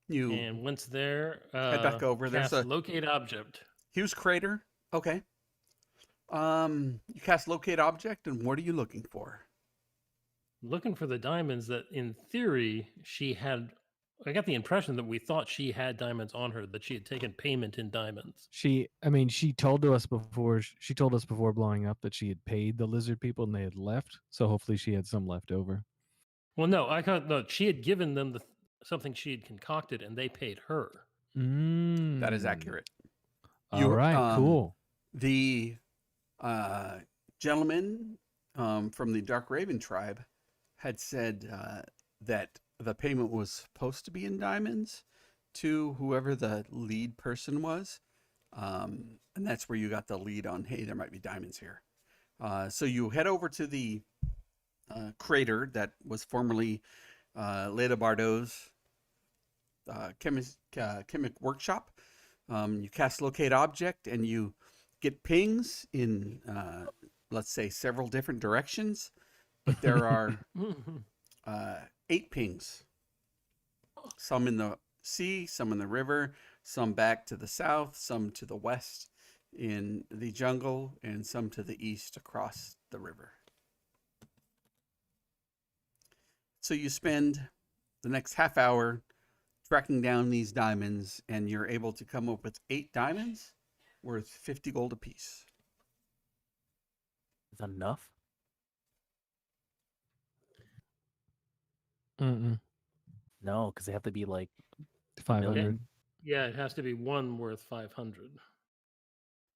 You And once there, head back over. There's cast a locate object. huge crater. Okay. You cast locate object, and what are you looking for? Looking for the diamonds that, in theory, she had. I got the impression that we thought she had diamonds on her, that she had taken payment in diamonds. She told us before blowing up that she had paid the lizard people and they had left. So hopefully she had some left over. Well, no, she had given them something she had concocted, and they paid her. That is Mm. accurate. All right, cool. The gentleman from the Dark Raven tribe had said that the payment was supposed to be in diamonds to whoever the lead person was. And that's where you got the lead on, hey, there might be diamonds here. So you head over to the crater that was formerly Layla Bardeaux's chemic workshop. You cast locate object and you get pings in, let's say, several different directions. But there are 8 pings. Some in the sea, some in the river, some back to the south, some to the west in the jungle, and some to the east across the river. So you spend the next half hour tracking down these diamonds, and you're able to come up with 8 diamonds worth 50 gold apiece. Is that enough? No, because they have to be like 500. Yeah, it has to be one worth 500.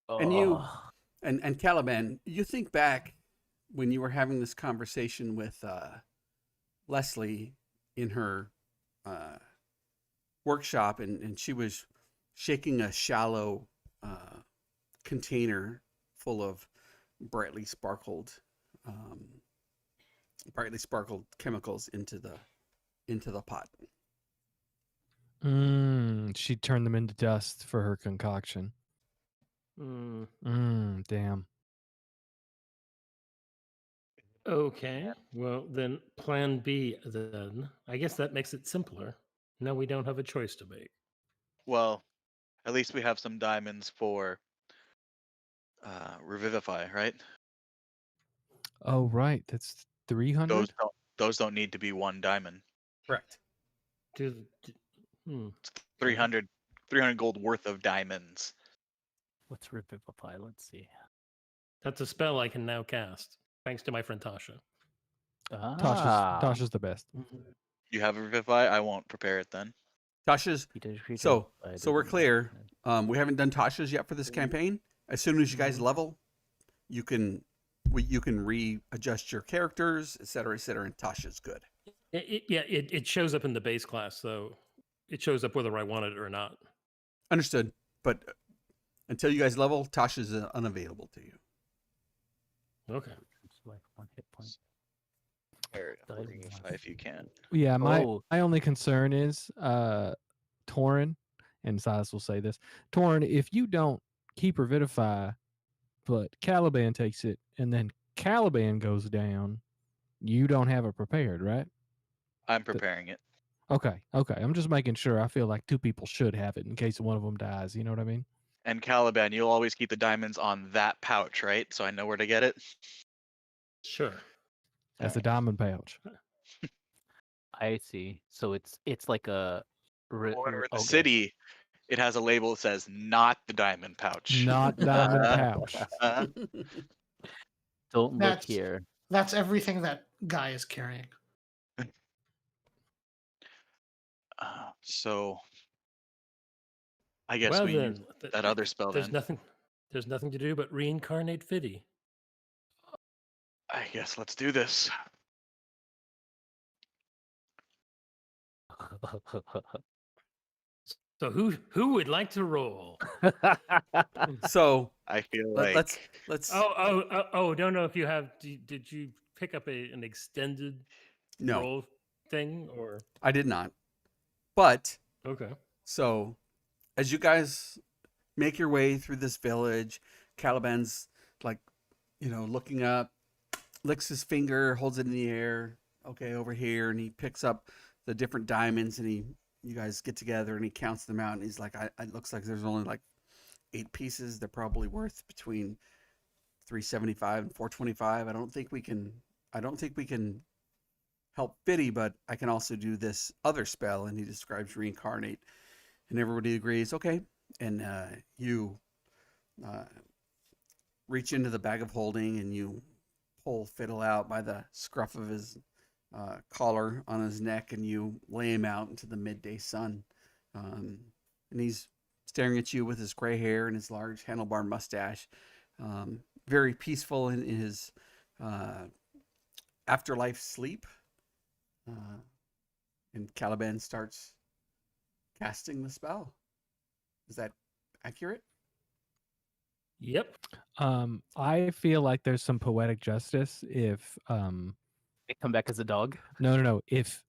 And you Ugh. and Caliban, you think back when you were having this conversation with Leslie in her workshop, and she was shaking a shallow container full of brightly sparkled chemicals into the pot. She turned them into dust for her concoction. Damn. Okay, well then plan B then. I guess that makes it simpler. Now we don't have a choice to make. Well, at least we have some diamonds for revivify, right? Oh, right. That's 300? Those don't need to be 1 diamond. Correct. It's 300 gold worth of diamonds. What's Revivify? Let's see. That's a spell I can now cast, thanks to my friend Tasha. Tasha's the best. You have a revivify? I won't prepare it then. Tasha's. So we're clear. We haven't done Tasha's yet for this campaign. As soon as you guys level, you can readjust your characters, etc., and Tasha's good. It shows up in the base class, so it shows up whether I want it or not. Understood. But until you guys level, Tasha's unavailable to you. Okay. It's like 1 hit point. Revivify if you can. Yeah, my only concern is Torin, and Silas will say this. Torin, if you don't keep Revivify, but Caliban takes it, and then Caliban goes down, you don't have it prepared, right? I'm preparing it. Okay. I'm just making sure. I feel like 2 people should have it in case one of them dies. You know what I mean? And Caliban, you'll always keep the diamonds on that pouch, right? So I know where to get it. Sure. That's a diamond pouch. I see. So it's like a. Or in the Okay. city, it has a label that says "not the diamond pouch." Not diamond pouch. Don't look That's- here. That's everything that guy is carrying. So I guess Well we use then, that other spell there's then. nothing. There's nothing to do but reincarnate Fiddy. I guess let's do this. So who would like to roll? So I feel let, like let's Oh! Don't know if you have. Did you pick up an extended no, roll thing or? I did not. But Okay. so as you guys make your way through this village, Caliban's like, looking up, licks his finger, holds it in the air. Okay, over here, and he picks up the different diamonds, and you guys get together, and he counts them out, and he's like, it looks like there's only like 8 pieces. They're probably worth between 375 and 425. I don't think we can help Fiddy, but I can also do this other spell, and he describes reincarnate, and everybody agrees. Okay, and you reach into the bag of holding, and you pull Fiddle out by the scruff of his collar on his neck, and you lay him out into the midday sun. And he's staring at you with his gray hair and his large handlebar mustache, very peaceful in his afterlife sleep. And Caliban starts casting the spell. Is that accurate? Yep. I feel like there's some poetic justice if They come back as a dog. no. If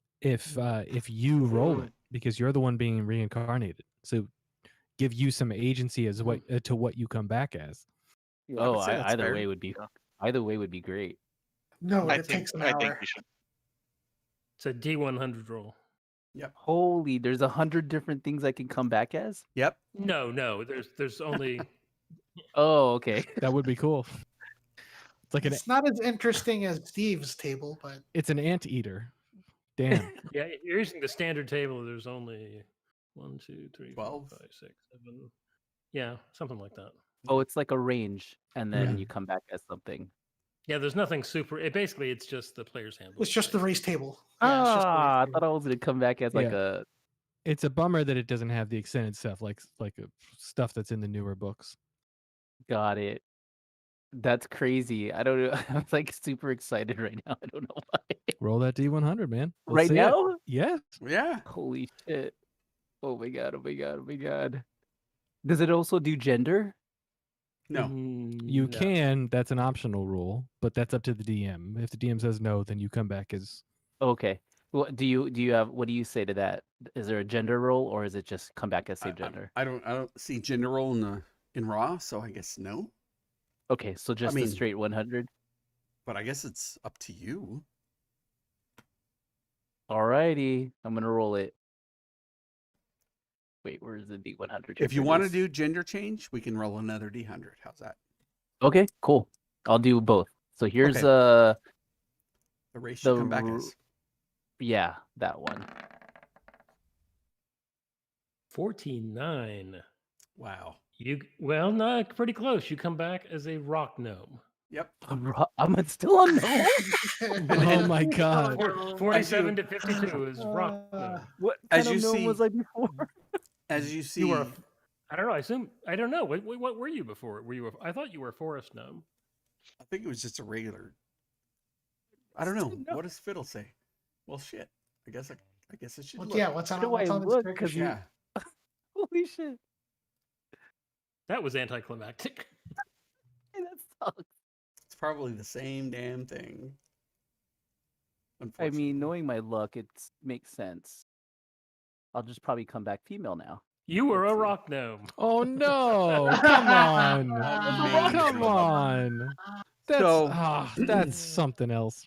you roll it because you're the one being reincarnated, so give you some agency as what to what you come back as. I would say that's either fair. way would be either way would be great. No, I it think takes an I think hour. we should. It's a D100 roll. Holy, there's 100 different things I can come back as. Yep. No. There's only. Oh, okay. That would be cool. It's like It's not as interesting as Steve's table, but it's an anteater. Damn. Yeah, if you're using the standard table. There's only 1, 2, 3, 4, 12. 5, 6, 7. Yeah, something like that. Oh, it's like a range, and then Yeah. you come back as something. Yeah, there's nothing super. It's just the player's handbook. it's just the race table. Yeah, it's just the race I table. thought I was gonna come back as like Yeah. a. It's a bummer that it doesn't have the extended stuff like stuff that's in the newer books. Got it. That's crazy. I don't know. I'm like super excited right now. I don't know why. Roll that D100, man. Let's Right see it. now? Yes. Yeah. Holy shit. Oh my god. Oh my god. Oh my god. Does it also do gender? No. You No. can. That's an optional rule, but that's up to the DM. If the DM says no, then you come back as. Okay. What do you have? What do you say to that? Is there a gender role, or is it just come back as same I gender? don't see gender role in Raw, so I guess no. Okay, so just mean- the straight 100. But I guess it's up to you. Alrighty, I'm gonna roll it. Wait, where's the D100? If you Here it want to is. do gender change, we can roll another D100. How's that? Okay, cool. I'll do both. So here's Okay. The race you The come back r- as. yeah, that one. 49. Wow. No, pretty close. You come back as a rock gnome. Yep. I'm still unknown. Oh my god. 47 to 52 is rock Uh, gnome. What As kind you of gnome was see- I before? As you see, You were. I don't know. I don't know. What were you before? I thought you were a forest gnome. I think it was just a regular. I don't know. No. What does Fiddle say? Well, shit. I guess I should. Look, Look. yeah, what's on, How do what's I on this look? picture? 'Cause you- Yeah. Holy shit! That was anticlimactic. Hey, that sucks. It's probably the same damn thing. I Unfortunately. mean, knowing my luck, it makes sense. I'll just probably come back female now. You were Let's a see. rock gnome. Oh no! Come on! Amazing. Come on! That's So- that's something else.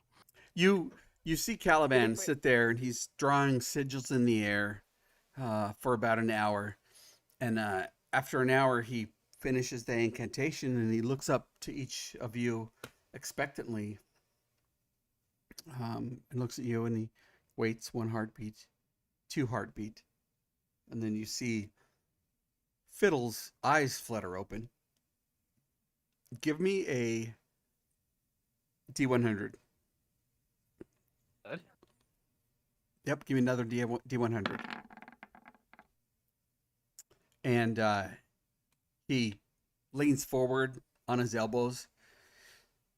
You see Caliban wait. sit there, and he's drawing sigils in the air for about an hour, and after an hour he finishes the incantation and he looks up to each of you expectantly, and looks at you, and he waits 1 heartbeat, 2 heartbeat, and then you see Fiddle's eyes flutter open. Give me a D100. Good. Yep, give me another D100. And he leans forward on his elbows.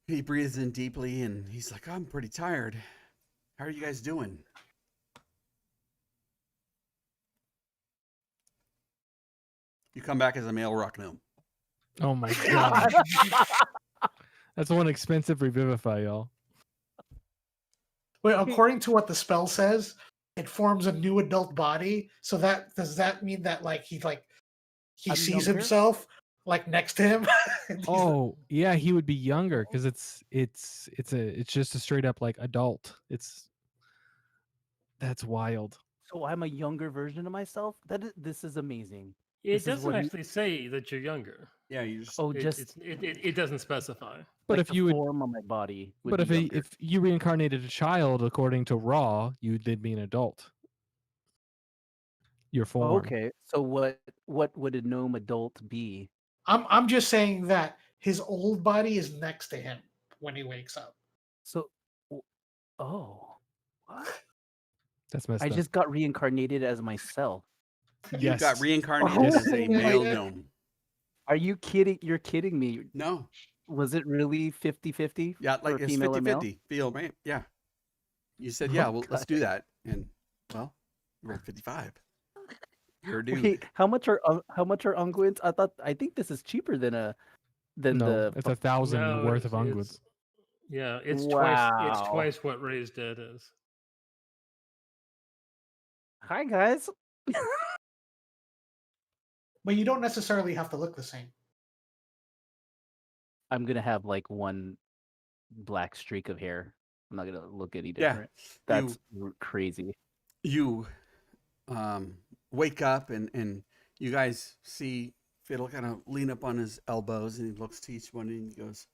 He breathes in deeply, and he's like, I'm pretty tired. How are you guys doing? You come back as a male rock gnome. Oh my god. That's one expensive revivify, y'all. Wait, according to what the spell says, it forms a new adult body. So does that mean that he I'm sees younger? himself like next to him? And he's Oh yeah, he would be younger because it's just a straight up like adult. That's wild. So I'm a younger version of myself. This is amazing. It This is doesn't what he- actually say that you're younger. Yeah, you just. Oh, It doesn't specify. But like if the you would, form on my body would but be if younger. if you reincarnated a child according to Raw, you did be an adult. Your form. Okay, so what would a gnome adult be? I'm just saying that his old body is next to him when he wakes up. So, oh, what? That's messed I up. just got reincarnated as myself. You Yes. got reincarnated Oh, as a my male God. gnome. Are you kidding? You're kidding me. No. Was it really 50-50? Yeah, like for it's female or male? 50-50. Feel, right? Yeah. You said, Oh, yeah, well, let's God. do that. And, well, you rolled 55. You're a dude. Wait, how much are unguents? I think this is cheaper than no, the it's 1,000 No, worth of it's- unguents. Yeah, it's Wow. twice what Raised Dead is. Hi guys. But you don't necessarily have to look the same. I'm gonna have like one black streak of hair. I'm not gonna look any Yeah. different. That's crazy. You wake up and you guys see Fiddle kind of lean up on his elbows, and he looks to each one and he goes,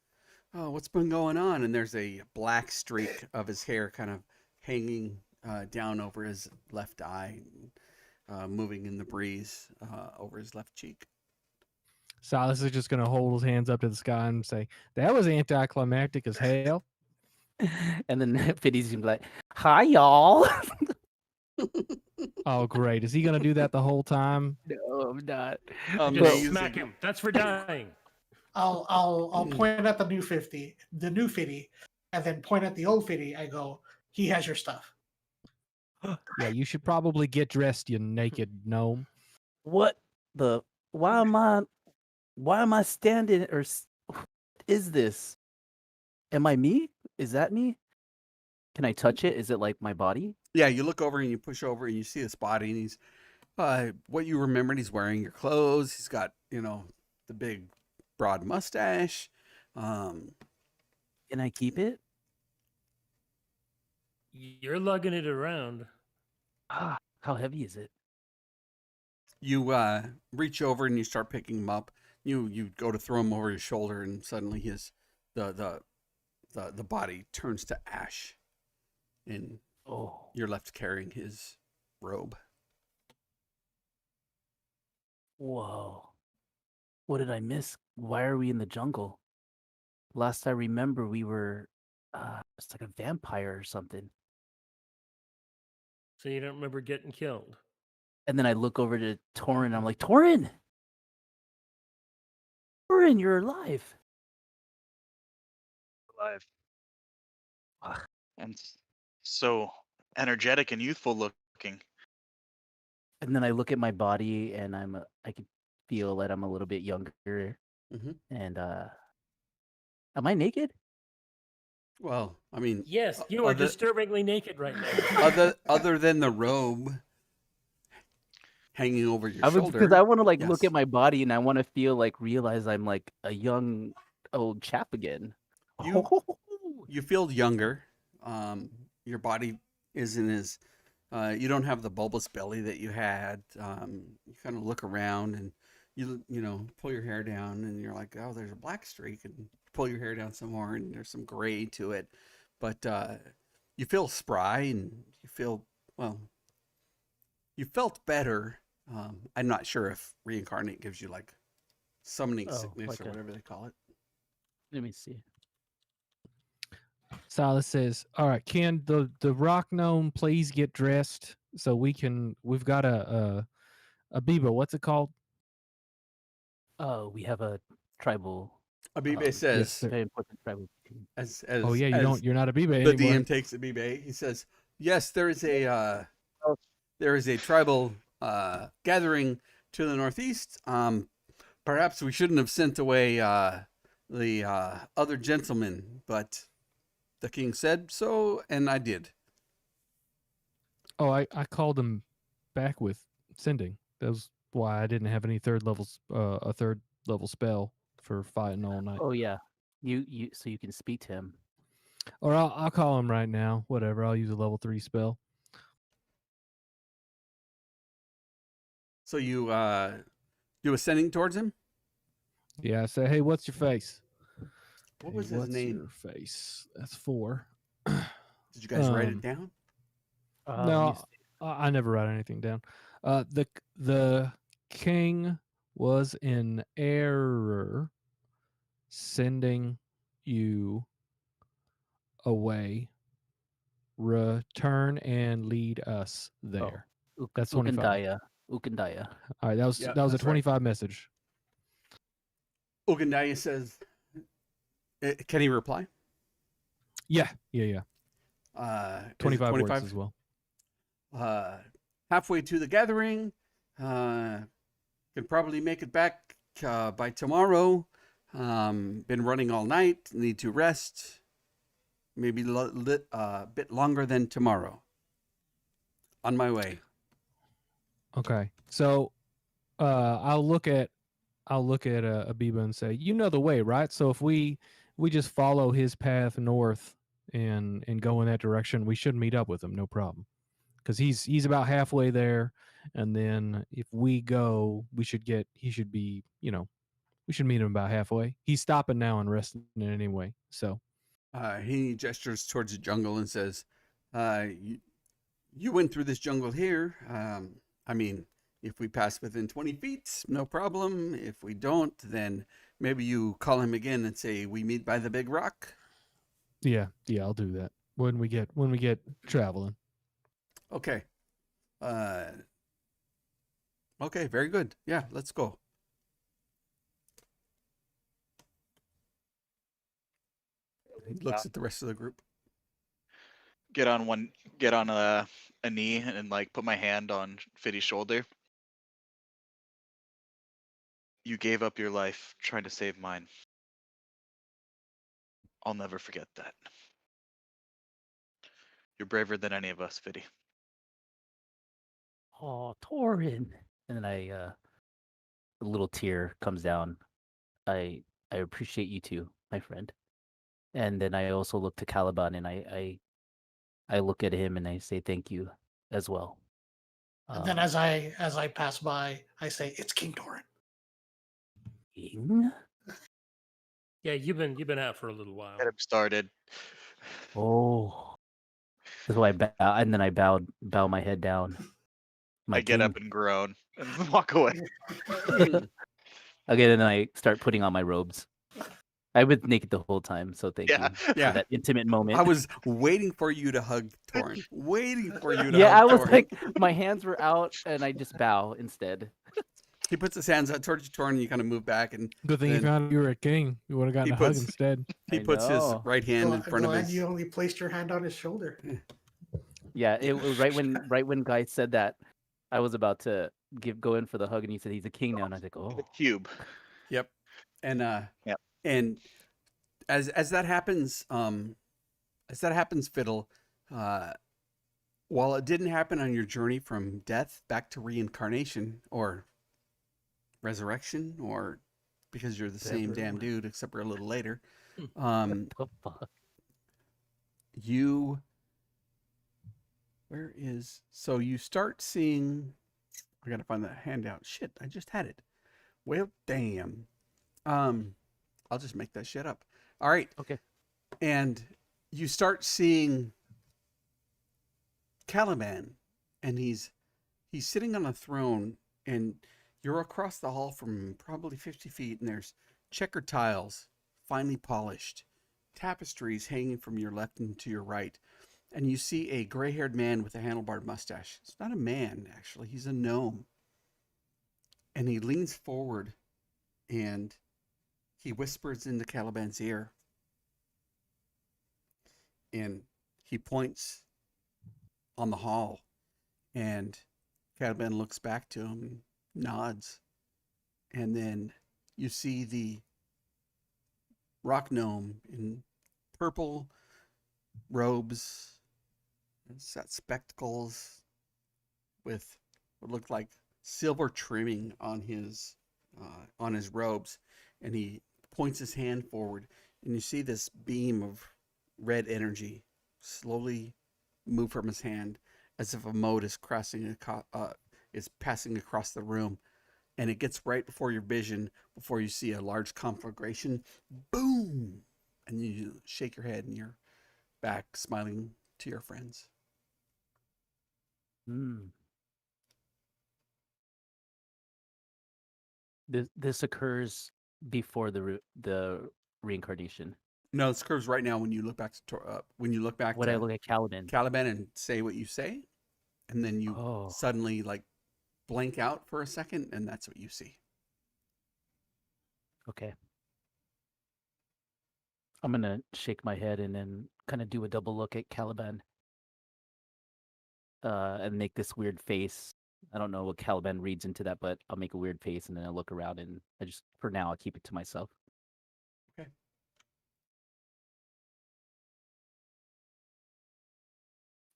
oh, what's been going on? And there's a black streak of his hair kind of hanging down over his left eye, moving in the breeze over his left cheek. Silas is just gonna hold his hands up to the sky and say, "That was anticlimactic as hell." And then Fiddy's gonna be like, "Hi y'all." Oh, great! Is he gonna do that the whole time? No, I'm not. Just Amazing. smack him. That's for dying. I'll point at the new 50, and then point at the old 50. I go, he has your stuff. Yeah, you should probably get dressed, you naked gnome. What the? Why am I standing? Or what is this? Am I me? Is that me? Can I touch it? Is it like my body? Yeah, you look over and you push over and you see his body, and he's what you remembered. He's wearing your clothes. He's got, the big broad mustache. Can I keep it? You're lugging it around. Ah, how heavy is it? You reach over and you start picking him up. You go to throw him over your shoulder, and suddenly the body turns to ash, and Oh, you're left carrying his robe. whoa. What did I miss? Why are we in the jungle? Last I remember, we were it's like a vampire or something. So you don't remember getting killed. And then I look over to Torin. I'm like, Torin, you're alive. Alive. Ugh. And so energetic and youthful looking. And then I look at my body, and I can feel that I'm a little bit younger. Mhm. And am I naked? Well, I mean, Yes, you are other- disturbingly naked right now. other than the robe hanging over your shoulder. Because I want to look yes. at my body, and I want to feel realize I'm like a young old chap again. You- You feel younger. Your body isn't as you don't have the bulbous belly that you had. You kind of look around, and you pull your hair down and you're like, oh, there's a black streak, and pull your hair down some more and there's some gray to it, but you feel spry and you feel well. You felt better. I'm not sure if reincarnate gives you like summoning sickness like or whatever they call it. Let me see. Silas says, "All right, can the rock gnome please get dressed so we've got a Biba. What's it called? Oh, we have a tribal. Abibe Yes, says, sir. Very important tribal team. as Oh yeah, you're not a Biba the anymore. DM takes Abibe, he says, yes, there is a tribal gathering to the northeast. Perhaps we shouldn't have sent away the other gentlemen, but the king said so, and I did. Oh, I called him back with sending. That was why I didn't have any third level spell for fighting all night. Oh yeah, you so you can speak to him. Or I'll call him right now. Whatever. I'll use a level 3 spell. So you ascending towards him? Yeah. I say, hey, what's your face? What Hey, was his what's name? your face? That's 4. Did you guys write Um, it down? No, I never write anything down. The king was in error sending you away. Return and lead us there. That's 25. Ukandaya. All right, that was Yeah, a that's right. 25 message. Ugandaya says, can he reply? Yeah. Is it 25 words as well. Halfway to the gathering, can probably make it back by tomorrow. Been running all night, need to rest. Maybe a bit longer than tomorrow. On my way. Okay. So I'll look at Abiba and say, you know the way, right? So if we just follow his path north and go in that direction, we should meet up with him, no problem. Because he's about halfway there, and then if we go, we should meet him about halfway. He's stopping now and resting anyway. So He gestures towards the jungle and says, you went through this jungle here. I mean, if we pass within 20 feet, no problem. If we don't, then maybe you call him again and say, we meet by the big rock. yeah, I'll do that when we get traveling. Okay. Okay, very good. Yeah, let's go. He looks at the rest of the group. Get on a knee and like put my hand on Fiddy's shoulder. You gave up your life trying to save mine. I'll never forget that. You're braver than any of us, Fiddy. Oh, Torin. And then a little tear comes down. I appreciate you too, my friend. And then I also look to Caliban and I look at him and I say thank you as well. And then as I pass by, I say, "It's King Torin." King? Yeah, you've been out for a little while. Get him started. Oh, that's why I bow, and then I bow my head down. My I get king. up and groan and walk away. Okay, then I start putting on my robes. I was naked the whole time, so thank Yeah. you for Yeah. that intimate moment. I was waiting for you to hug Torin. Waiting for you to yeah, I hug was Torin. like, my hands were out, and I just bow instead. He puts his hands out towards you, Torin, and you kind of move back, and Good thing you then found you were a king. You would have gotten he a hug puts- instead. he I puts his know. right hand in front of Glad his. you only placed your hand on his shoulder. Yeah, it was right when Guy said that, I was about to go in for the hug, and he said he's a king now, and I was like, The oh, cube. Yep. And Yep. and as that happens, Fiddle, while it didn't happen on your journey from death back to reincarnation or resurrection, or because you're the same Whatever. damn dude except for a little later, what the fuck? so you start seeing. I gotta find that handout. Shit, I just had it. Well, damn. I'll just make that shit up. All right. Okay. And you start seeing Caliban, and he's sitting on a throne, and you're across the hall from probably 50 feet, and there's checkered tiles, finely polished, tapestries hanging from your left and to your right, and you see a gray-haired man with a handlebar mustache. It's not a man, actually. He's a gnome. And he leans forward, and he whispers into Caliban's ear, and he points on the hall, and Caliban looks back to him and nods, and then you see the rock gnome in purple robes and set spectacles with what looked like silver trimming on his robes, and he points his hand forward, and you see this beam of red energy slowly move from his hand, as if a mote is passing across the room, and it gets right before your vision, before you see a large conflagration. Boom! And you shake your head, and you're back smiling to your friends. This occurs before the reincarnation. No, this occurs right now when you look back to When I look at Caliban. Caliban and say what you say, and then you Oh. suddenly like blank out for a second, and that's what you see. Okay. I'm gonna shake my head and then kind of do a double look at Caliban. And make this weird face. I don't know what Caliban reads into that, but I'll make a weird face and then I'll look around, and for now, I'll keep it to myself. Okay.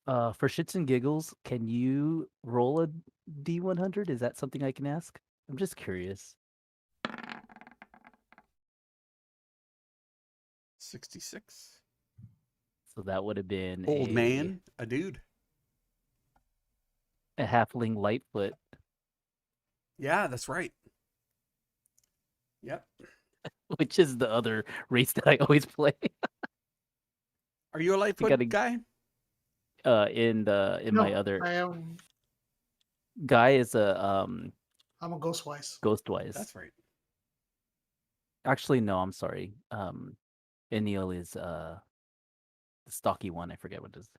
For shits and giggles, can you roll a D100? Is that something I can ask? I'm just curious. 66. So that would have been Old man, a dude. a halfling Lightfoot. Yeah, that's right. Yep. Which is the other race that I always play. Are you a Lightfoot gotta- guy? In my other I am. guy is I'm a Ghostwise. Ghostwise. That's right. Actually, no, I'm sorry. Enil is the stocky one. I forget what it is.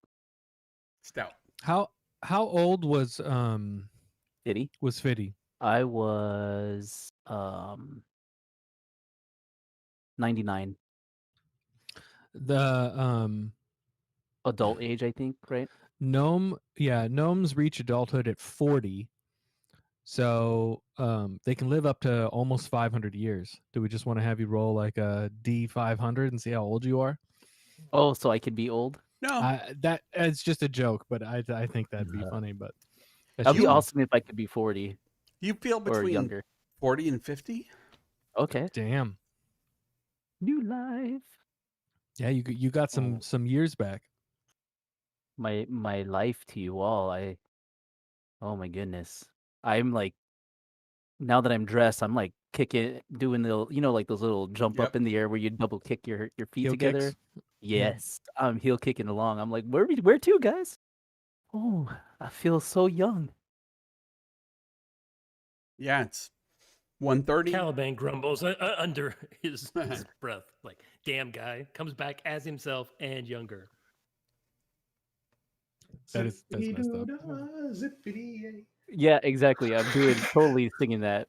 Stout. How old was Did he? Fiddy? I was 99. The Adult age, I think, right? gnomes reach adulthood at 40. So they can live up to almost 500 years. Do we just want to have you roll like a D500 and see how old you are? Oh, so I could be old? No. That it's just a joke, but I think that'd be funny. But that's That'd be just me. awesome if I could be 40 You feel or between younger. 40 and 50? Okay. Damn. New life. Yeah, you got some years back. My life to you all. Oh my goodness. I'm like, now that I'm dressed, I'm like kicking, doing the, like those little jump Yep. up in the air where you double kick your feet Heel together. kicks? Yes, I'm heel kicking along. I'm like, where to, guys? Oh, I feel so young. Yeah, it's 1:30. Caliban grumbles under his breath, like, damn guy, comes back as himself and younger. That's messed up. Zippity. Yeah, exactly. I'm totally singing that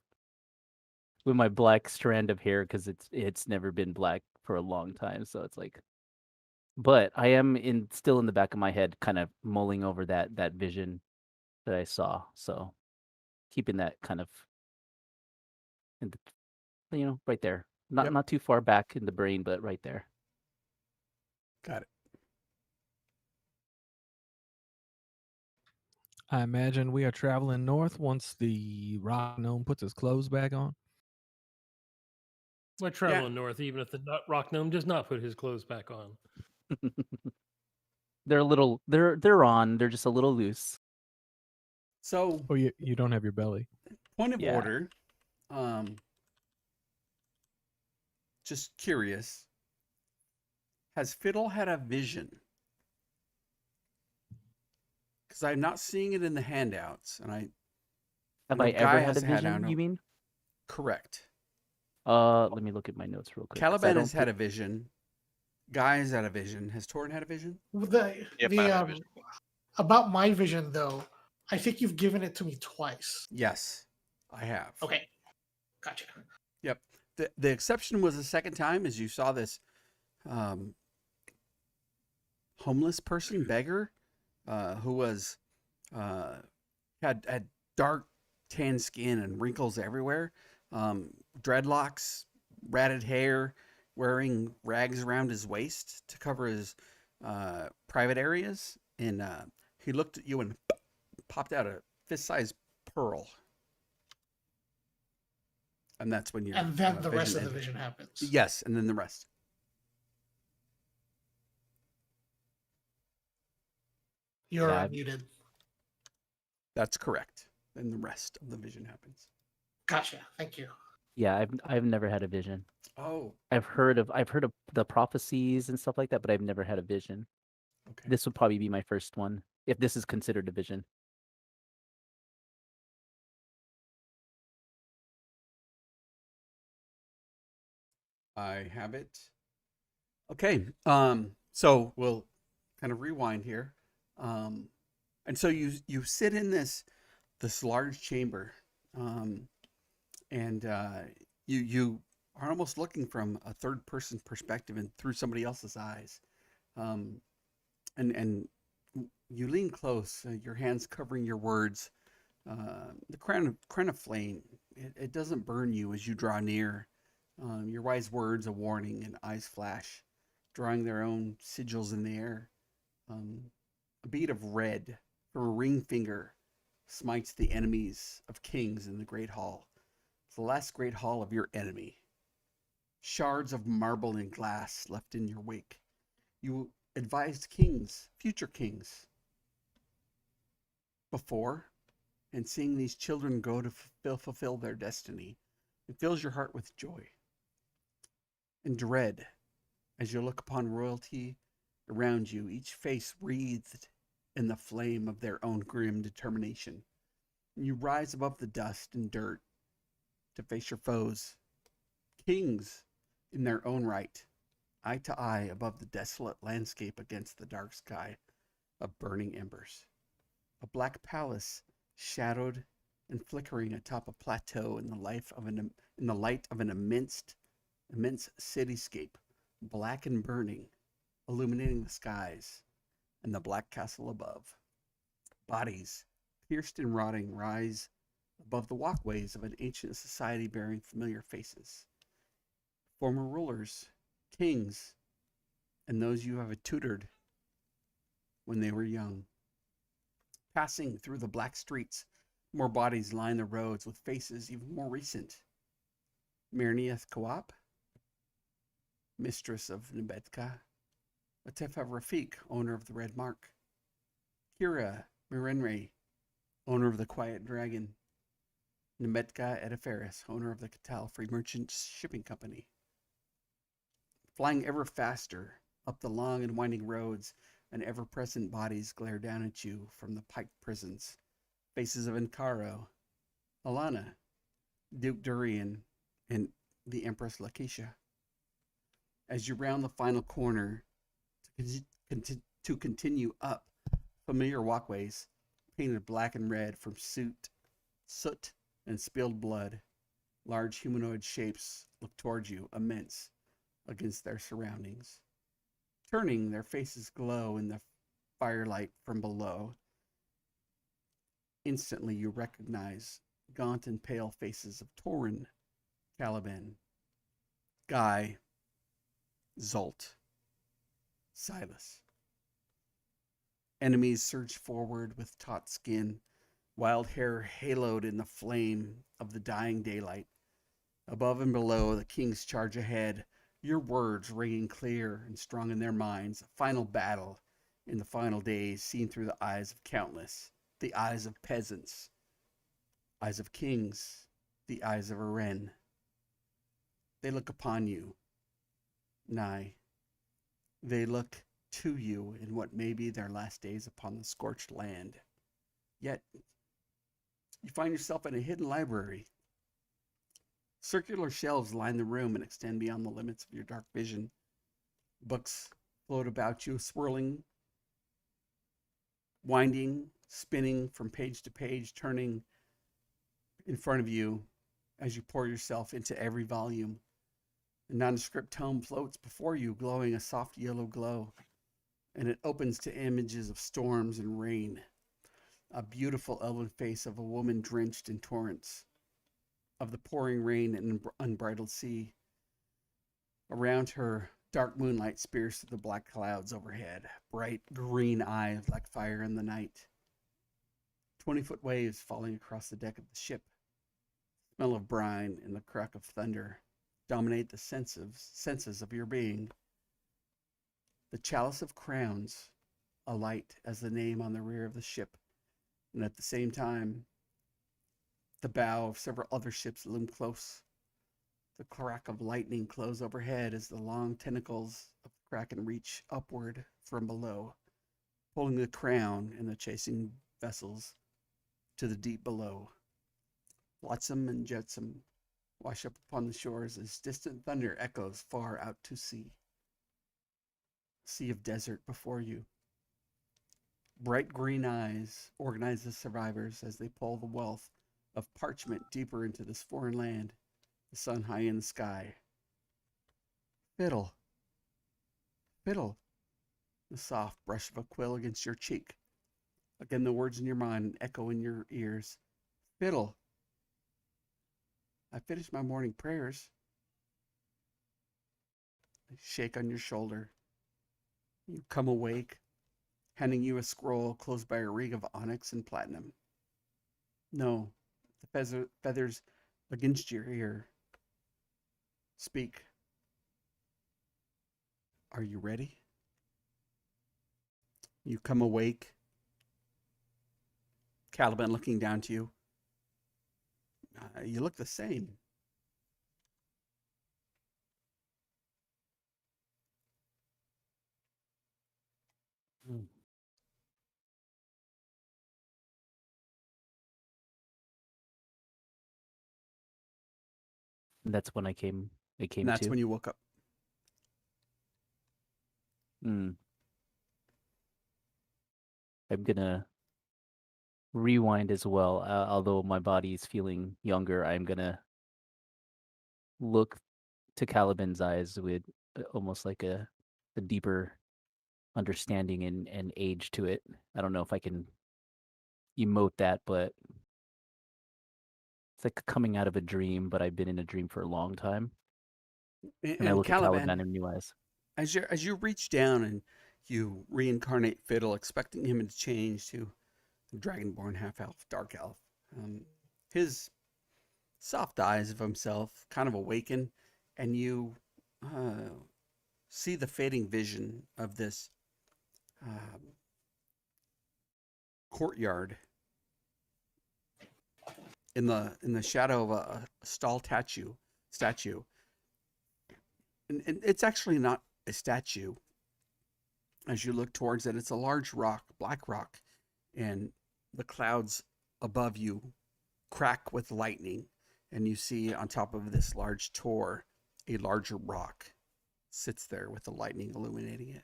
with my black strand of hair because it's never been black for a long time. So it's like, but I am still in the back of my head, kind of mulling over that vision that I saw. So keeping that kind of in the, right there, Yep. not too far back in the brain, but right there. Got it. I imagine we are traveling north once the rock gnome puts his clothes back on. We're traveling north, even if the rock gnome does not put his clothes back on. They're a little, they're on. They're just a little loose. So, Oh, you don't have your belly. point of Yeah. order. just curious, has Fiddle had a vision? Because I'm not seeing it in the handouts, and Have know I Guy ever had has a had, I vision? don't know. You mean? Correct. Let me look at my notes real quick. 'Cause I Caliban don't has had a vision. Guy has had a vision. Has Torrin had a vision? Yep, I have a vision. About my vision though, I think you've given it to me twice. Yes, I have. Okay, gotcha. Yep. The exception was the second time, as you saw this homeless person, beggar, who was had dark tan skin and wrinkles everywhere, dreadlocks, ratted hair, wearing rags around his waist to cover his private areas, and he looked at you and popped out a fist-sized pearl. And that's when your And then the rest vision of the ended. vision happens. Yes, and then the rest. You're Yeah, unmuted. That's correct. Then the rest of the vision happens. Gotcha. Thank you. Yeah, I've never had a vision. Oh, I've heard of the prophecies and stuff like that, but I've never had a vision. okay. This would probably be my first one, if this is considered a vision. I have it. Okay. So we'll kind of rewind here. And so you sit in this large chamber, and you are almost looking from a third person perspective and through somebody else's eyes. And you lean close, your hands covering your words. The crown of flame, it doesn't burn you as you draw near. Your wise words a warning, and eyes flash, drawing their own sigils in the air. A bead of red from a ring finger smites the enemies of kings in the great hall. It's the last great hall of your enemy. Shards of marble and glass left in your wake. You advised kings, future kings, before, and seeing these children go to fulfill their destiny, it fills your heart with joy and dread as you look upon royalty around you, each face wreathed in the flame of their own grim determination. You rise above the dust and dirt to face your foes, kings in their own right, eye to eye above the desolate landscape against the dark sky of burning embers. A black palace shadowed and flickering atop a plateau in the light of an immense cityscape, black and burning, illuminating the skies and the black castle above. Bodies, pierced and rotting, rise above the walkways of an ancient society bearing familiar faces. Former rulers, kings, and those you have tutored when they were young. Passing through the black streets, more bodies line the roads with faces even more recent. Mirniath Coop, mistress of Nebetka. Atefa Rafik, owner of the Red Mark. Kira Mirenre, owner of the Quiet Dragon. Nebetka Ediferis, owner of the Catal Free Merchant Shipping Company. Flying ever faster up the long and winding roads, and ever-present bodies glare down at you from the piked prisons. Faces of Encaro, Alana, Duke Durian, and the Empress Lakeisha. As you round the final corner to continue up familiar walkways, painted black and red from soot and spilled blood, large humanoid shapes look towards you, immense against their surroundings. Turning, their faces glow in the firelight from below. Instantly, you recognize gaunt and pale faces of Torrin, Caliban, Guy, Zolt, Silas. Enemies surge forward with taut skin, wild hair haloed in the flame of the dying daylight. Above and below, the kings charge ahead, your words ringing clear and strong in their minds. A final battle in the final days, seen through the eyes of countless, the eyes of peasants, eyes of kings, the eyes of Eleren. They look upon you, nigh. They look to you in what may be their last days upon the scorched land. Yet, you find yourself in a hidden library. Circular shelves line the room and extend beyond the limits of your dark vision. Books float about you, swirling, winding, spinning from page to page, turning in front of you as you pour yourself into every volume. A nondescript tome floats before you, glowing a soft yellow glow, and it opens to images of storms and rain. A beautiful elven face of a woman drenched in torrents, of the pouring rain and unbridled sea. Around her, dark moonlight spears through the black clouds overhead, bright green eyes like fire in the night. 20-foot waves falling across the deck of the ship. The smell of brine and the crack of thunder dominate the senses of your being. The chalice of crowns alight as the name on the rear of the ship, and at the same time, the bow of several other ships loom close. The crack of lightning close overhead as the long tentacles of the kraken reach upward from below, pulling the crown and the chasing vessels to the deep below. Flotsam and jetsam wash up upon the shores as distant thunder echoes far out to sea. Sea of desert before you. Bright green eyes organize the survivors as they pull the wealth of parchment deeper into this foreign land, the sun high in the sky. Fiddle, fiddle, the soft brush of a quill against your cheek. Again, the words in your mind echo in your ears. Fiddle, I finished my morning prayers. They shake on your shoulder. You come awake, handing you a scroll closed by a ring of onyx and platinum. No, the feathers against your ear. Speak. Are you ready? You come awake. Caliban looking down to you. You look the same. And that's when I came. It came And that's to. when you woke up. I'm gonna rewind as well. Although my body is feeling younger, I'm gonna look to Caliban's eyes with almost like a deeper understanding and age to it. I don't know if I can emote that, but it's like coming out of a dream, but I've been in a dream for a long time. And I look at Caliban in new eyes. As you reach down and you reincarnate Fiddle, expecting him to change to a dragonborn half-elf, dark elf, his soft eyes of himself kind of awaken, and you see the fading vision of this courtyard in the shadow of a stall statue. And it's actually not a statue. As you look towards it, it's a large rock, black rock, and the clouds above you crack with lightning, and you see on top of this large tor a larger rock sits there with the lightning illuminating it.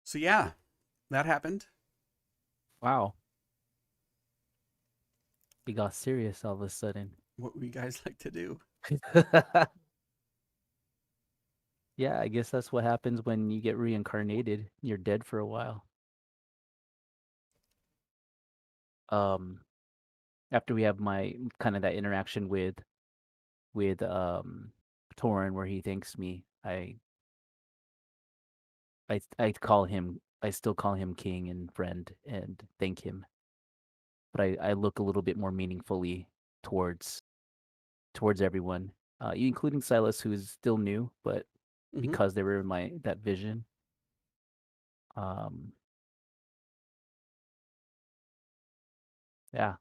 So yeah, that happened. Wow. It got serious all of a sudden. What would you guys like to do? Yeah, I guess that's what happens when you get reincarnated. You're dead for a while. After we have my kind of that interaction with Torin, where he thanks me, I call him, I still call him king and friend and thank him. But I look a little bit more meaningfully towards everyone, including Silas, who is still new, but because they were in that vision. Yeah.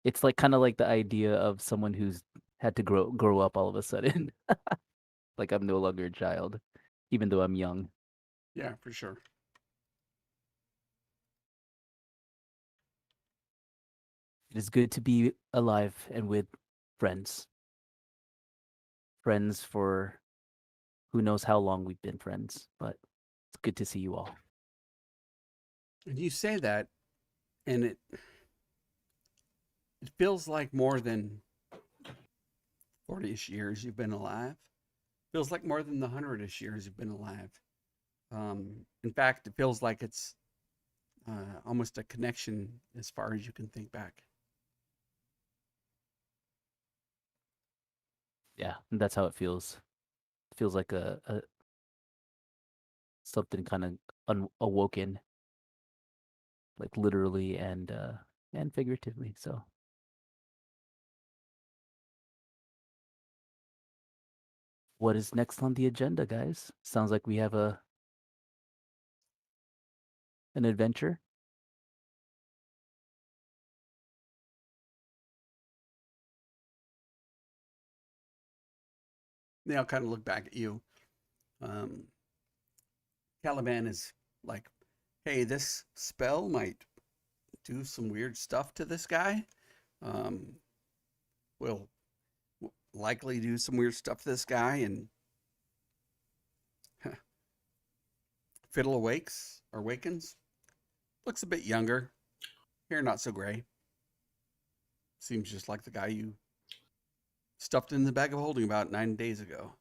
It's like kind of like the idea of someone who's had to grow up all of a sudden. Like I'm no longer a child, even though I'm young. Yeah, for sure. It is good to be alive and with friends. Friends for who knows how long we've been friends, but it's good to see you all. And you say that, and it feels like more than 40-ish years you've been alive. Feels like more than the 100-ish years you've been alive. In fact, it feels like it's almost a connection as far as you can think back. Yeah, and that's how it feels. It feels like a something kind of awoken, like literally and figuratively. So what is next on the agenda, guys? Sounds like we have an adventure. They all kind of look back at you. Caliban is like, hey, this spell might do some weird stuff to this guy. Will likely do some weird stuff to this guy, and Fiddle awakens. Looks a bit younger. Hair not so gray. Seems just like the guy you stuffed in the bag of holding about 9 days ago.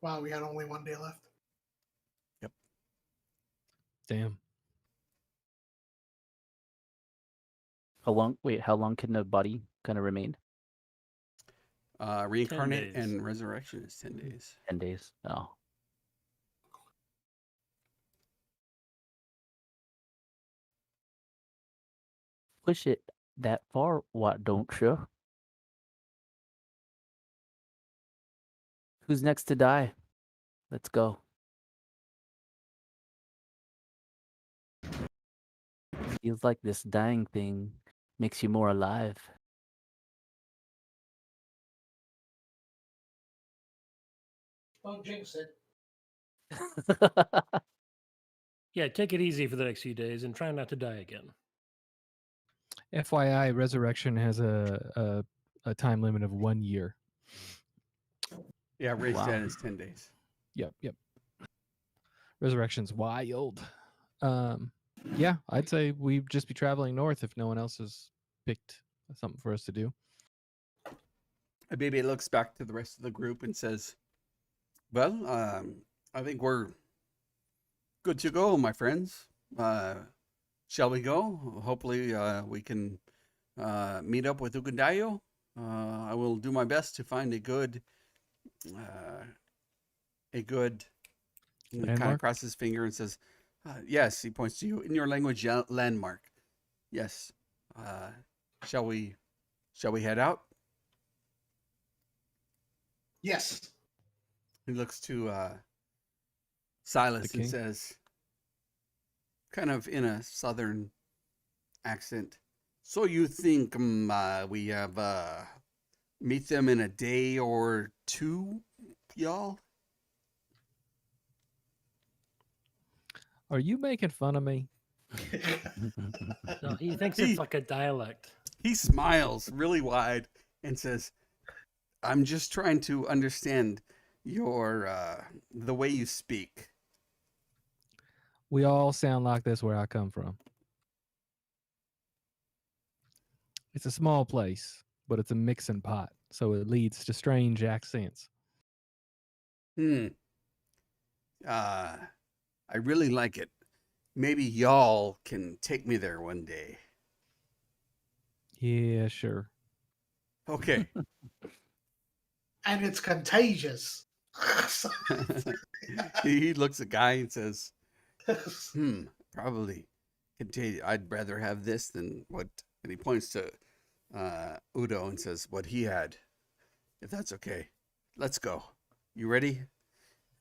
Wow, we had only 1 day left. Damn. How long can the body kind of remain? Reincarnate days. and resurrection is 10 days. 10 days. Oh. Push it that far, what don't you? Who's next to die? Let's go. Feels like this dying thing makes you more alive. Don't jinx it. Yeah, take it easy for the next few days and try not to die again. FYI, Resurrection has a time limit of 1 year. Yeah, raised Wow. dead is 10 days. Yep. Resurrection's wild. Yeah, I'd say we'd just be traveling north if no one else has picked something for us to do. Baby looks back to the rest of the group and says, well, I think we're good to go, my friends. Shall we go? Hopefully we can meet up with Ugundayo. I will do my best to find a good he kind of Landmark? crosses his finger and says, yes, he points to you in your language, landmark. Yes. Shall we head out? Yes. He looks to Silas The and king? says, kind of in a southern accent, so you think we have meet them in a day or two, y'all? Are you making fun of me? No, he thinks He- it's like a dialect. He smiles really wide and says, I'm just trying to understand your the way you speak. We all sound like this where I come from. It's a small place, but it's a mixing pot, so it leads to strange accents. I really like it. Maybe y'all can take me there one day. Yeah, sure. Okay. And it's contagious. He looks at Guy and says, probably contagious. I'd rather have this than what, and he points to Udo and says, what he had, if that's okay. Let's go. You ready?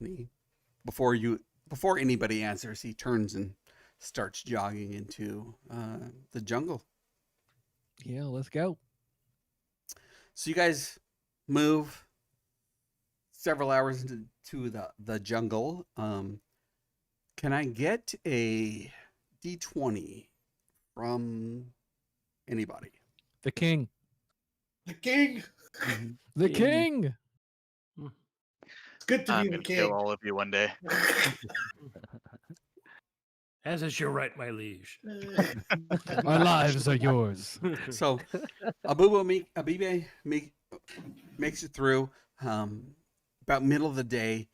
And he, before anybody answers, he turns and starts jogging into the jungle. Yeah, let's go. So you guys move several hours into the jungle. Can I get a D20 from anybody? The king. The king. The King. king. It's good to I'm be the gonna kill king. all of you one day. As is your right, my liege. Our lives are yours. So Abibe makes it through. About middle of the day,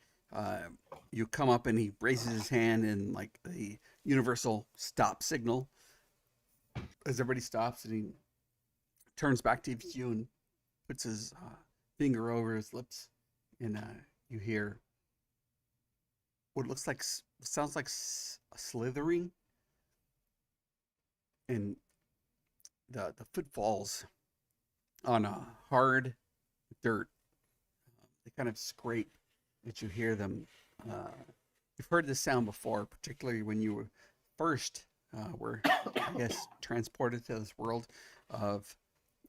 you come up and he raises his hand in like the universal stop signal. As everybody stops, and he turns back to you and puts his finger over his lips, and you hear what looks like sounds like a slithering, and the footfalls on a hard dirt. They kind of scrape as you hear them. You've heard this sound before, particularly when you were first were, I guess, transported to this world of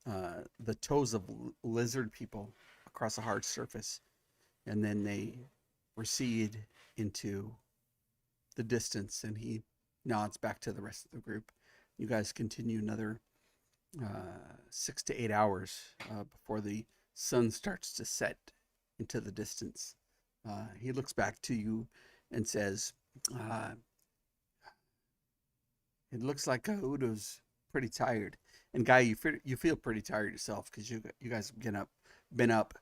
the toes of lizard people across a hard surface, and then they recede into the distance, and he nods back to the rest of the group. You guys continue another 6 to 8 hours before the sun starts to set into the distance. He looks back to you and says, it looks like Udo's pretty tired. And Guy, you feel pretty tired yourself because you guys have been up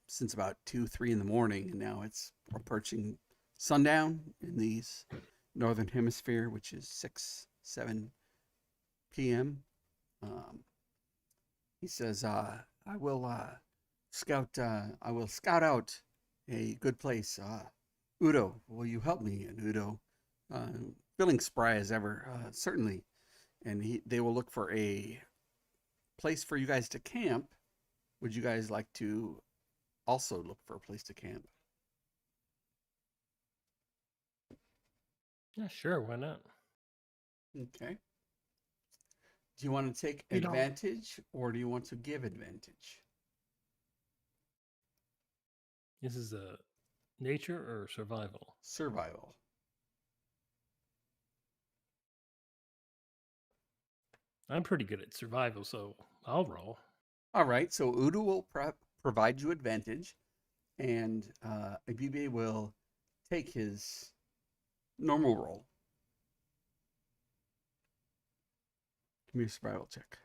since about 2-3 in the morning, and now it's approaching sundown in the northern hemisphere, which is 6-7 p.m. He says, I will scout out a good place. Udo, will you help me? And Udo, feeling spry as ever, certainly. And they will look for a place for you guys to camp. Would you guys like to also look for a place to camp? Yeah, sure. Why not? Okay. Do you want to take You know- advantage or do you want to give advantage? This is a nature or survival? Survival. I'm pretty good at survival, so I'll roll. All right. So Udo will provide you advantage, and Abibe will take his normal roll. Give me a survival check.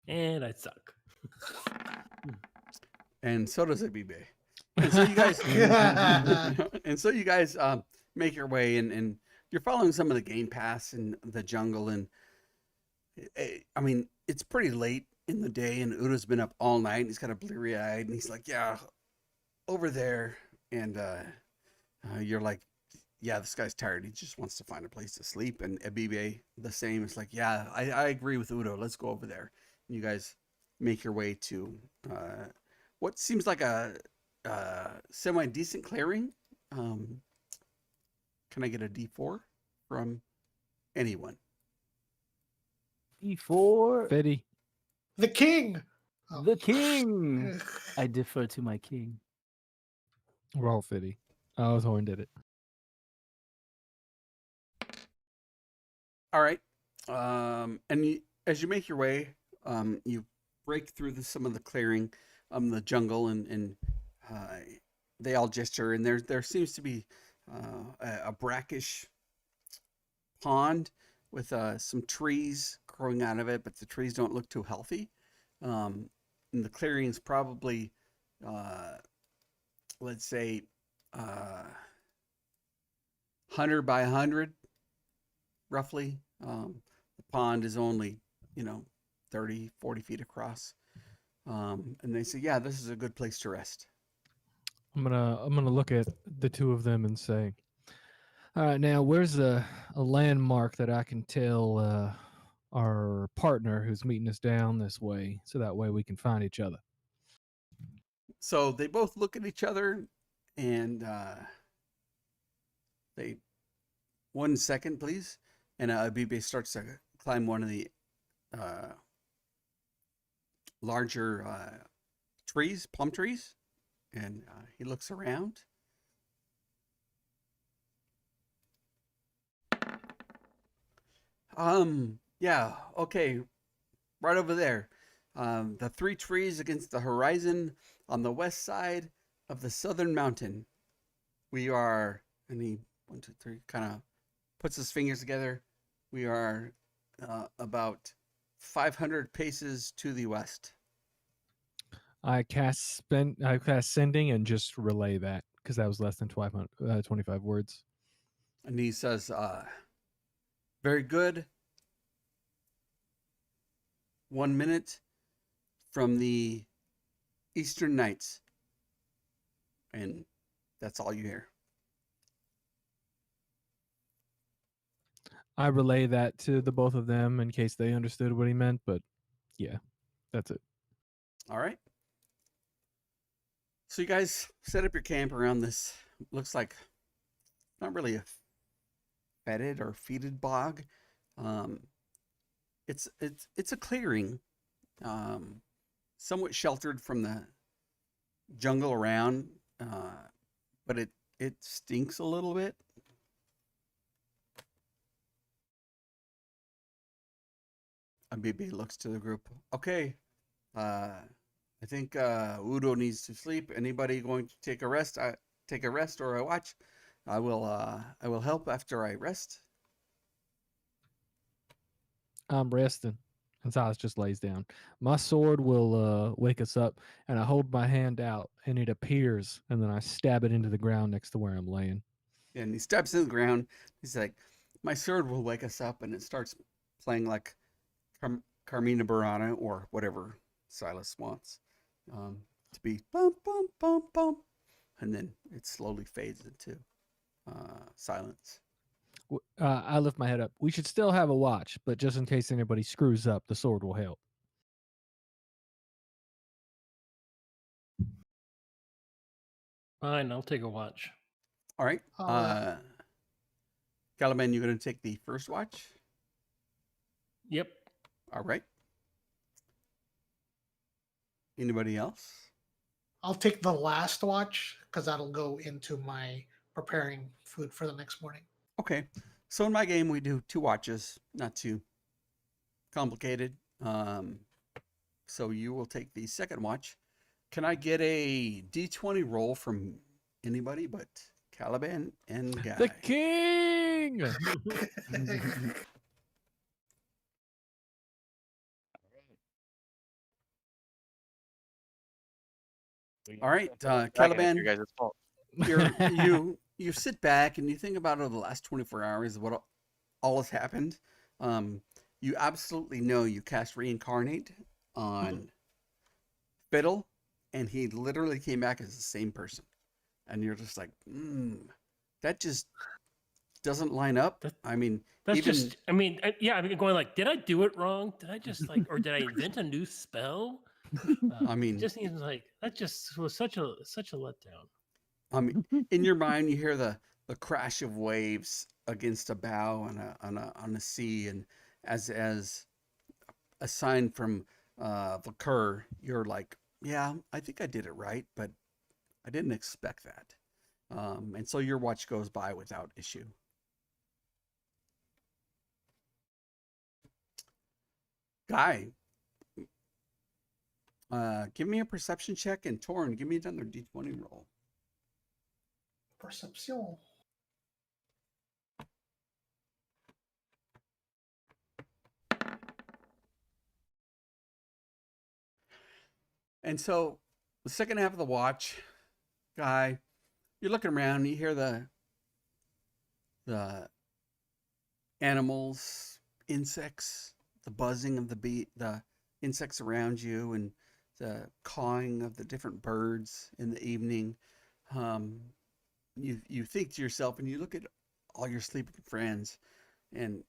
And I suck. And so does Abibe. And so you guys, and so you guys make your way, and you're following some of the game paths in the jungle. And I mean, it's pretty late in the day, and Udo's been up all night. And he's kind of bleary eyed, and he's like, "Yeah, over there." And you're like, "Yeah, this guy's tired. He just wants to find a place to sleep." And Abibe, the same. It's like, "Yeah, I agree with Udo. Let's go over there." And you guys make your way to what seems like a semi-decent clearing. Can I get a D4 from anyone? Before Fetty. The king. Oh. the king, I defer to my king. We're all Fetty. Oh, Horn did it. All right. And as you make your way, you break through some of the clearing, the jungle, and they all gesture. And there seems to be a brackish pond with some trees growing out of it, but the trees don't look too healthy. And the clearing is probably, let's say, 100 by 100, roughly. The pond is only, 30, 40 feet across. And they say, yeah, this is a good place to rest. I'm gonna look at the two of them and say, all right, now where's a landmark that I can tell our partner who's meeting us down this way, so that way we can find each other. So they both look at each other, and they 1 second, please. And BB starts to climb one of the larger trees, plum trees, and he looks around. Yeah, okay, right over there. The 3 trees against the horizon on the west side of the southern mountain. We are, and he 1, 2, 3 kind of puts his fingers together. We are about 500 paces to the west. I cast sending and just relay that because that was less than 25 words. And he says, very good. 1 minute from the Eastern Nights. And that's all you hear. I relay that to the both of them in case they understood what he meant, but yeah, that's it. All right. So you guys set up your camp around this, looks like not really a fetid or feeded bog. It's a clearing, somewhat sheltered from the jungle around, but it stinks a little bit. BB looks to the group. Okay, I think Udo needs to sleep. Anybody going to take a rest? Take a rest or a watch? I will help after I rest. I'm resting. And Silas just lays down. My sword will wake us up, and I hold my hand out, and it appears, and then I stab it into the ground next to where I'm laying. And he steps in the ground. He's like, my sword will wake us up, and it starts playing like Carmina Burana or whatever Silas wants to be bum bum bum bum, and then it slowly fades into silence. I lift my head up. We should still have a watch, but just in case anybody screws up, the sword will help. Fine, I'll take a watch. All right. Caliban, you're going to take the first watch? Yep. All right. Anybody else? I'll take the last watch because that'll go into my preparing food for the next morning. Okay. So in my game, we do 2 watches, not too complicated. So you will take the second watch. Can I get a D20 roll from anybody but Caliban and Guy? The king! All right, Dragon, Caliban, it's your guys' fault. you sit back and you think about over the last 24 hours what all has happened. You absolutely know you cast Reincarnate on Fiddle, and he literally came back as the same person. And you're just like, that just doesn't line up. I mean, That's even just, I mean, yeah, I'm going like, did I do it wrong? Did I just like, or did I invent a new spell? I mean, it just seems like that just was such a letdown. I mean, in your mind, you hear the crash of waves against a bow on a sea, and as a sign from Vakur, you're like, yeah, I think I did it right, but I didn't expect that, and so your watch goes by without issue. Guy, give me a perception check, and Torn, give me another D20 roll. Perception. And so the second half of the watch, Guy, you're looking around, and you hear the animals, insects, the buzzing of the insects around you, and the cawing of the different birds in the evening. You think to yourself, and you look at all your sleeping friends, and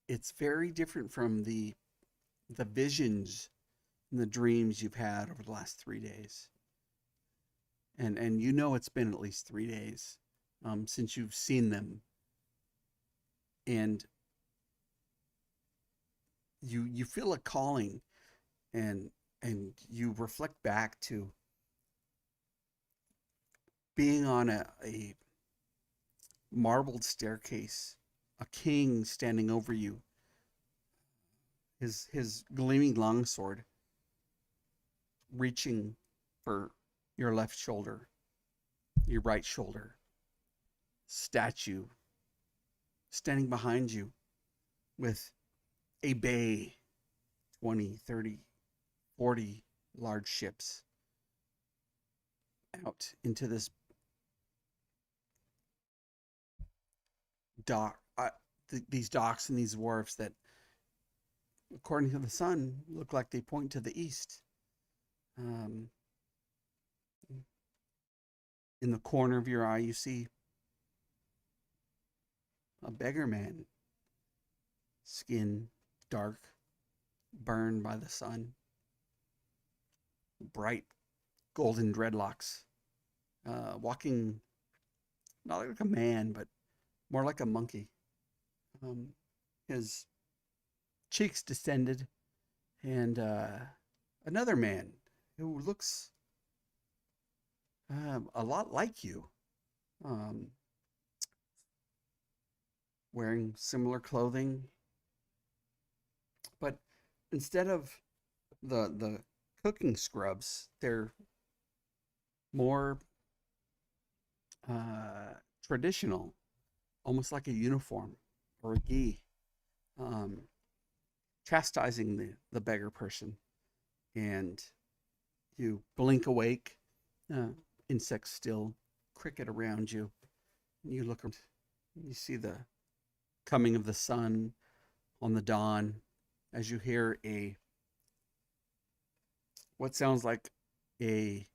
it's very different from the visions and the dreams you've had over the last 3 days. And you know it's been at least 3 days. since you've seen them, and you feel a calling, and you reflect back to being on a marbled staircase, a king standing over you, his gleaming longsword reaching for your left shoulder, your right shoulder, statue standing behind you with a bay, 20, 30, 40 large ships out into this dock, these docks and these wharfs that, according to the sun, look like they point to the east. In the corner of your eye, you see a beggar man, skin dark, burned by the sun, bright golden dreadlocks, walking not like a man, but more like a monkey. His cheeks distended, and another man who looks a lot like you, wearing similar clothing, but instead of the cooking scrubs, they're more traditional, almost like a uniform or a gi, chastising the beggar person. And you blink awake, insects still cricket around you. And you look, you see the coming of the sun on the dawn as you hear what sounds like a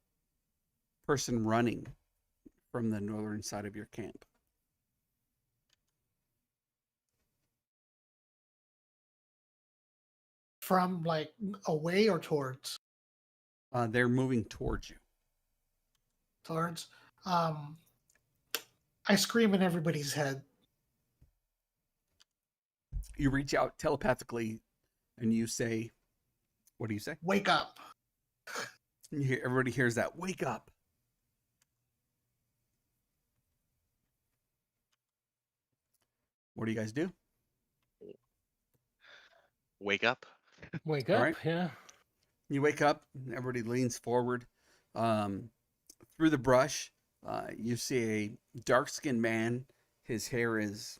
person running from the northern side of your camp. From like away or towards? They're moving towards you. Towards. I scream in everybody's head. You reach out telepathically and you say, what do you say? Wake up. And everybody hears that, wake up. What do you guys do? Wake up. Wake All up, right. yeah. You wake up, and everybody leans forward. Through the brush, you see a dark-skinned man. His hair is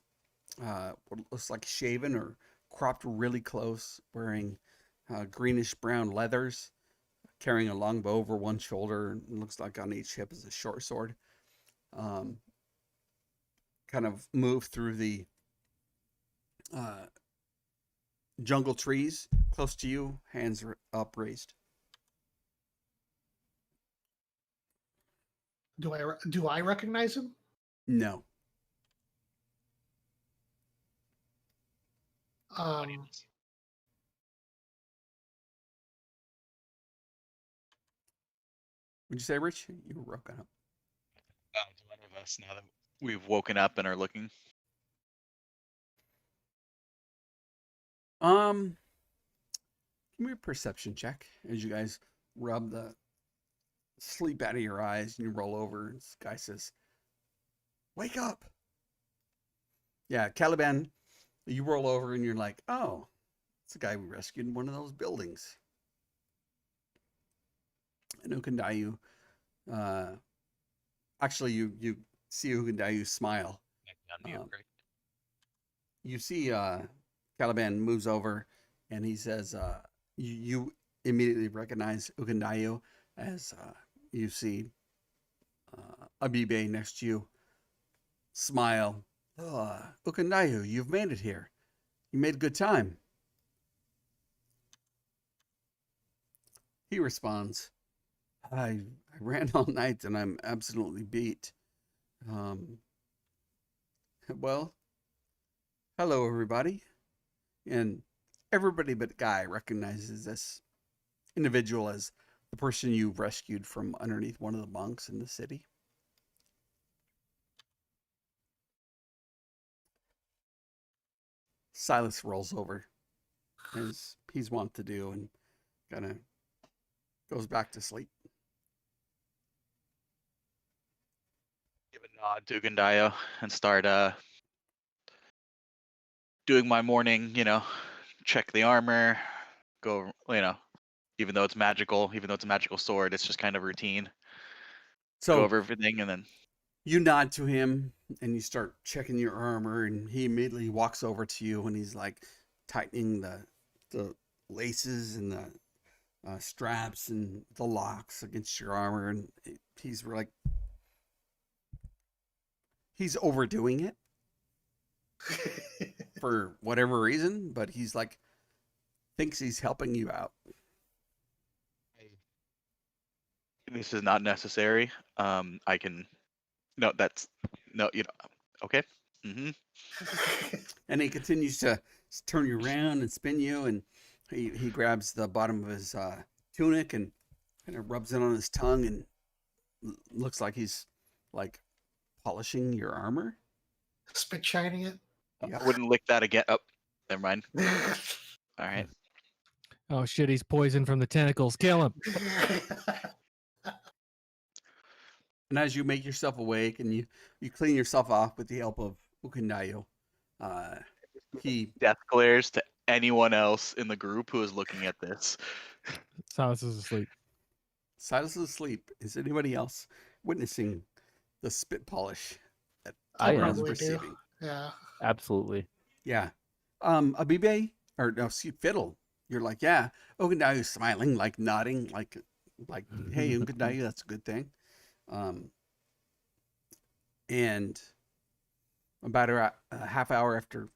what looks like shaven or cropped really close, wearing greenish-brown leathers, carrying a long bow over one shoulder, and it looks like on each hip is a short sword. Kind of move through the jungle trees close to you, hands up raised. Do I recognize him? No. Would you say, Rich? You were broken up. One of us, now that we've woken up and are looking. Give me a perception check as you guys rub the sleep out of your eyes and you roll over. And this guy says, wake up. Yeah, Caliban, you roll over and you're like, oh, it's the guy we rescued in one of those buildings. And Ukandayu, actually, you see Ukandayu smile. You see Caliban moves over and he says, you immediately recognize Ukandayu as you see Abibe next to you. Smile. Oh, Ukandayu, you've made it here. You made good time. He responds, I ran all night and I'm absolutely beat. Well, hello everybody. And everybody but Guy recognizes this individual as the person you rescued from underneath one of the bunks in the city. Silas rolls over, as he's wont to do, and kind of goes back to sleep. Give a nod to Ugandayo and start doing my morning, check the armor, go, even though it's magical, even though it's a magical sword, it's just kind of routine. Go So over everything and then you nod to him, and you start checking your armor, and he immediately walks over to you, and he's like tightening the laces and the straps and the locks against your armor, and he's like he's overdoing it for whatever reason, but he's like thinks he's helping you out. this is not necessary. I can that's no, okay. Mm-hmm. And he continues to turn you around and spin you, and he grabs the bottom of his tunic and kind of rubs it on his tongue, and looks like he's like polishing your armor. Spit shining it. Yeah. I wouldn't lick that again. Oh, never mind. All right. Oh shit, he's poisoned from the tentacles. Kill him. And as you make yourself awake and you clean yourself off with the help of Ukandayo, he Death glares to anyone else in the group who is looking at this. Silas is asleep. Silas is asleep. Is anybody else witnessing the spit polish that I everyone's am. Probably do. receiving? Yeah. Absolutely. Yeah. Abibe, or no, Fiddle, you're like, yeah. Ukandayo's smiling, like nodding, like, hey, Ukandayo, that's a good thing. And about a half hour after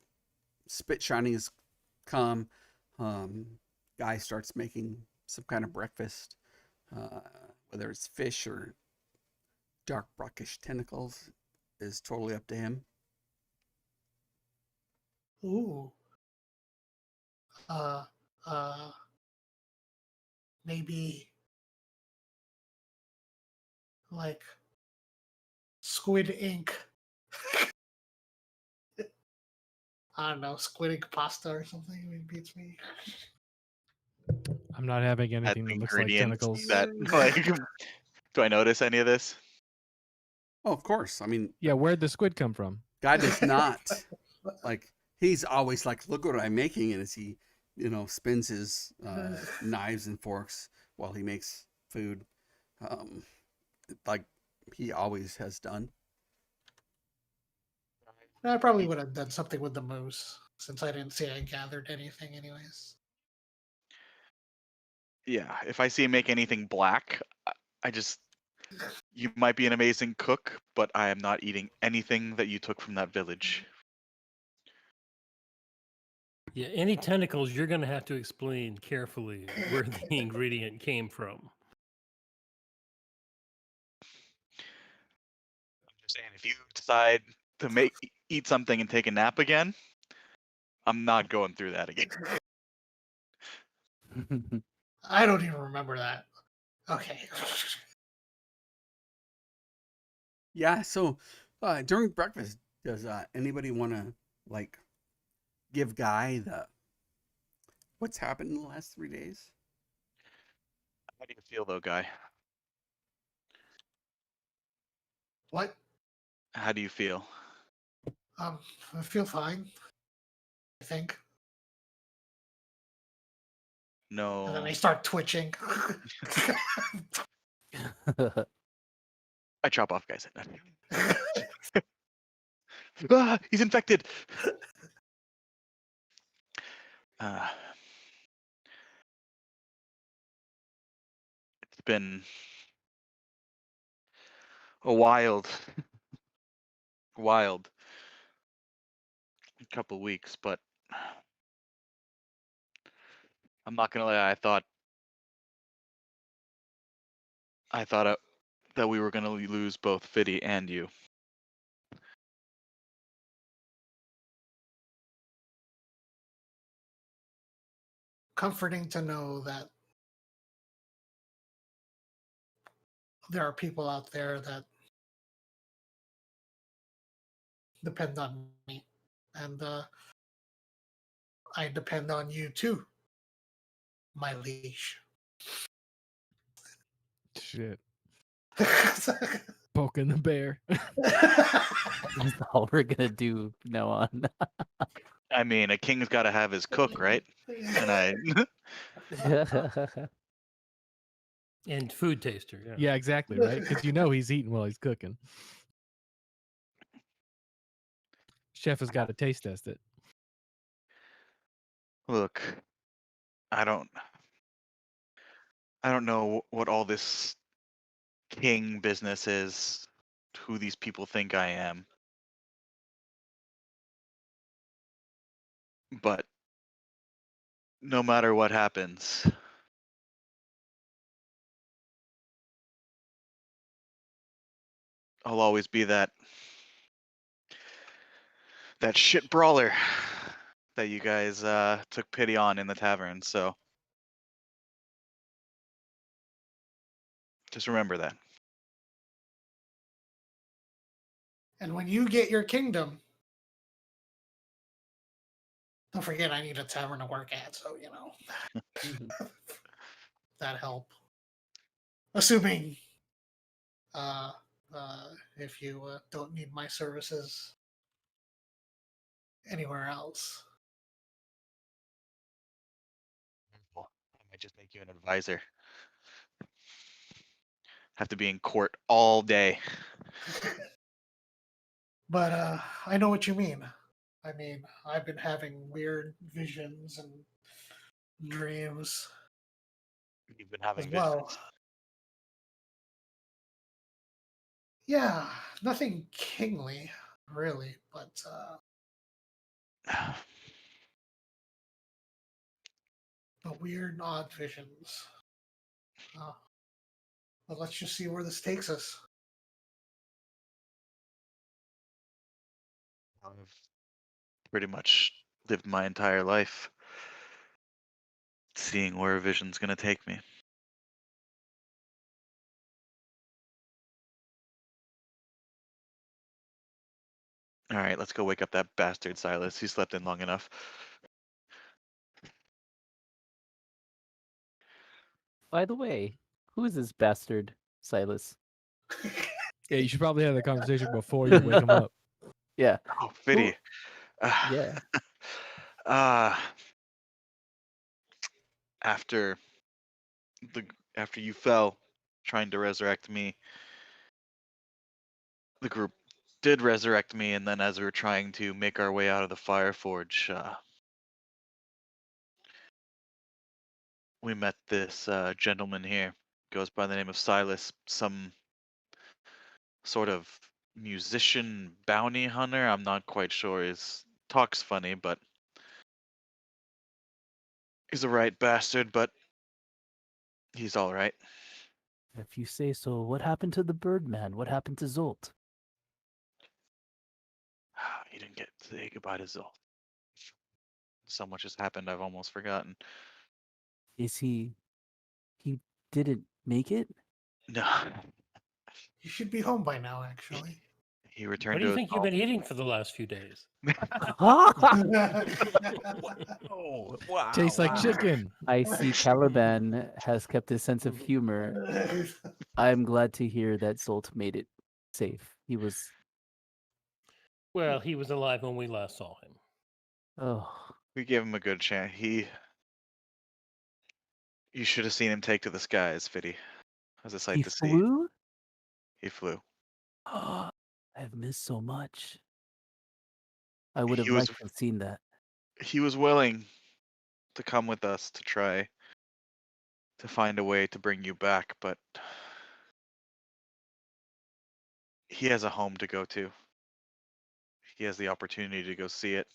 spit shining has come, guy starts making some kind of breakfast, whether it's fish or dark brackish tentacles is totally up to him. Ooh. Maybe like squid ink. I don't know, squid ink pasta or something. Maybe it's me. I'm not having Add anything that looks like ingredients tentacles. that do I notice any of this? Oh, of course. I mean, Yeah, where'd the squid come from? guy does not like. He's always like, look what I'm making, and as he, spins his knives and forks while he makes food, like he always has done. I probably would have done something with the moose since I didn't say I gathered anything, anyways. Yeah, if I see him make anything black, you might be an amazing cook, but I am not eating anything that you took from that village. Yeah, any tentacles, you're going to have to explain carefully where the ingredient came from. I'm just saying, if you decide to eat something and take a nap again, I'm not going through that again. I don't even remember that. Okay. Yeah. So during breakfast, does anybody want to like give Guy what's happened in the last 3 days? How do you feel, though, Guy? What? How do you feel? I feel fine. I think. No. And then I start twitching. I chop off Guy's head. Ah, he's infected. It's been a wild couple weeks, but I'm not gonna lie. I thought that we were gonna lose both Fiddy and you. Comforting to know that there are people out there that depend on me. And I depend on you too, my liege. Shit. Poking the bear. That's all we're gonna do from now on. I mean, a king's got to have his cook, right? And I, And food taster. Yeah. Yeah, exactly, right? Because you know he's eating while he's cooking. Chef has got to taste test it. look, I don't know what all this king business is, who these people think I am. But no matter what happens, I'll always be that shit brawler that you guys took pity on in the tavern. So just remember that. And when you get your kingdom, don't forget I need a tavern to work at, so you know that help. Assuming if you don't need my services anywhere else. I might just make you an advisor. Have to be in court all day. But I know what you mean. I mean, I've been having weird visions and dreams You've been having as well. visions. Yeah, nothing kingly, really, but weird, odd visions. But let's just see where this takes us. I've pretty much lived my entire life seeing where a vision's gonna take me. All right, let's go wake up that bastard Silas. He slept in long enough. By the way, who is this bastard, Silas? Yeah, you should probably have the conversation before you wake him up. Yeah. Oh, Fiddy. Yeah. After you fell trying to resurrect me, the group did resurrect me, and then as we were trying to make our way out of the fire forge, we met this gentleman here. Goes by the name of Silas, some sort of musician bounty hunter. I'm not quite sure. His talks funny, but he's a right bastard, but he's all right. If you say so, what happened to the Birdman? What happened to Zolt? You didn't get to say goodbye to Zol. So much has happened, I've almost forgotten. Is he didn't make it? No, You should be home by now, actually. he What returned do you to think his you've home. been eating for the last few days? Oh, wow. Tastes like wow. chicken. I see Caliban has kept his sense of humor. I'm glad to hear that Zolt made it safe. He was Well, he was alive when we last saw him. We gave him a good chance. You should have seen him take to the skies, Fiddy. It was a sight he to see. flew? He flew. I've missed so much. I would have He was liked to have seen that. he was willing to come with us to try to find a way to bring you back, but he has a home to go to. He has the opportunity to go see it.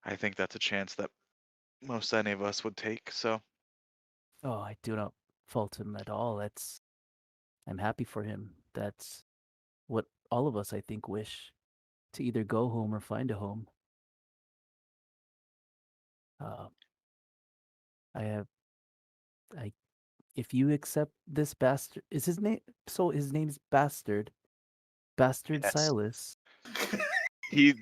I think that's a chance that most any of us would take, so Oh, I do not fault him at all. I'm happy for him. That's what all of us, I think, wish, to either go home or find a home. If you accept this bastard, is his name? So his name's Bastard Yes. Silas. he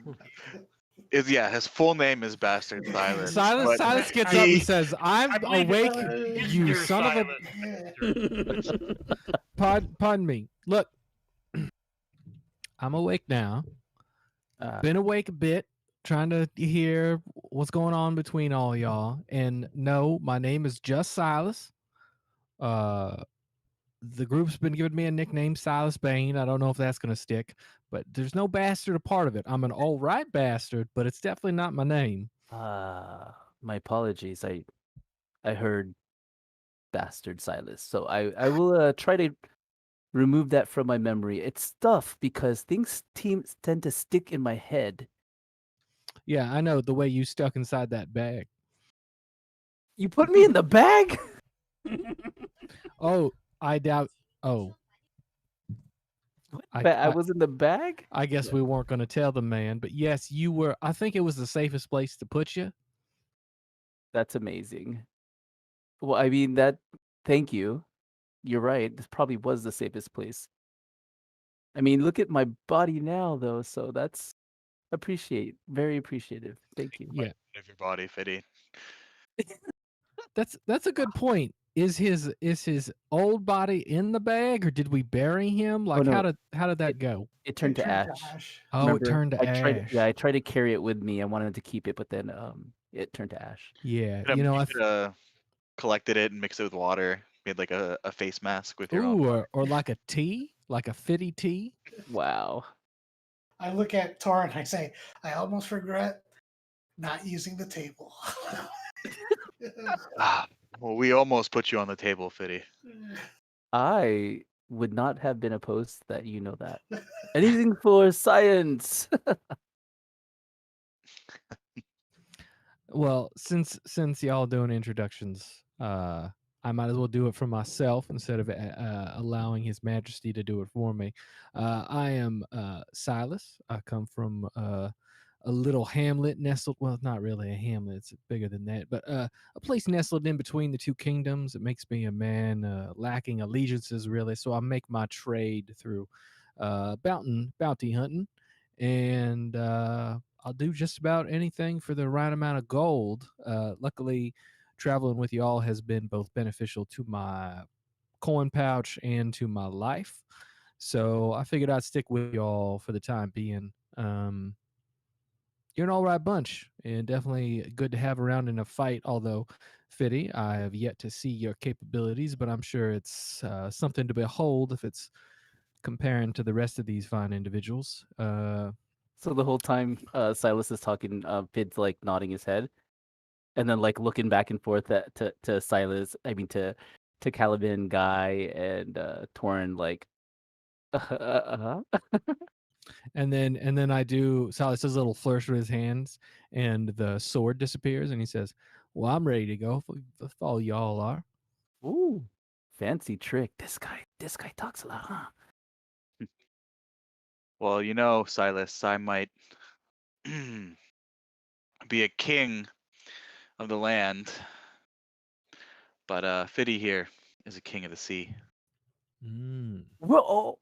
his full name is Bastard Silas. Silas- but Silas gets I- up he- and says, "I'm I believe awake, it's you Mr. son of a." Silas, Mister. Pardon me. Look, I'm awake now. Uh, Been awake a bit, trying to hear what's going on between all y'all. And no, my name is just Silas. The group's been giving me a nickname, Silas Bane. I don't know if that's gonna stick, but there's no bastard a part of it. I'm an all right bastard, but it's definitely not my name. my apologies. I heard bastard Silas. So I will try to remove that from my memory. It's tough because things tend to stick in my head. Yeah, I know the way you stuck inside that bag. You put me in the bag? Oh, I doubt. Oh, I was in the bag? I guess we weren't going to tell the man, but yes, you were. I think it was the safest place to put you. That's amazing. Well, I mean thank you. You're right. This probably was the safest place. I mean, look at my body now though, so that's very appreciative. Thank you. Yeah, of your body, Fiddy. that's a good point. Is his old body in the bag, or did we bury him? Like, no. how did that go? It turned to ash. Oh, Remember, it turned to ash. I tried to carry it with me. I wanted to keep it, but then it turned to ash. Yeah, You you know, you could have collected it and mixed it with water, made like a face mask with your own. ooh, or like a tea, like a fitty tea. Wow. I look at Tor and I say, I almost regret not using the table. Ah, well, we almost put you on the table, Fiddy. I would not have been opposed to that. You know that. Anything for science. Well, since y'all doing introductions, I might as well do it for myself instead of allowing His Majesty to do it for me. I am Silas. I come from a little hamlet nestled. Well, not really a hamlet; it's bigger than that. But a place nestled in between the two kingdoms. It makes me a man lacking allegiances, really. So I make my trade through bounty hunting, and I'll do just about anything for the right amount of gold. Luckily, traveling with y'all has been both beneficial to my coin pouch and to my life. So I figured I'd stick with y'all for the time being. You're an all right bunch, and definitely good to have around in a fight. Although, Fiddy, I have yet to see your capabilities, but I'm sure it's something to behold if it's comparing to the rest of these fine individuals. So the whole time Silas is talking, Pid's like nodding his head, and then like looking back and forth to Silas. I mean to Caliban, Guy, and Torin. Like, And then I do. Silas does a little flourish with his hands, and the sword disappears, and he says, "Well, I'm ready to go. If all y'all are." Ooh, fancy trick. This guy talks a lot, huh? Well, Silas, I might be a king of the land, but Fiddy here is a king of the sea. Mm. Well,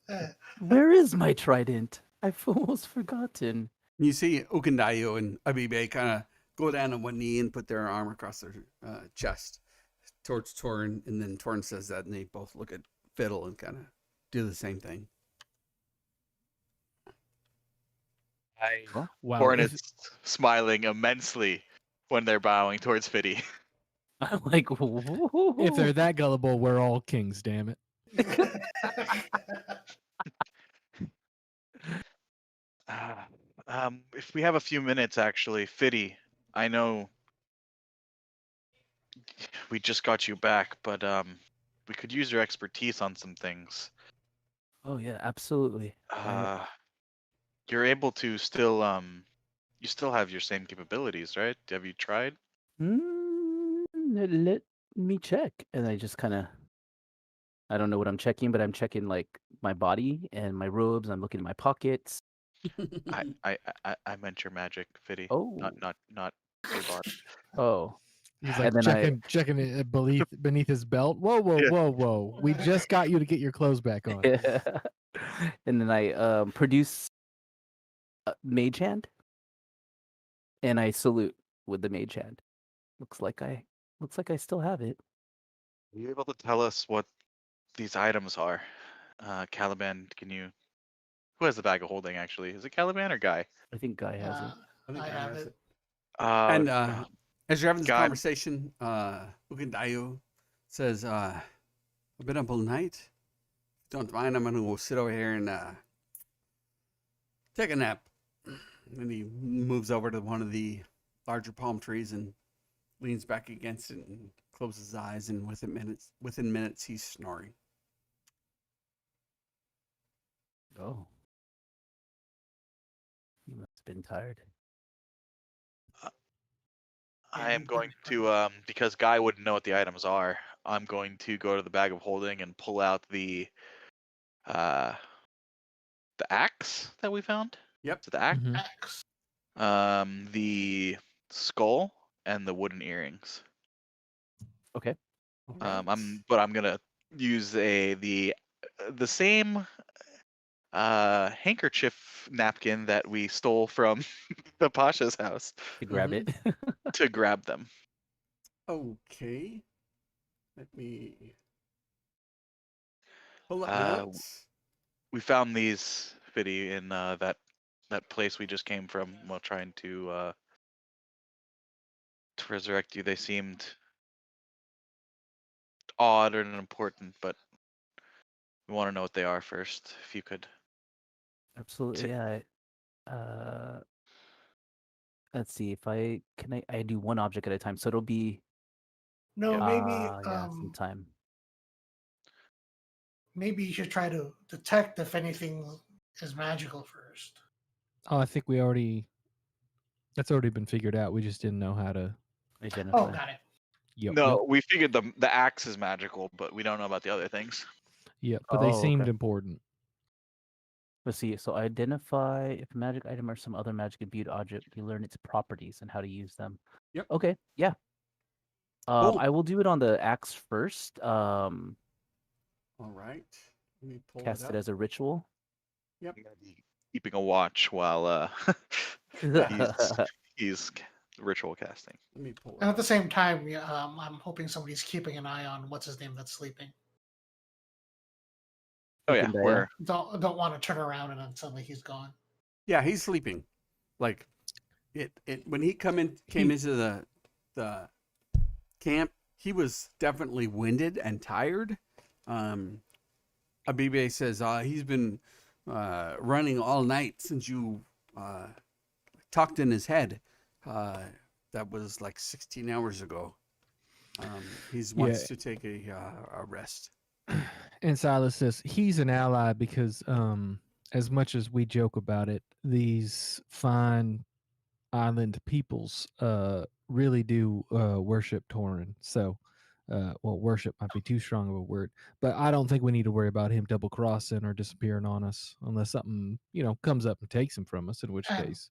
where is my trident? I've almost forgotten. You see Ukandayo and Abibe kind of go down on one knee and put their arm across their chest towards Torn, and then Torn says that, and they both look at Fiddle and kind of do the same thing. Wow. Torn is smiling immensely when they're bowing towards Fiddy. I'm like, If they're that gullible, we're all kings. Damn it. If we have a few minutes, actually, Fiddy, I know we just got you back, but we could use your expertise on some things. Oh yeah, absolutely. You're able to still you still have your same capabilities, right? Have you tried? Let me check. And I just kind of, I don't know what I'm checking, but I'm checking like my body and my robes. I'm looking in my pockets. I meant your magic, Fiddy. Oh. Not your body. Oh. He's like And then checking it beneath his belt. Whoa, whoa, Yeah. whoa, whoa! We just got you to get your clothes back on. and then I produce Mage Hand. And I salute with the mage hand. Looks like I still have it. Are you able to tell us what these items are? Caliban, can you? Who has the bag of holding? Actually, is it Caliban or Guy? I think Guy has it. I think I I have has it. And as you're having this Guy- conversation, Ugandayu says, I've been up all night. Don't mind, I'm gonna go sit over here and take a nap. And he moves over to one of the larger palm trees and leans back against it and closes his eyes, and within minutes he's snoring. Oh. He must have been tired. I am he's going pretty to because Guy wouldn't know what the items are. I'm going to go to the bag of holding and pull out the axe that we found. Yep. So the axe, Mhm. X. the skull, and the wooden earrings. Okay. All right. But I'm gonna use the same handkerchief napkin that we stole from the Pasha's house To grab Mhm. it. to grab them. Okay. Let me pull up my Uh, notes. We found these, Fiddy, in that place we just came from while trying to resurrect you. They seemed odd and important, but we want to know what they are first. If you could. Absolutely. Yeah. Let's see if I do one object at a time, so it'll be No, Yeah. maybe some time. maybe you should try to detect if anything is magical first. Oh, I think that's already been figured out. We just didn't know how to. Identify. Oh, got it. Yep. No, we figured the axe is magical, but we don't know about the other things. Yep. But they Oh, seemed okay. important. Let's see. So identify if a magic item or some other magic imbued object. You learn its properties and how to use them. Yep. Okay. Yeah. Cool. I will do it on the axe first. All right. Let me pull Cast it it up. as a ritual. I'm gonna be keeping a watch while he's ritual casting. Let me pull it And at up. the same time, I'm hoping somebody's keeping an eye on what's his name that's sleeping. Oh yeah, Ukandaya. we're Don't want to turn around and then suddenly he's gone. Yeah, he's sleeping. Like it when he came into the camp, he was definitely winded and tired. Abibe says he's been running all night since you tucked in his head. That was like 16 hours ago. He wants to take a rest. And Silas says he's an ally because, as much as we joke about it, these fine island peoples really do worship Torin. So, well, worship might be too strong of a word, but I don't think we need to worry about him double crossing or disappearing on us unless something comes up and takes him from us. In which And- case,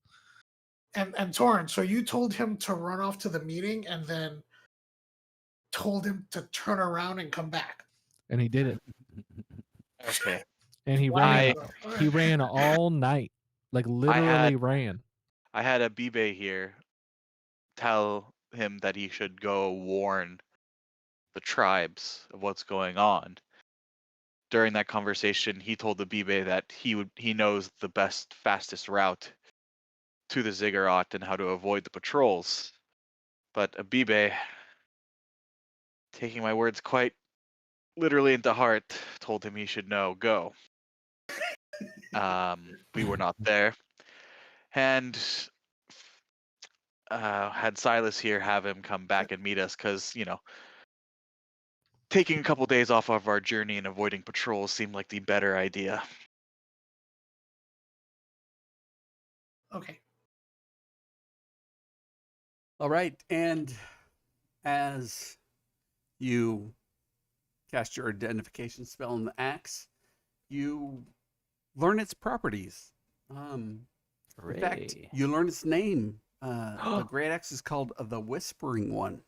And Torrance, so you told him to run off to the meeting and then told him to turn around and come back. and he did it, okay. and he Wow. ran all night, like literally ran. I had a Bibe here tell him that he should go warn the tribes of what's going on. During that conversation, he told the Bibe that he knows the best, fastest route to the ziggurat and how to avoid the patrols. But Abibe, taking my words quite literally into heart, told him he should go. We were not there, and had Silas here have him come back and meet us because taking a couple days off of our journey and avoiding patrols seemed like the better idea. Okay. All right, and as you cast your identification spell on the axe, you learn its properties. In fact, Hooray. you learn its name. The great axe is called the Whispering One,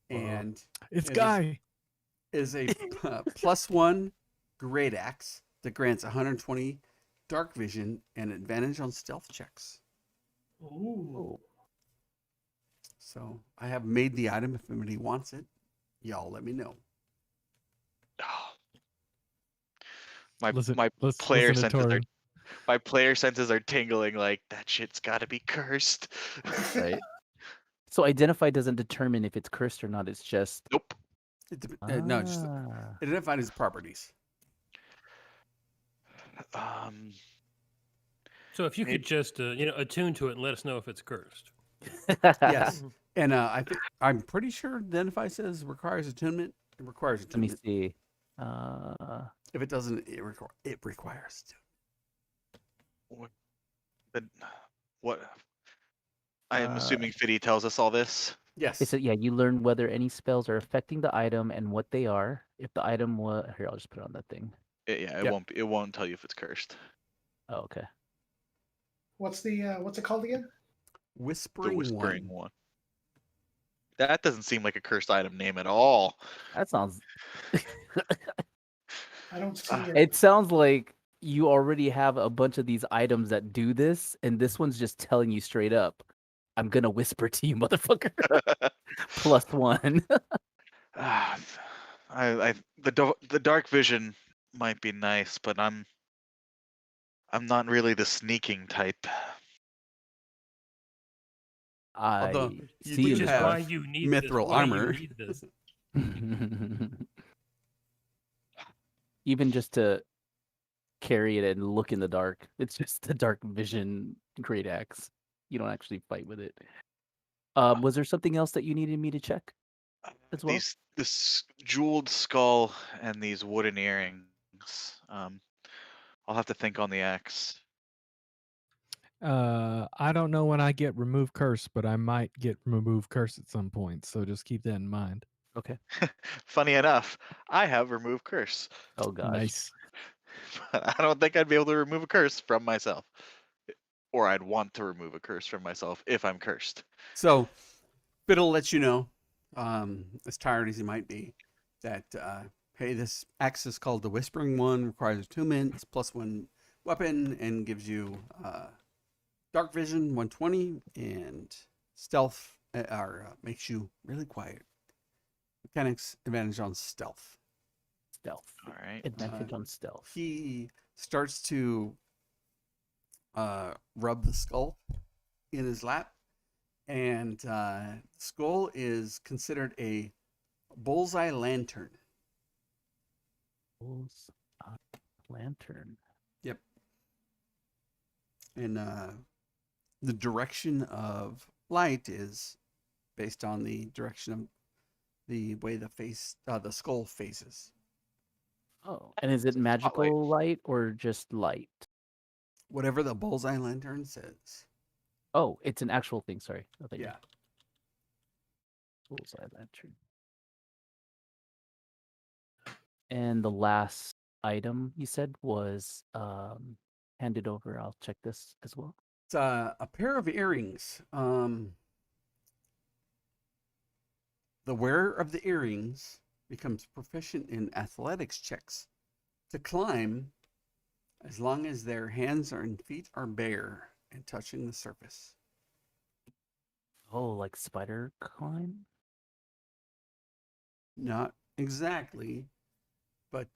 and It's It Guy. is a +1 great axe that grants 120 dark vision and advantage on stealth checks. Ooh. So I have made the item. If anybody wants it, y'all let me know. My Listen, my listen player to senses are Tori. my player senses are tingling like that shit's gotta be cursed. Right. So identify doesn't determine if it's cursed or not. It's just Nope. No, just Ah. identify his properties. Um So if you Maybe- could just attune to it and let us know if it's cursed. Yes, and I'm pretty sure identify says requires attunement. It requires Let me attunement. see. If it doesn't, it requires attunement. what I am Uh, assuming Fiddy tells us all this. Yes. It said, yeah, you learn whether any spells are affecting the item and what they are. If the item was here, I'll just put it on that thing. It Yep. won't. It won't tell you if it's cursed. Oh, okay. What's it called again? The Whispering whispering one. one. That doesn't seem like a cursed item name at all. That sounds. I don't see it. It sounds like you already have a bunch of these items that do this, and this one's just telling you straight up, "I'm gonna whisper to you, motherfucker." +1. The dark vision might be nice, but I'm not really the sneaking type. Although I you see do Which you, is have why you need mithril this. Why armor. you need this. Even just to carry it and look in the dark, it's just the dark vision great axe. You don't actually fight with it. Was there something else that you needed me to check as well? This jeweled skull and these wooden earrings. I'll have to think on the axe. I don't know when I get remove curse, but I might get remove curse at some point. So just keep that in mind. Okay. Funny enough, I have remove curse, Oh gosh. Nice. but I don't think I'd be able to remove a curse from myself, or I'd want to remove a curse from myself if I'm cursed. So, Fiddle lets you know, as tired as he might be, that hey, this axe is called the Whispering One. Requires attunement. It's +1 weapon and gives you dark vision 120 and stealth, makes you really quiet. Mechanics advantage on stealth. Stealth. All right. Advantage on stealth. He starts to rub the skull in his lap, and skull is considered a bullseye lantern. Bull's lantern. Yep. And the direction of light is based on the direction of the way the skull faces. Oh. And is it magical light or just light? Whatever the bullseye lantern says. Oh, it's an actual thing. Sorry. I thought you- Yeah. Bullseye lantern. And the last item you said was handed over. I'll check this as well. It's a pair of earrings. The wearer of the earrings becomes proficient in athletics checks to climb as long as their hands and feet are bare and touching the surface. Oh, like spider climb? Not exactly, but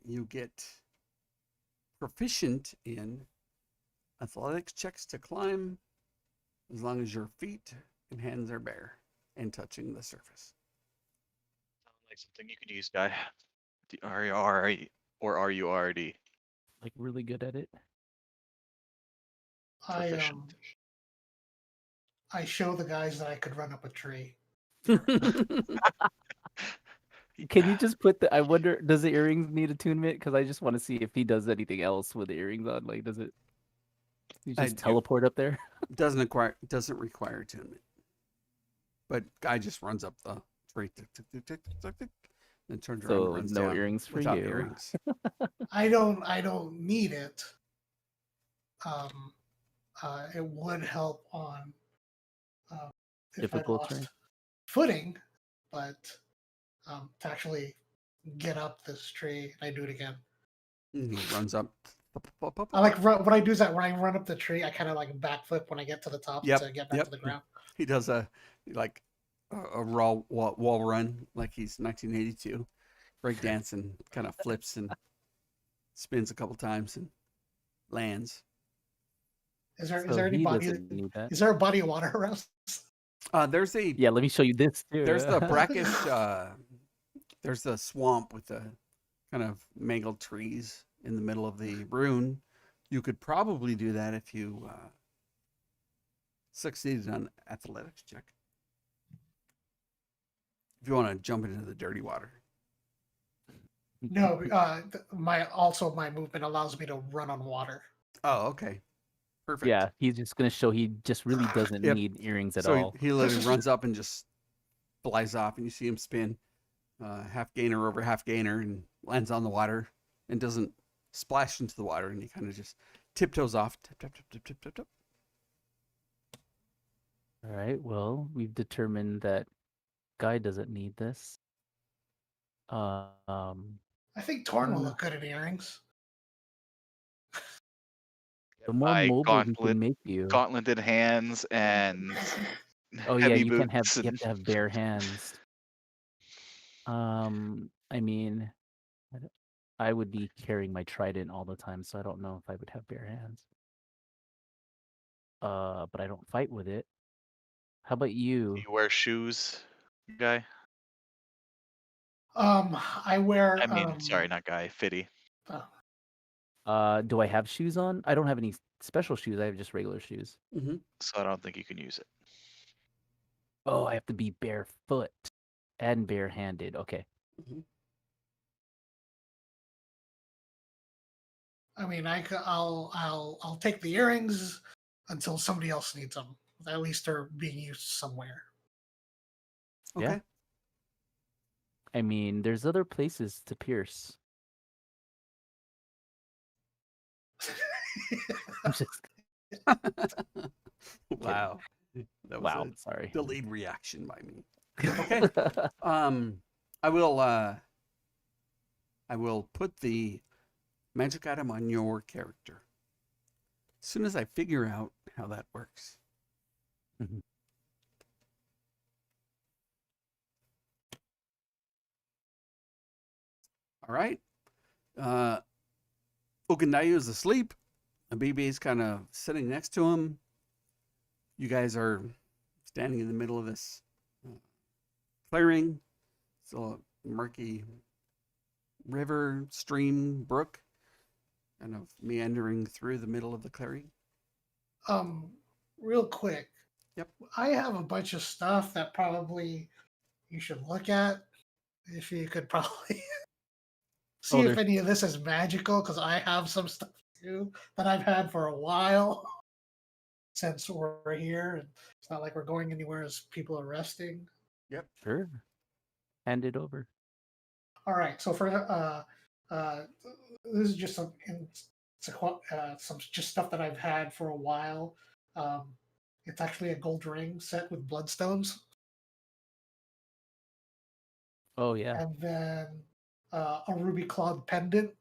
you get proficient in athletics checks to climb as long as your feet and hands are bare and touching the surface. Sounds like something you could use, guy. Are you already Like really good at it? proficient? I show the guys that I could run up a tree. Can you just put the? I wonder, does the earrings need attunement? Because I just want to see if he does anything else with the earrings on. Like, does it? You I just do. teleport up there? doesn't require attunement. But guy just runs up the tree, tick, tick, tick, tick, tick, tick, then turns around and So runs no down earrings for without you. earrings. I don't need it. It would help on if Difficult I lost terrain? footing, but to actually get up this tree, I do it again. And he runs up I like what I do is that when I run up the tree, I kind of like backflip when I get to the top Yep, to get back yep. to the ground. He does a raw wall run like he's 1982, break dance, and kind of flips and spins a couple times and lands. Is there So any he body? doesn't need that. Is there a body of water around? There's a Yeah, let me show you this too. there's the brackish there's the swamp with the kind of mangled trees in the middle of the rune. You could probably do that if you succeeded on athletics check. If you want to jump into the dirty water. No, my movement allows me to run on water. Oh, okay. Perfect. Yeah, he's just gonna show he just really doesn't Yep. need earrings at So all. he literally runs up and just flies off, and you see him spin half gainer over half gainer and lands on the water and doesn't splash into the water, and he kind of just tiptoes off. Tip, tip, tip, tip, tip, tip, tip. All right. Well, we've determined that Guy doesn't need this. I think Torn will look good in earrings. The more My mobile he can make you. Gauntleted hands and Oh yeah, heavy you can have boots you have and- to have bare hands. I mean, I would be carrying my trident all the time, so I don't know if I would have bare hands. But I don't fight with it. How about you? You wear shoes, guy? I wear. I mean, sorry, not guy, Fiddy. Do I have shoes on? I don't have any special shoes. I have just regular shoes. Mm-hmm. So I don't think you can use it. Oh, I have to be barefoot and barehanded. Okay. Mm-hmm. I mean, I'll take the earrings until somebody else needs them. At least they're being used somewhere. Okay. Yeah. I mean, there's other places to pierce. I'm just Wow. That was wow. a Sorry. delayed reaction by me. Okay. I will put the magic item on your character as soon as I figure out how that works. Mhm. All right. Okandayu is asleep. BB is kind of sitting next to him. You guys are standing in the middle of this clearing. It's a murky river, stream, brook, kind of meandering through the middle of the clearing. Real quick. Yep. I have a bunch of stuff that probably you should look at. If you could probably see if any of this is magical, because I have some stuff too that I've had for a while since we're here. And it's not like we're going anywhere as people are resting. Yep. Sure. Hand it over. All right. So for this is just some just stuff that I've had for a while. It's actually a gold ring set with bloodstones. Oh yeah. And then a ruby clawed pendant.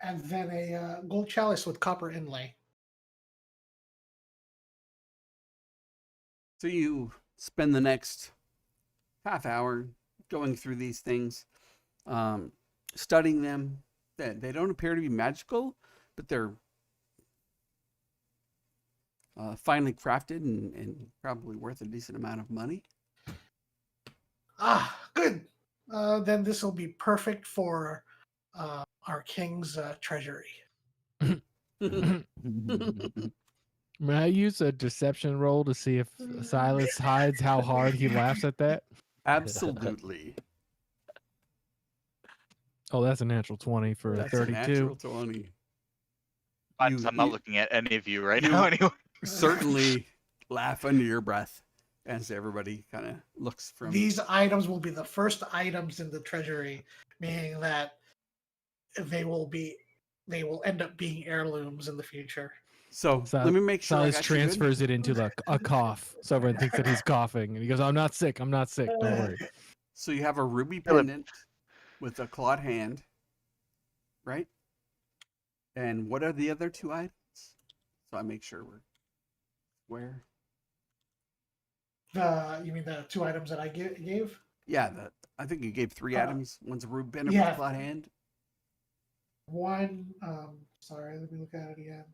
And then a gold chalice with copper inlay. So you spend the next half hour going through these things, studying them. They don't appear to be magical, but they're finely crafted and probably worth a decent amount of money. Ah, good. Then this will be perfect for our king's treasury. May I use a deception roll to see if Silas hides how hard he laughs at that? Absolutely. Oh, that's a natural 20 for a That's 32. a natural 20. I'm You- not you- looking at any of you right you- now anyway. Certainly laugh under your breath as everybody kind of looks from. These items will be the first items in the treasury, meaning that they will end up being heirlooms in the future. So let me make sure I Silas got you good. transfers it into like a cough, so everyone thinks that he's coughing, and he goes, "I'm not sick. I'm not sick. Don't worry." So you have a ruby Philip. pendant with a clawed hand, right? And what are the other 2 items? So I make sure we're where. You mean the 2 items that I gave? Yeah, I think you gave 3 items. One's a rude bender with yeah. a clawed hand. One, sorry, let me look at it again.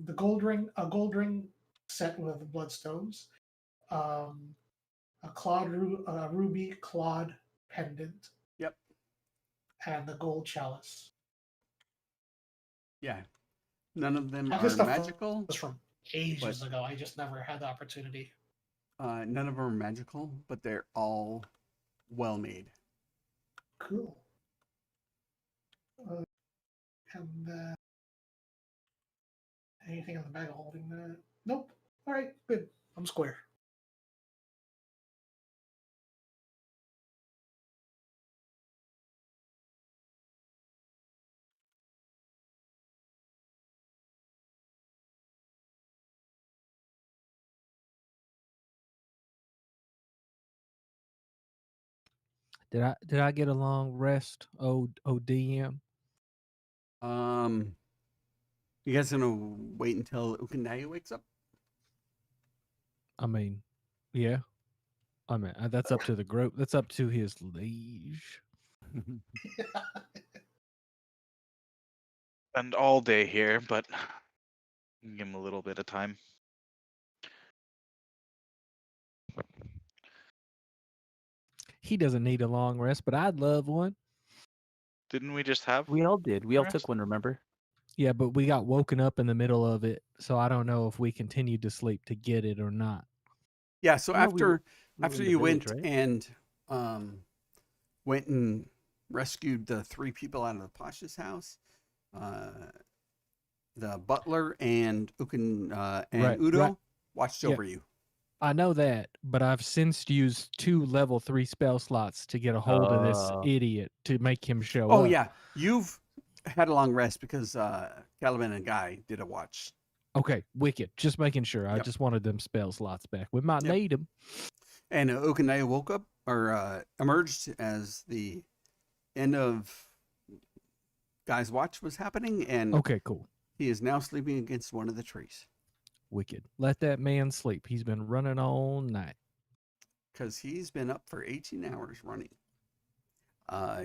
The gold ring, a gold ring set with bloodstones, a ruby clawed pendant, Yep. and the gold chalice. Yeah. None of them Now, are this stuff magical. was from ages ago. I just never had the opportunity. None of them are magical, but they're all well made. Cool. And anything on the bag holding that? Nope. All right, good. I'm square. Did I get a long rest? ODM. You guys gonna wait until Ukanaya wakes up? I mean, yeah. I mean, that's up to the group. That's up to his liege. Spend all day here, but give him a little bit of time. He doesn't need a long rest, but I'd love one. Didn't we just have? We all did. We all Rest? took one, remember? Yeah, but we got woken up in the middle of it, so I don't know if we continued to sleep to get it or not. Yeah. So No, we were after in the you village, went right? and went and rescued the 3 people out of the Pasha's house, the butler and and Right, Udo right. watched Yeah. over you. I know that, but I've since used 2 level 3 spell slots to get a hold of this idiot to make him show Oh up. yeah, you've had a long rest because Caliban and Guy did a watch. Okay, wicked. Just making sure. I Yep. just wanted them spell slots back. We might Yep. need them. And Ukanaya woke up or emerged as the end of Guy's watch was happening, and Okay, cool. he is now sleeping against one of the trees Wicked. Let that man sleep. He's been running all night. because he's been up for 18 hours running.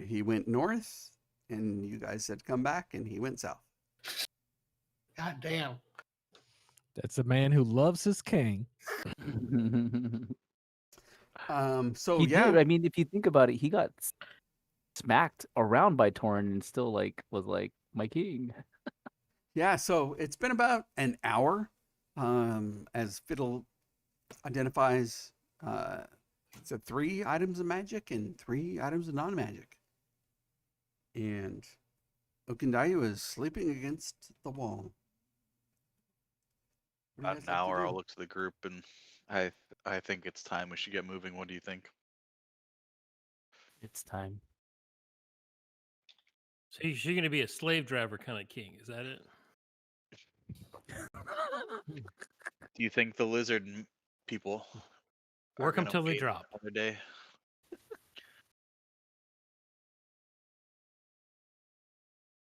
He went north, and you guys said come back, and he went south. God damn. That's a man who loves his king. So He yeah, did. I mean, if you think about it, he got smacked around by Torn and still was like my king. yeah. So it's been about an hour as Fiddle identifies it's 3 items of magic and 3 items of non-magic. And Okandayu is sleeping against the wall. What do you About guys an like to hour, do? I'll look to the group, and I think it's time we should get moving. What do you think? It's time. So you're going to be a slave driver kind of king, is that it? Do you think the lizard people are Work them gonna till they wait drop. another day? Give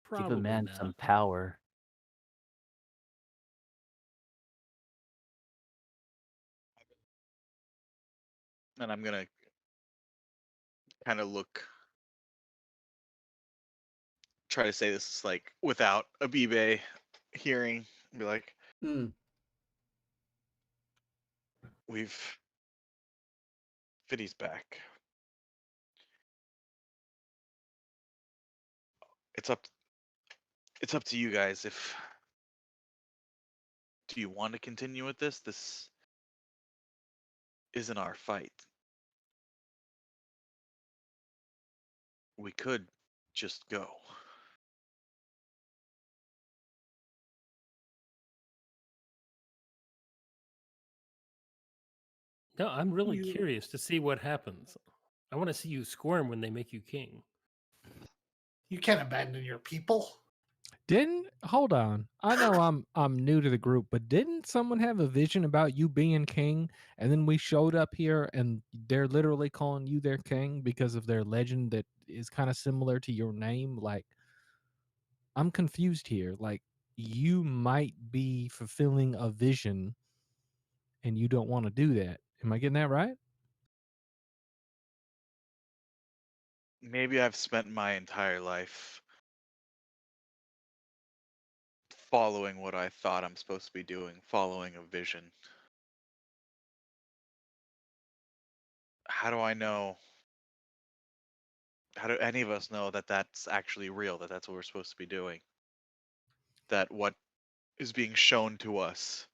Probably a man not. some power. And I'm gonna kind of try to say this like without Abibe hearing, be like, Fiddy's back. It's up to you guys. Do you want to continue with this? This isn't our fight. We could just go. No, I'm really curious to see what happens. I want to see you squirm when they make you king. You can't abandon your people. Hold on. I know I'm new to the group, but didn't someone have a vision about you being king, and then we showed up here and they're literally calling you their king because of their legend that is kind of similar to your name. Like, I'm confused here. Like, you might be fulfilling a vision and you don't want to do that. Am I getting that right? Maybe I've spent my entire life following what I thought I'm supposed to be doing, following a vision. How do I know? How do any of us know that that's actually real, that that's what we're supposed to be doing? That what is being shown to us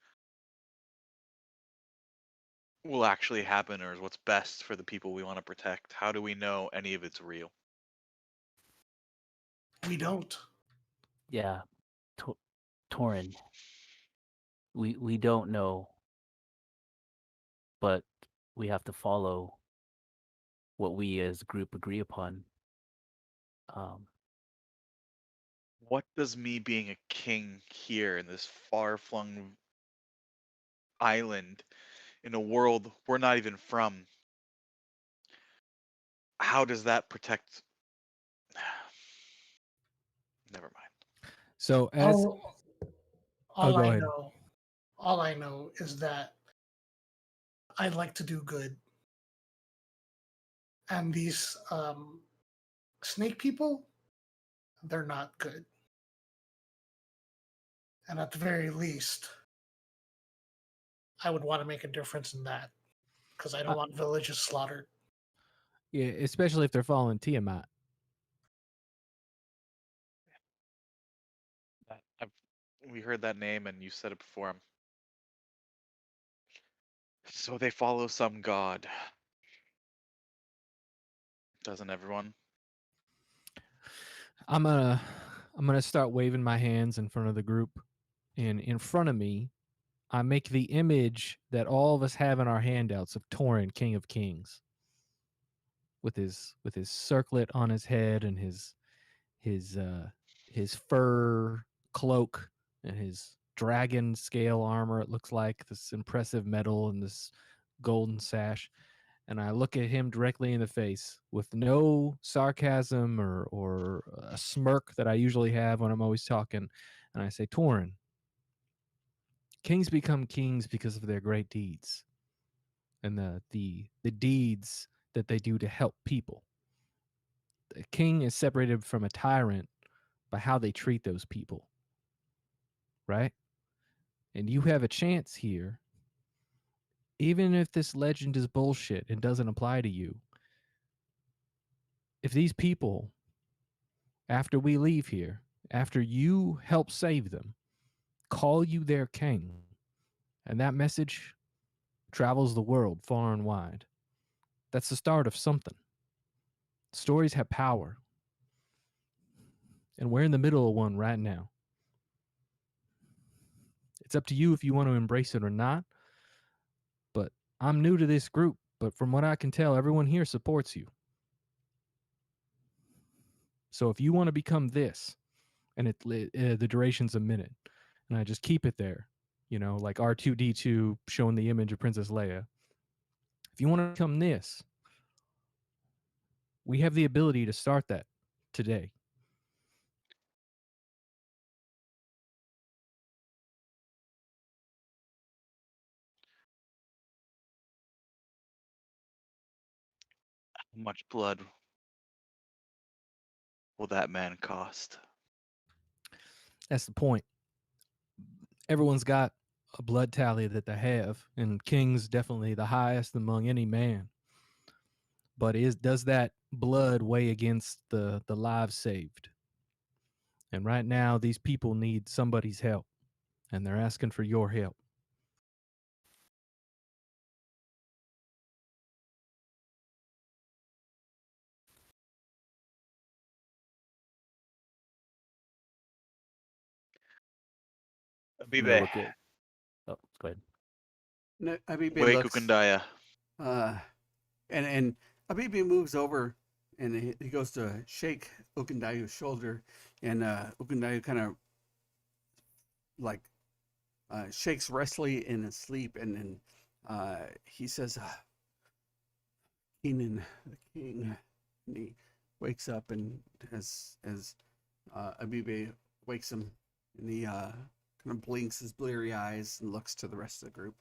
will actually happen or is what's best for the people we want to protect? How do we know any of it's real? We don't. Yeah, Torin, we don't know, but we have to follow what we as a group agree upon. Um, What does me being a king here in this far-flung island in a world we're not even from, how does that protect? Never mind. So as All, oh, all go I ahead. know, all I know is that I like to do good, and these snake people, they're not good. And at the very least, I would want to make a difference in that because I don't want villages slaughtered. Yeah, especially if they're following Tiamat. We heard that name and you said it before. So they follow some god. Doesn't everyone? I'm gonna start waving my hands in front of the group, and in front of me, I make the image that all of us have in our handouts of Torin, King of Kings, with his circlet on his head and his his fur cloak and his dragon scale armor. It looks like this impressive metal and this golden sash. And I look at him directly in the face with no sarcasm or a smirk that I usually have when I'm always talking. And I say, Torin, kings become kings because of their great deeds and the deeds that they do to help people. A king is separated from a tyrant by how they treat those people, right? And you have a chance here, even if this legend is bullshit and doesn't apply to you. If these people, after we leave here, after you help save them, call you their king, and that message travels the world far and wide, that's the start of something. Stories have power, and we're in the middle of one right now. It's up to you if you want to embrace it or not, but I'm new to this group, but from what I can tell, everyone here supports you. So if you want to become this, and the duration's a minute, and I just keep it there, like R2D2 showing the image of Princess Leia. If you want to become this, we have the ability to start that today. How much blood will that man cost? That's the point. Everyone's got a blood tally that they have, and King's definitely the highest among any man. But does that blood weigh against the lives saved? And right now, these people need somebody's help, and they're asking for your help. I'm gonna Abibe, look at. Oh, go ahead. No, Abibe wake looks, Ukundaya. and Abibe moves over, and he goes to shake Ukundayu's shoulder, and Ukundayu kind of like shakes restfully in his sleep, and then he says, Keenan, the king, wakes up, and as Abibe wakes him, and he kind of blinks his bleary eyes and looks to the rest of the group.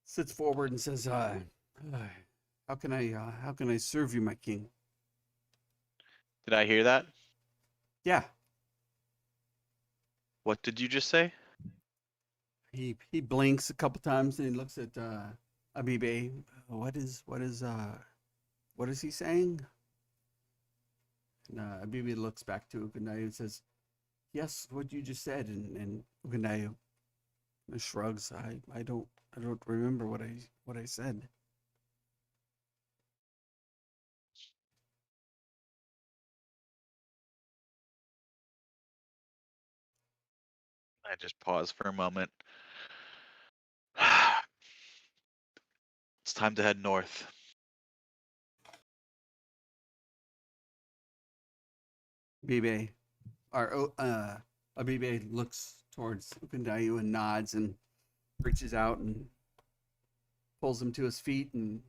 Sits forward and says, how can I serve you, my king?" Did I hear that? Yeah. What did you just say? He blinks a couple times and he looks at Abibe. What is he saying? And Abibe looks back to Ugundayu and says, "Yes, what you just said." And Ugundayu shrugs. I don't remember what I said. I just pause for a moment. It's time to head north. Abibe looks towards Ugundayu and nods and reaches out and pulls him to his feet, and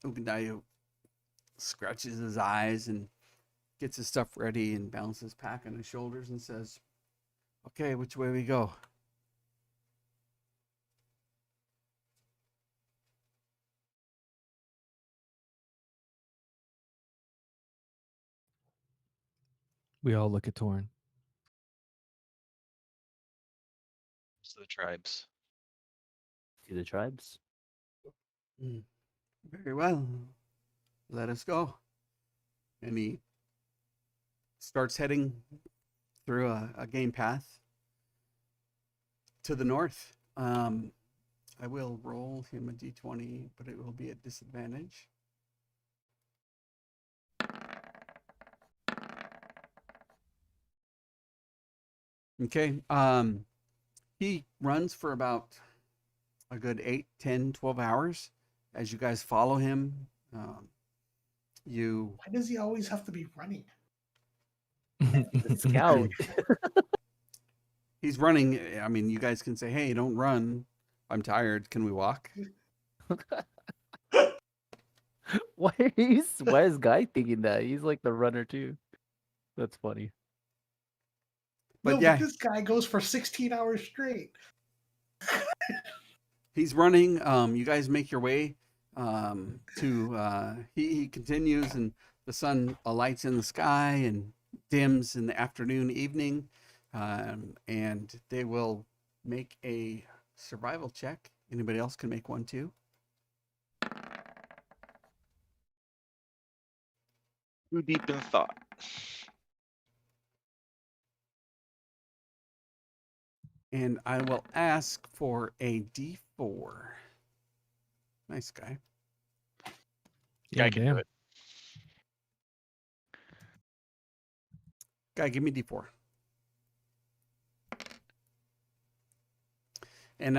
Ugundayu scratches his eyes and gets his stuff ready and balances his pack on his shoulders and says, "Okay, which way we go?" We all look at Torn. To the tribes. To the tribes. Very well. Let us go. And he starts heading through a game path to the north. I will roll him a d20, but it will be at disadvantage. Okay. He runs for about a good 8, 10, 12 hours. As you guys follow him, you Why does he always have to be running? The scout. he's running. I mean, you guys can say, "Hey, don't run. I'm tired. Can we walk?" Why is Guy thinking that? He's like the runner too. That's funny. But No, yeah, but this guy goes for 16 hours straight. he's running. You guys make your way to. He continues, and the sun alights in the sky and dims in the afternoon, evening, and they will make a survival check. Anybody else can make one too. Too deep in thought. And I will ask for a D4. Nice guy. Yeah, I can do damn. it. Guy, give me D4. And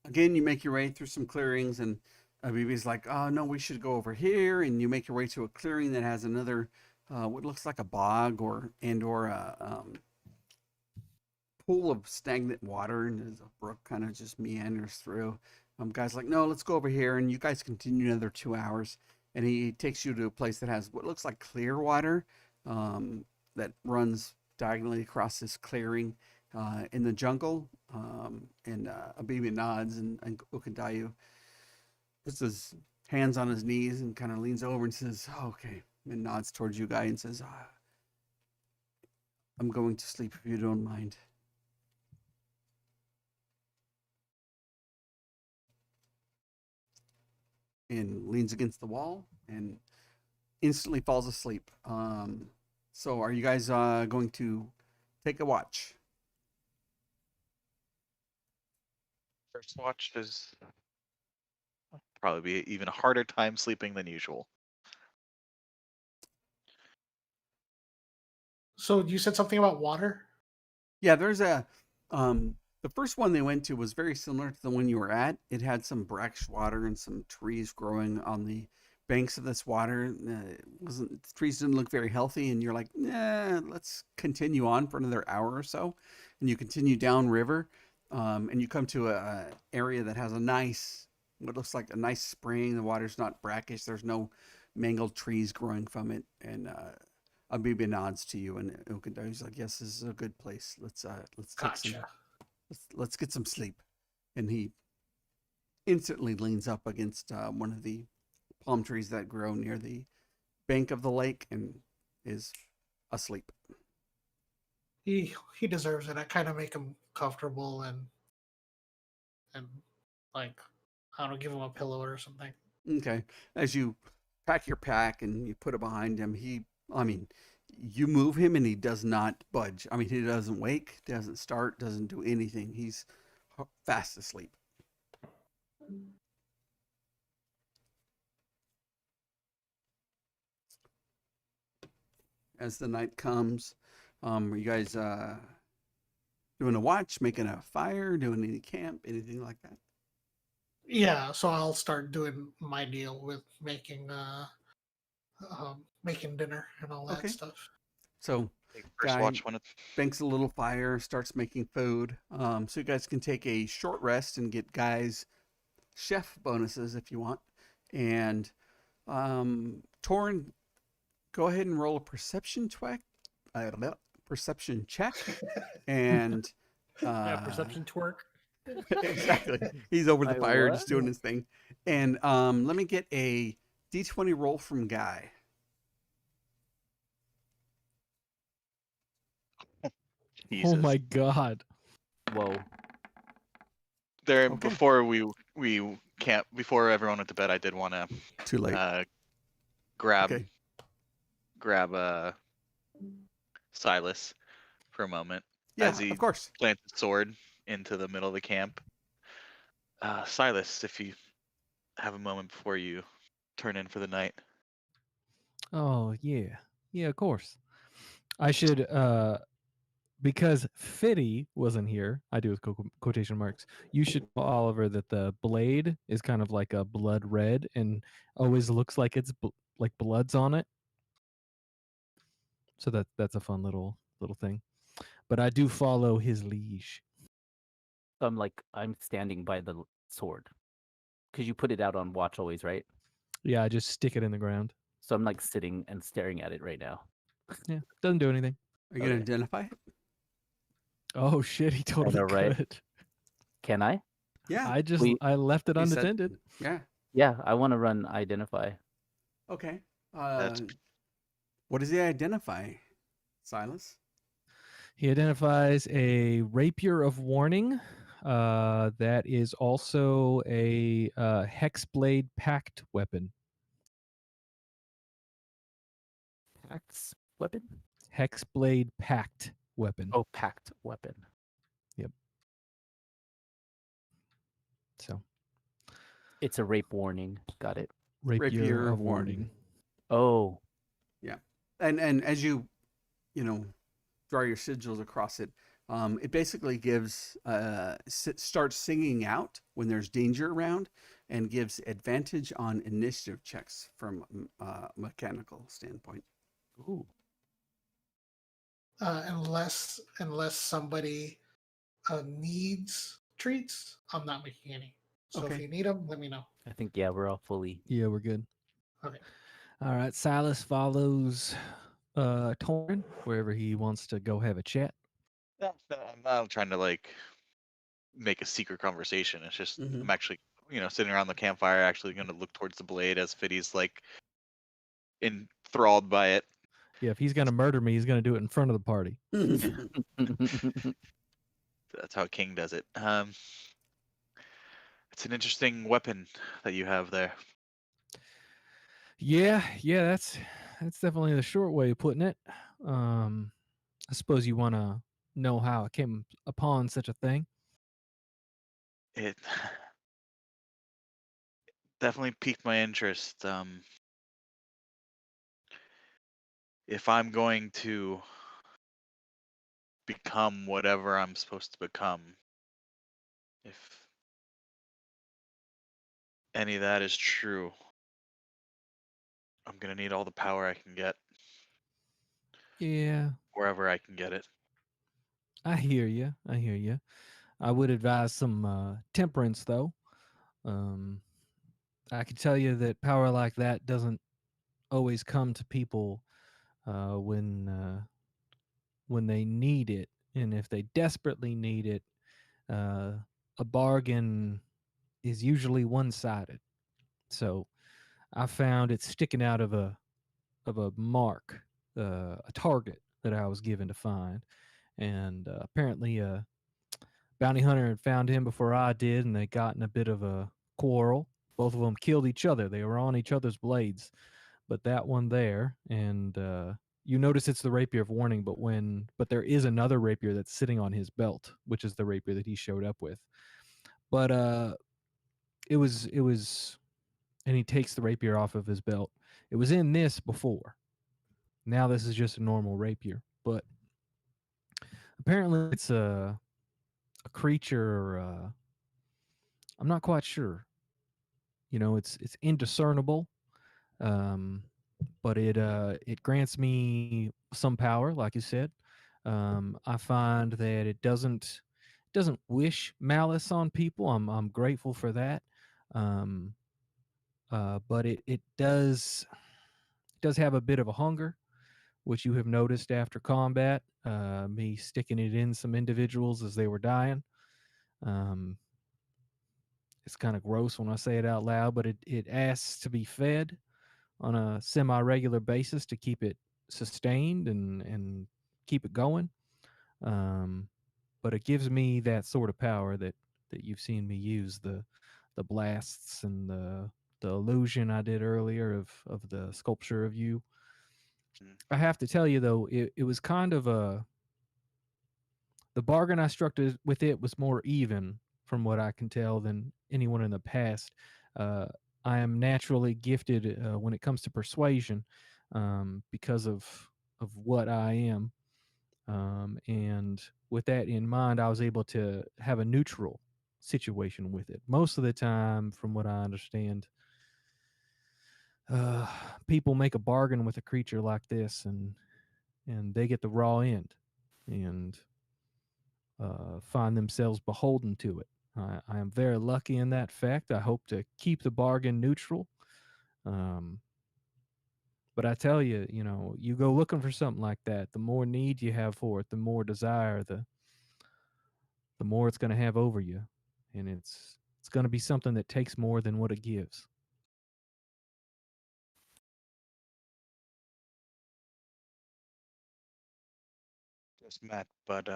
again, you make your way through some clearings, and Abibi's like, "Oh no, we should go over here." And you make your way to a clearing that has another, what looks like a bog or a pool of stagnant water, and there's a brook kind of just meanders through. Guy's like, "No, let's go over here." And you guys continue another 2 hours, and he takes you to a place that has what looks like clear water that runs diagonally across this clearing in the jungle. And Abibi nods, and Ukundayu puts his hands on his knees and kind of leans over and says, "Oh, okay," and nods towards you, Guy, and says, "I'm going to sleep if you don't mind." And leans against the wall and instantly falls asleep. So are you guys going to take a watch? First watch is probably be even a harder time sleeping than usual. So you said something about water? Yeah, there's the first one they went to was very similar to the one you were at. It had some brackish water and some trees growing on the banks of this water. The trees didn't look very healthy, and you're like, "Nah, let's continue on for another hour or so." And you continue down river, and you come to a area that has what looks like a nice spring. The water's not brackish. There's no mangled trees growing from it. And Abiba nods to you, and Ukandai's like, "Yes, this is a good place. Let's take some. Gotcha. Let's get some sleep." And he instantly leans up against one of the palm trees that grow near the bank of the lake and is asleep. He deserves it. I kind of make him comfortable and like I don't know, give him a pillow or something. Okay. As you pack your pack and you put it behind him, you move him and he does not budge. I mean, he doesn't wake, doesn't start, doesn't do anything. He's fast asleep. As the night comes, are you guys doing a watch, making a fire, doing any camp, anything like that? Yeah, so I'll start doing my deal with making making dinner and all that Okay. stuff. So, First guy watch when it's banks a little fire, starts making food. So you guys can take a short rest and get guys chef bonuses if you want. And Torin, go ahead and roll a perception check. Perception check. And Yeah, perception twerk. exactly. He's over the I fire what? just doing his thing. And let me get a D20 roll from Guy. Jesus. Oh my god. Whoa. There Okay. before we can't before everyone went to bed. I did want to Too late. grab Okay. Silas for a moment Yeah, as he of course. plants his sword into the middle of the camp. Silas, if you have a moment before you turn in for the night. Oh yeah. Yeah, of course. I should because Fitty wasn't here, I do with quotation marks. You should tell Oliver that the blade is kind of like a blood red and always looks like it's like blood's on it. So that's a fun little thing. But I do follow his liege. So I'm standing by the sword because you put it out on watch always, right? Yeah, I just stick it in the ground. So I'm like sitting and staring at it right now. Yeah, doesn't do anything. Are you going to Okay. identify it? Oh shit, he totally know, right? could. Can I? Yeah. I left it he said- unattended. yeah. Yeah, I want to run identify. Okay. That's What does he identify, Silas? He identifies a rapier of warning. That is also a hexblade pact weapon. Pact weapon? Hexblade pact weapon. Oh, pact weapon. So It's a rape warning. Got it. rapier of warning. Oh, And as you draw your sigils across it, it basically gives starts singing out when there's danger around, and gives advantage on initiative checks from a mechanical standpoint. ooh. Unless somebody needs treats, I'm not making any. So if Okay. you need them, let me know. I think we're all fully. Yeah, we're good. Okay. All right, Silas follows Torrin wherever he wants to go have a chat. no, I'm not trying to like make a secret conversation. It's just Mhm. I'm actually sitting around the campfire, actually going to look towards the blade as Fiddy's like enthralled by it. Yeah, if he's gonna murder me, he's gonna do it in front of the party. That's how King does it. It's an interesting weapon that you have there. Yeah, that's definitely the short way of putting it. I suppose you want to know how I came upon such a thing. It definitely piqued my interest. If I'm going to become whatever I'm supposed to become, if any of that is true, I'm gonna need all the power I can get Yeah, wherever I can get it. I hear you. I would advise some temperance, though. I can tell you that power like that doesn't always come to people uh, when uh, when they need it, and if they desperately need it, uh, a bargain is usually one-sided. So I found it sticking out of a mark, a target that I was given to find, and apparently bounty hunter had found him before I did, and they got in a bit of a quarrel. Both of them killed each other. They were on each other's blades, but that one there, and you notice it's the rapier of warning. But there is another rapier that's sitting on his belt, which is the rapier that he showed up with. But it was, and he takes the rapier off of his belt. It was in this before. Now this is just a normal rapier, but apparently it's a creature. I'm not quite sure. You know, it's indiscernible, um, but it grants me some power, like you said. I find that it doesn't wish malice on people. I'm grateful for that. Um, but it does have a bit of a hunger, which you have noticed after combat. Me sticking it in some individuals as they were dying. Um, it's kind of gross when I say it out loud, but it asks to be fed on a semi-regular basis to keep it sustained and keep it going. Um, but it gives me that sort of power that you've seen me use, the blasts and the illusion I did earlier of the sculpture of you. Mm. I have to tell you though, it was kind of the bargain I struck with it was more even from what I can tell than anyone in the past. Uh, I am naturally gifted when it comes to persuasion because of what I am, and with that in mind, I was able to have a neutral situation with it. Most of the time, from what I understand, uh, people make a bargain with a creature like this, and they get the raw end, and find themselves beholden to it. I am very lucky in that fact. I hope to keep the bargain neutral. Um, but I tell you, you know, you go looking for something like that, the more need you have for it, the more desire, the more it's going to have over you, and it's going to be something that takes more than what it gives. Just met, but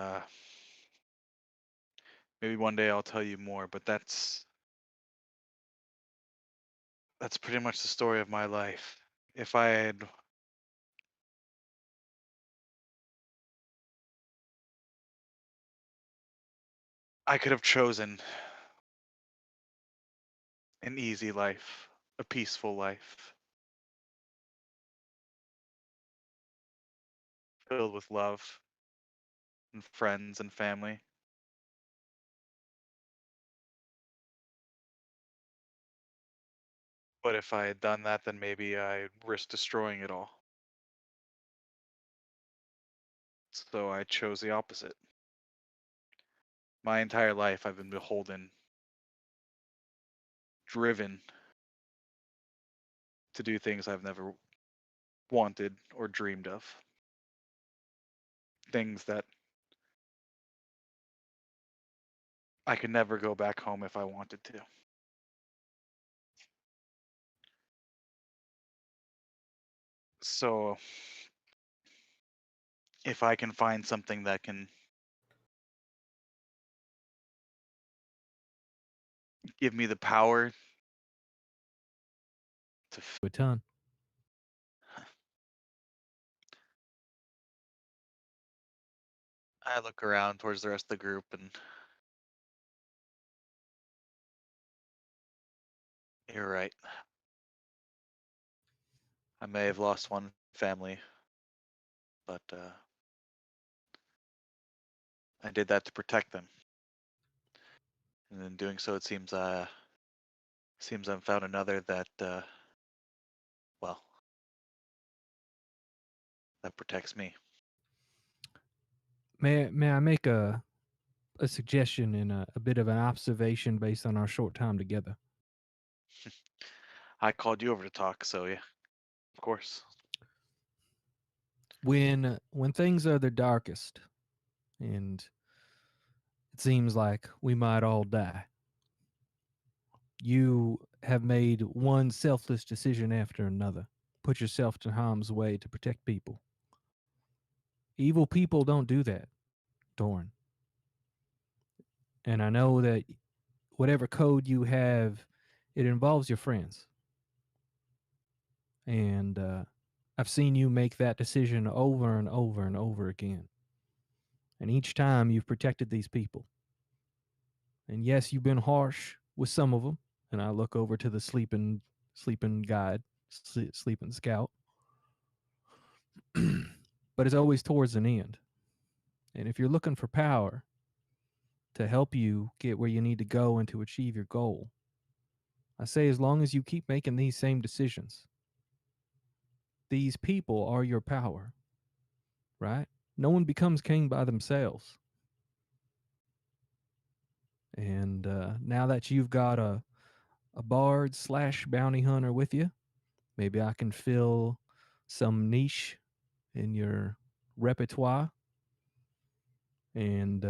maybe one day I'll tell you more. But that's pretty much the story of my life. If I could have chosen an easy life, a peaceful life, filled with love and friends and family. But if I had done that, then maybe I risked destroying it all. So I chose the opposite. My entire life, I've been beholden, driven to do things I've never wanted or dreamed of. Things that I could never go back home if I wanted to. So if I can find something that can give me the power to A ton. I look around towards the rest of the group and you're right. I may have lost one family, but I did that to protect them. And in doing so, it seems I've found another that well, that protects me. May I make a suggestion and a bit of an observation based on our short time together? I called you over to talk, so yeah. Of course. When things are their darkest and it seems like we might all die, you have made one selfless decision after another. Put yourself in harm's way to protect people. Evil people don't do that, Dorn. And I know that whatever code you have, it involves your friends. And I've seen you make that decision over and over and over again. And each time you've protected these people. And yes, you've been harsh with some of them. And I look over to the sleeping guide, sleeping scout. But it's always towards an end. And if you're looking for power to help you get where you need to go and to achieve your goal, I say as long as you keep making these same decisions, these people are your power, right? No one becomes king by themselves. And now that you've got a bard / bounty hunter with you, maybe I can fill some niche in your repertoire, and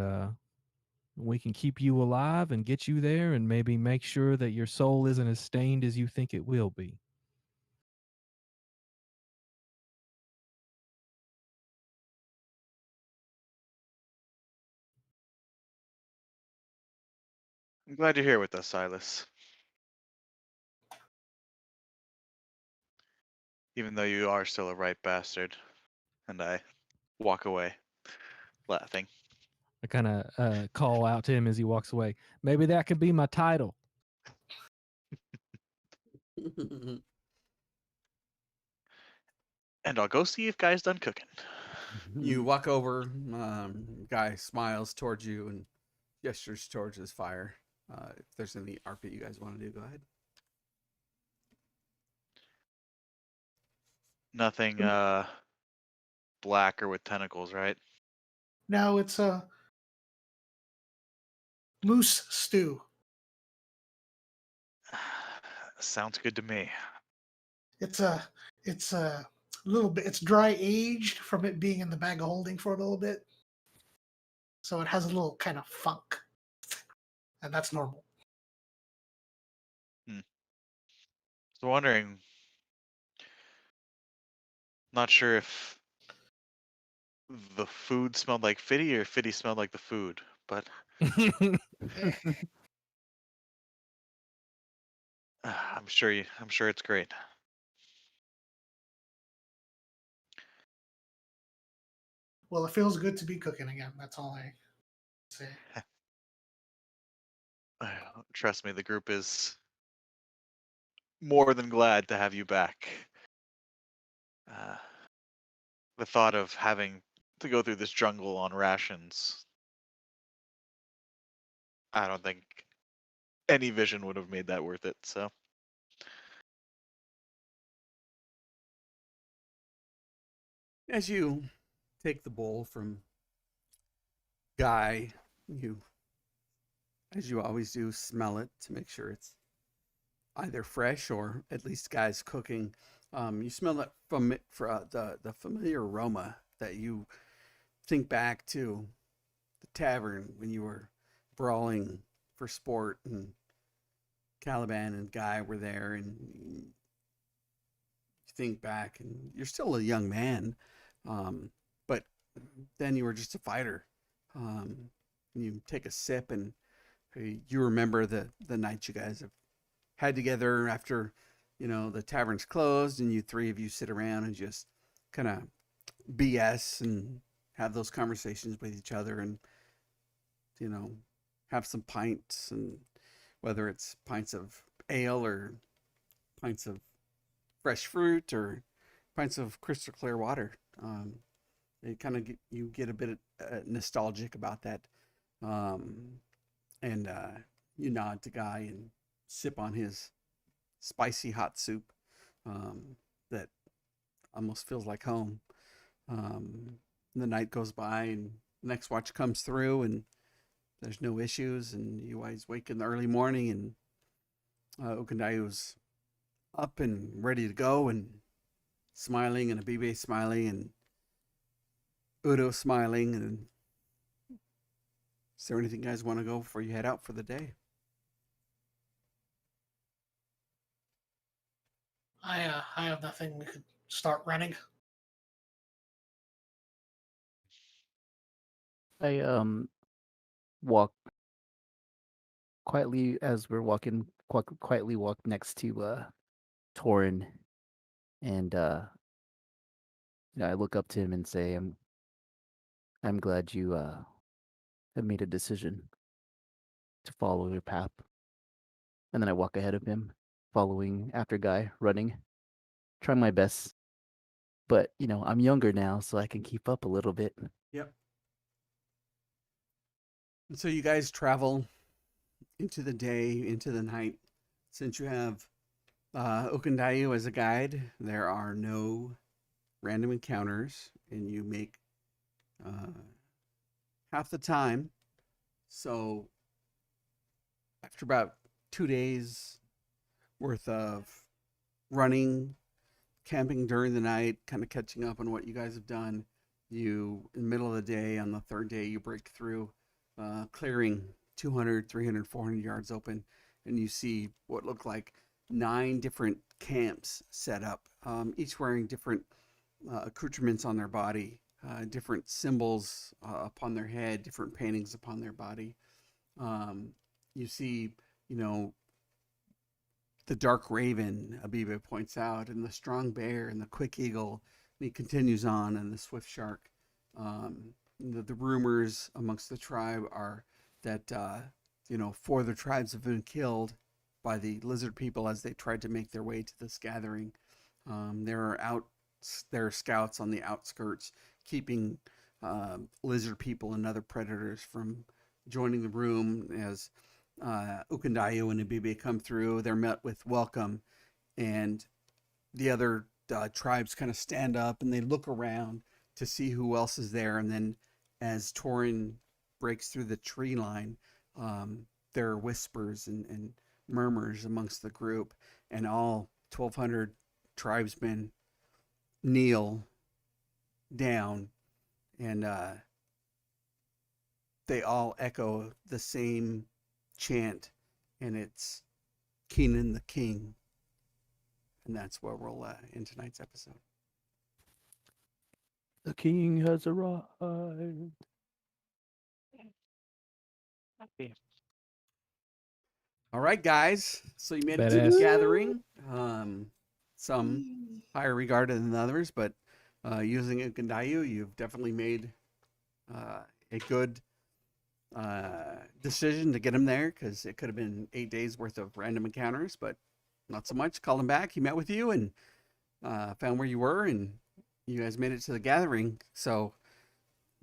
we can keep you alive and get you there and maybe make sure that your soul isn't as stained as you think it will be. I'm glad you're here with us, Silas. Even though you are still a right bastard. And I walk away, laughing. I kind of call out to him as he walks away. Maybe that could be my title. And I'll go see if Guy's done cooking. You walk over. Guy smiles towards you and gestures towards his fire. If there's any RP you guys want to do, go ahead. Nothing black or with tentacles, right? No, it's a moose stew. Sounds good to me. It's a little bit. It's dry aged from it being in the bag of holding for a little bit, so it has a little kind of funk, and that's normal. So wondering, not sure if the food smelled like Fiddy or Fiddy smelled like the food, but I'm sure it's great. Well, it feels good to be cooking again. That's all I say. Trust me, the group is more than glad to have you back. The thought of having to go through this jungle on rations, I don't think any vision would have made that worth it. So As you take the bowl from Guy, you, as you always do, smell it to make sure it's either fresh or at least Guy's cooking. You smell that from the familiar aroma that you think back to the tavern when you were brawling for sport and Caliban and Guy were there, and you think back and you're still a young man, but then you were just a fighter. You take a sip and you remember the night you guys have had together after the tavern's closed, and you three of you sit around and just kind of BS and have those conversations with each other, and have some pints, and whether it's pints of ale or pints of fresh fruit or pints of crystal clear water. It kind of you get a bit nostalgic about that, and you nod to Guy and sip on his spicy hot soup that almost feels like home. The night goes by and the next watch comes through and there's no issues, and you guys wake in the early morning and Okandayu's up and ready to go, and smiling, and Abibe smiling, and Udo smiling. And is there anything you guys want to go before you head out for the day? I have nothing. We could start running. I walk quietly as we're walking. Quietly walk next to Torin, and I look up to him and say, I'm glad you have made a decision to follow your path. And then I walk ahead of him, following after Guy, running, trying my best. But I'm younger now, so I can keep up a little bit. Yep. And so you guys travel into the day, into the night. Since you have Okundayu as a guide, there are no random encounters, and you make half the time. So after about 2 days worth of running, camping during the night, kind of catching up on what you guys have done, in the middle of the day, on the third day, you break through, clearing 200, 300, 400 yards open, and you see what look like 9 different camps set up, each wearing different accoutrements on their body, different symbols upon their head, different paintings upon their body. You see, the dark raven, Abiba points out, and the strong bear, and the quick eagle. And he continues on, and the swift shark. The rumors amongst the tribe are that 4 of the tribes have been killed by the lizard people as they tried to make their way to this gathering. There are scouts on the outskirts keeping lizard people and other predators from joining the room. As Ukundayu and Abibe come through, they're met with welcome, and the other tribes kind of stand up and they look around to see who else is there. And then as Torin breaks through the tree line, there are whispers and murmurs amongst the group, and all 1,200 tribesmen kneel down, and they all echo the same chant, and it's Keenan the King. And that's where we'll end tonight's episode. The king has arrived. All right, guys. So you made it to the Badass. gathering. Some higher regarded than others, but using Ukundayu, you've definitely made a good decision to get him there, because it could have been 8 days worth of random encounters, but not so much. Called him back. He met with you and found where you were, and you guys made it to the gathering. So,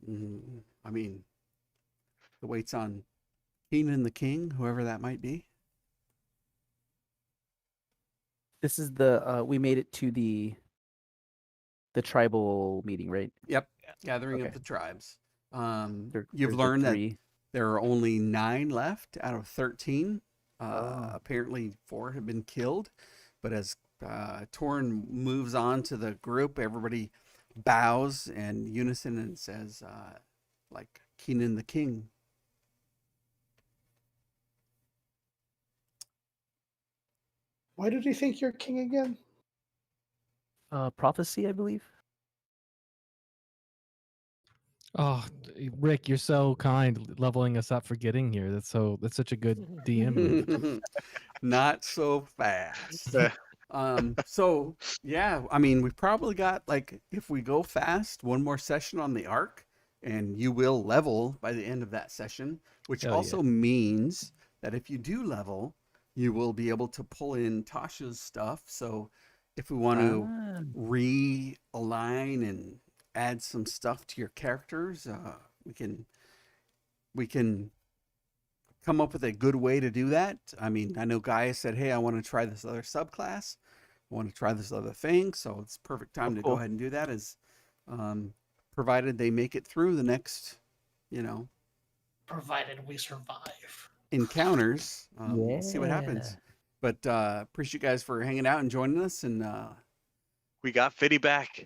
I mean, the weight's on Keenan the King, whoever that might be. This is we made it to the tribal meeting, right? Yep. Gathering of Okay. the tribes. There- You've there's the learned that 3. there are only 9 left out of 13. Apparently 4 have been killed. But as Torin moves on to the group, everybody bows in unison and says, like Keenan the King. Why did you think you're king again? Prophecy, I believe. Oh, Rick, you're so kind, leveling us up for getting here. That's such a good DM move. Not so fast. So yeah, I mean, we've probably got, like, if we go fast, one more session on the arc, and you will level by the end of that session, which Hell yeah. also means that if you do level, you will be able to pull in Tasha's stuff. So if we want to Ah, realign and add some stuff to your characters, we can come up with a good way to do that. I mean, I know Gaia said, hey, I want to try this other subclass. I want to try this other thing. So it's perfect time to cool. go ahead and do that, as provided they make it through the next, Provided we survive. encounters. We'll see what happens. Yeah. But appreciate you guys for hanging out and joining us. And We got Fiddy back.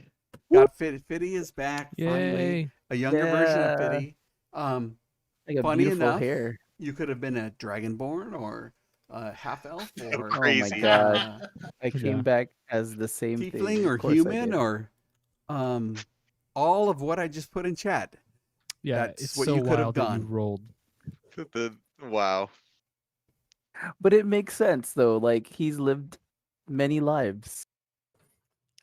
Got Fiddy is back finally. Yay! A younger version of Yeah. Fiddy. I got Funny beautiful enough, hair. you could have been a dragonborn or a half elf or Oh my Crazy. god. I Yeah. came back as the same thing. tiefling or Of course I human did. or all of what I just put in chat. Yeah, That's it's what so you could have wild that you done. rolled. Wow. But it makes sense though. Like he's lived many lives.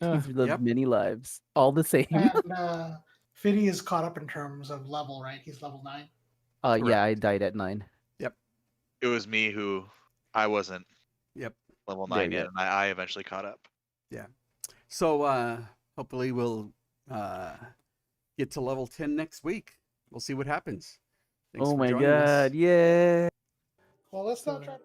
He's lived Yep. many lives. All the same. And Fiddy is caught up in terms of level, right? He's level 9. Yeah, I died at 9. It was me who I wasn't Yep. level Yeah, 9 yeah. yet, and I eventually caught up. So hopefully we'll get to level 10 next week. We'll see what happens. Thanks Oh for my joining us. god, yeah. Well, let's not try to